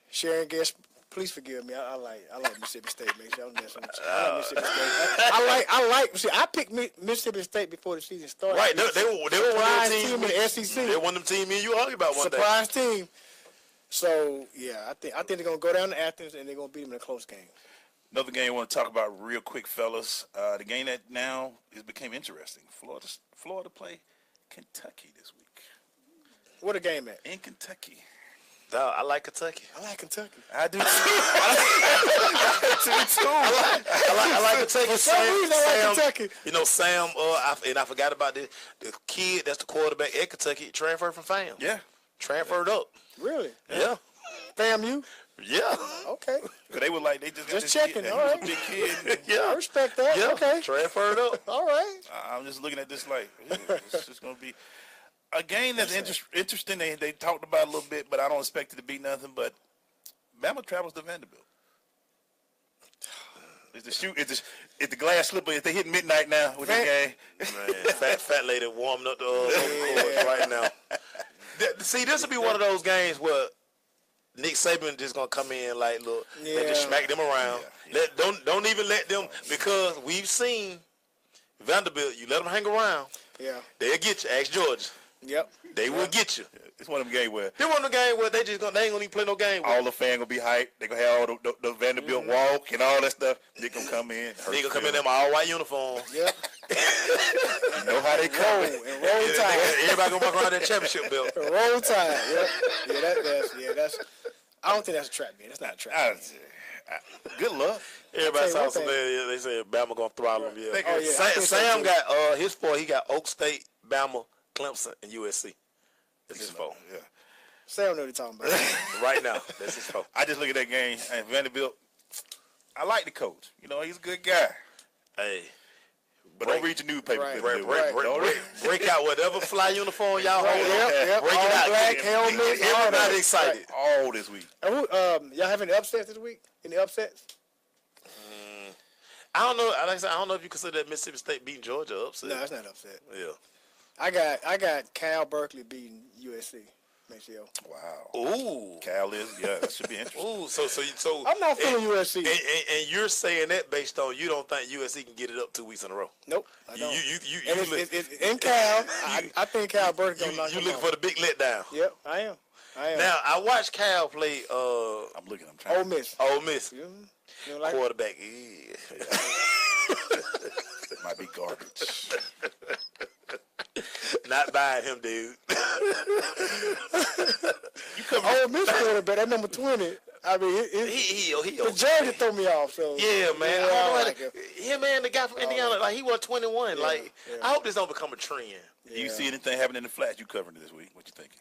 Sharon Guest, please forgive me. I like Mississippi State, man. I'm messing with you. I like Mississippi State. I like. See, I picked Mississippi State before the season started. Right, they were one of them team in the SEC. They're one of them team you argue about one day. Surprise team. So yeah, I think they're gonna go down to Athens and they're gonna beat them in a close game. Another game I want to talk about real quick, fellas. The game that now became interesting. Florida play Kentucky this week. What a game at? In Kentucky. I like Kentucky. I like Kentucky. I do too. I like Kentucky. For some reason, I like Kentucky. You know, Sam, I forgot about the kid that's the quarterback at Kentucky, transferred from FAM. Yeah. Transferred up. Really? Yeah. FAMU? Yeah. Okay. Because they were like, they just checking. All right. He was a big kid. Yeah. I respect that. Yeah. Okay. Transferred up. All right. I'm just looking at this like, it's just going to be a game that's interesting. They talked about it a little bit, but I don't expect it to be nothing. But Bama travels to Vanderbilt. Is the glass slipper? If they hit midnight now with the game, Man, fat lady warming up the court right now. See, this will be one of those games where Nick Saban just gonna come in like, look, and just smack them around. Yeah. Don't even let them, because we've seen Vanderbilt. You let them hang around. Yeah. They'll get you. Ask Georgia. Yep. They will get you. It's one of them games where they ain't gonna even play no game. All the fans gonna be hyped. They gonna have all the Vanderbilt walk and all that stuff. They gonna come in. They gonna come in them all white uniforms. Yep. You know how they come. And roll tide. Everybody gonna walk around that championship belt. Roll tide. Yep. That's. I don't think that's a trap game. That's not a trap game. Good luck. Everybody saw some. They said Bama gonna throttle them. Yeah. Oh, yeah. Sam got his four. He got Oak State, Bama, Clemson, and USC. That's his four. Yeah. Sam know what he's talking about. Right now, that's his four. I just look at that game and Vanderbilt. I like the coach. You know, he's a good guy. Hey. But don't read your newspaper. Break out whatever fly uniform y'all hold. Yep. Break all it out. Black helmets. Everybody excited. All this week. Y'all have any upsets this week? Any upsets? I don't know. Like I said, I don't know if you consider that Mississippi State beating Georgia upset. No, it's not upset. Yeah. I got Cal Berkeley beating USC. Maceo. Wow. Ooh. Cal is, that should be interesting. Ooh, so I'm not feeling USC. And you're saying that based on you don't think USC can get it up 2 weeks in a row. Nope. I don't. You in Cal, I think Cal Berkeley gonna knock you him looking out. for the big letdown. Yep, I am. Now I watched Cal play I'm trying. Ole Miss. You don't like quarterback. Might be garbage. Not buying him, dude. Ole Miss quarterback, that number 20. I mean, he the jersey threw me off. So yeah, man. Yeah, I like him and the guy from Indiana, like he won 21. Like I hope this don't become a trend. Yeah. You see anything happening in the Flash? You covering it this week? What you thinking?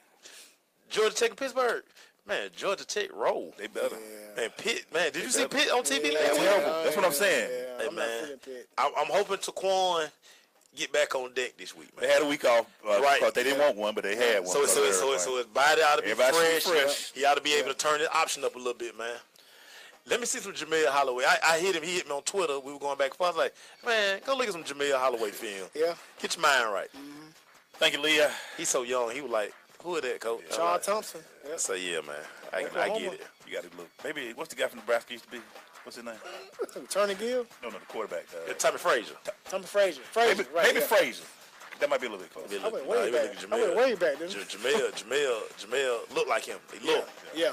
Georgia Tech and Pittsburgh. Man, Georgia Tech roll. They better. Man, Pitt. Man, did you see Pitt on TV? That's what I'm saying. Hey, man, I'm hoping Taquan get back on deck this week, man. They had a week off. Right. Because they didn't want one, but they had one. So his body ought to be fresh. He ought to be able to turn his option up a little bit, man. Let me see some Jamel Holloway. I hit him. He hit me on Twitter. We were going back and forth. I was like, man, go look at some Jamel Holloway film. Yeah. Get your mind right. Mm-hmm. Thank you, Leah. He's so young. He was like, who is that, coach? Sean Thompson. I say, yeah, man. I get it. You got to look. Maybe, what's the guy from Nebraska used to be? What's his name? Turner Gill? No, the quarterback. Tommy Frazier. Tommy Frazier. Maybe Frazier. That might be a little bit close. I went way back. Jamel looked like him. He looked. Yeah.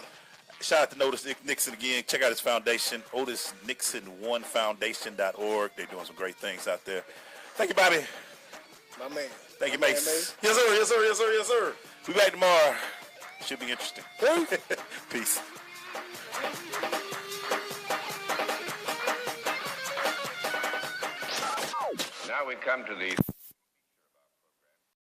Shout out to Otis Nixon again. Check out his foundation, Otis Nixon Foundation.org. They're doing some great things out there. Thank you, Bobby. My man. Thank you, Mace. Yes, sir. Yes, sir. Yes, sir. Yes, sir. We'll be back tomorrow. Should be interesting. Peace. Now we come to the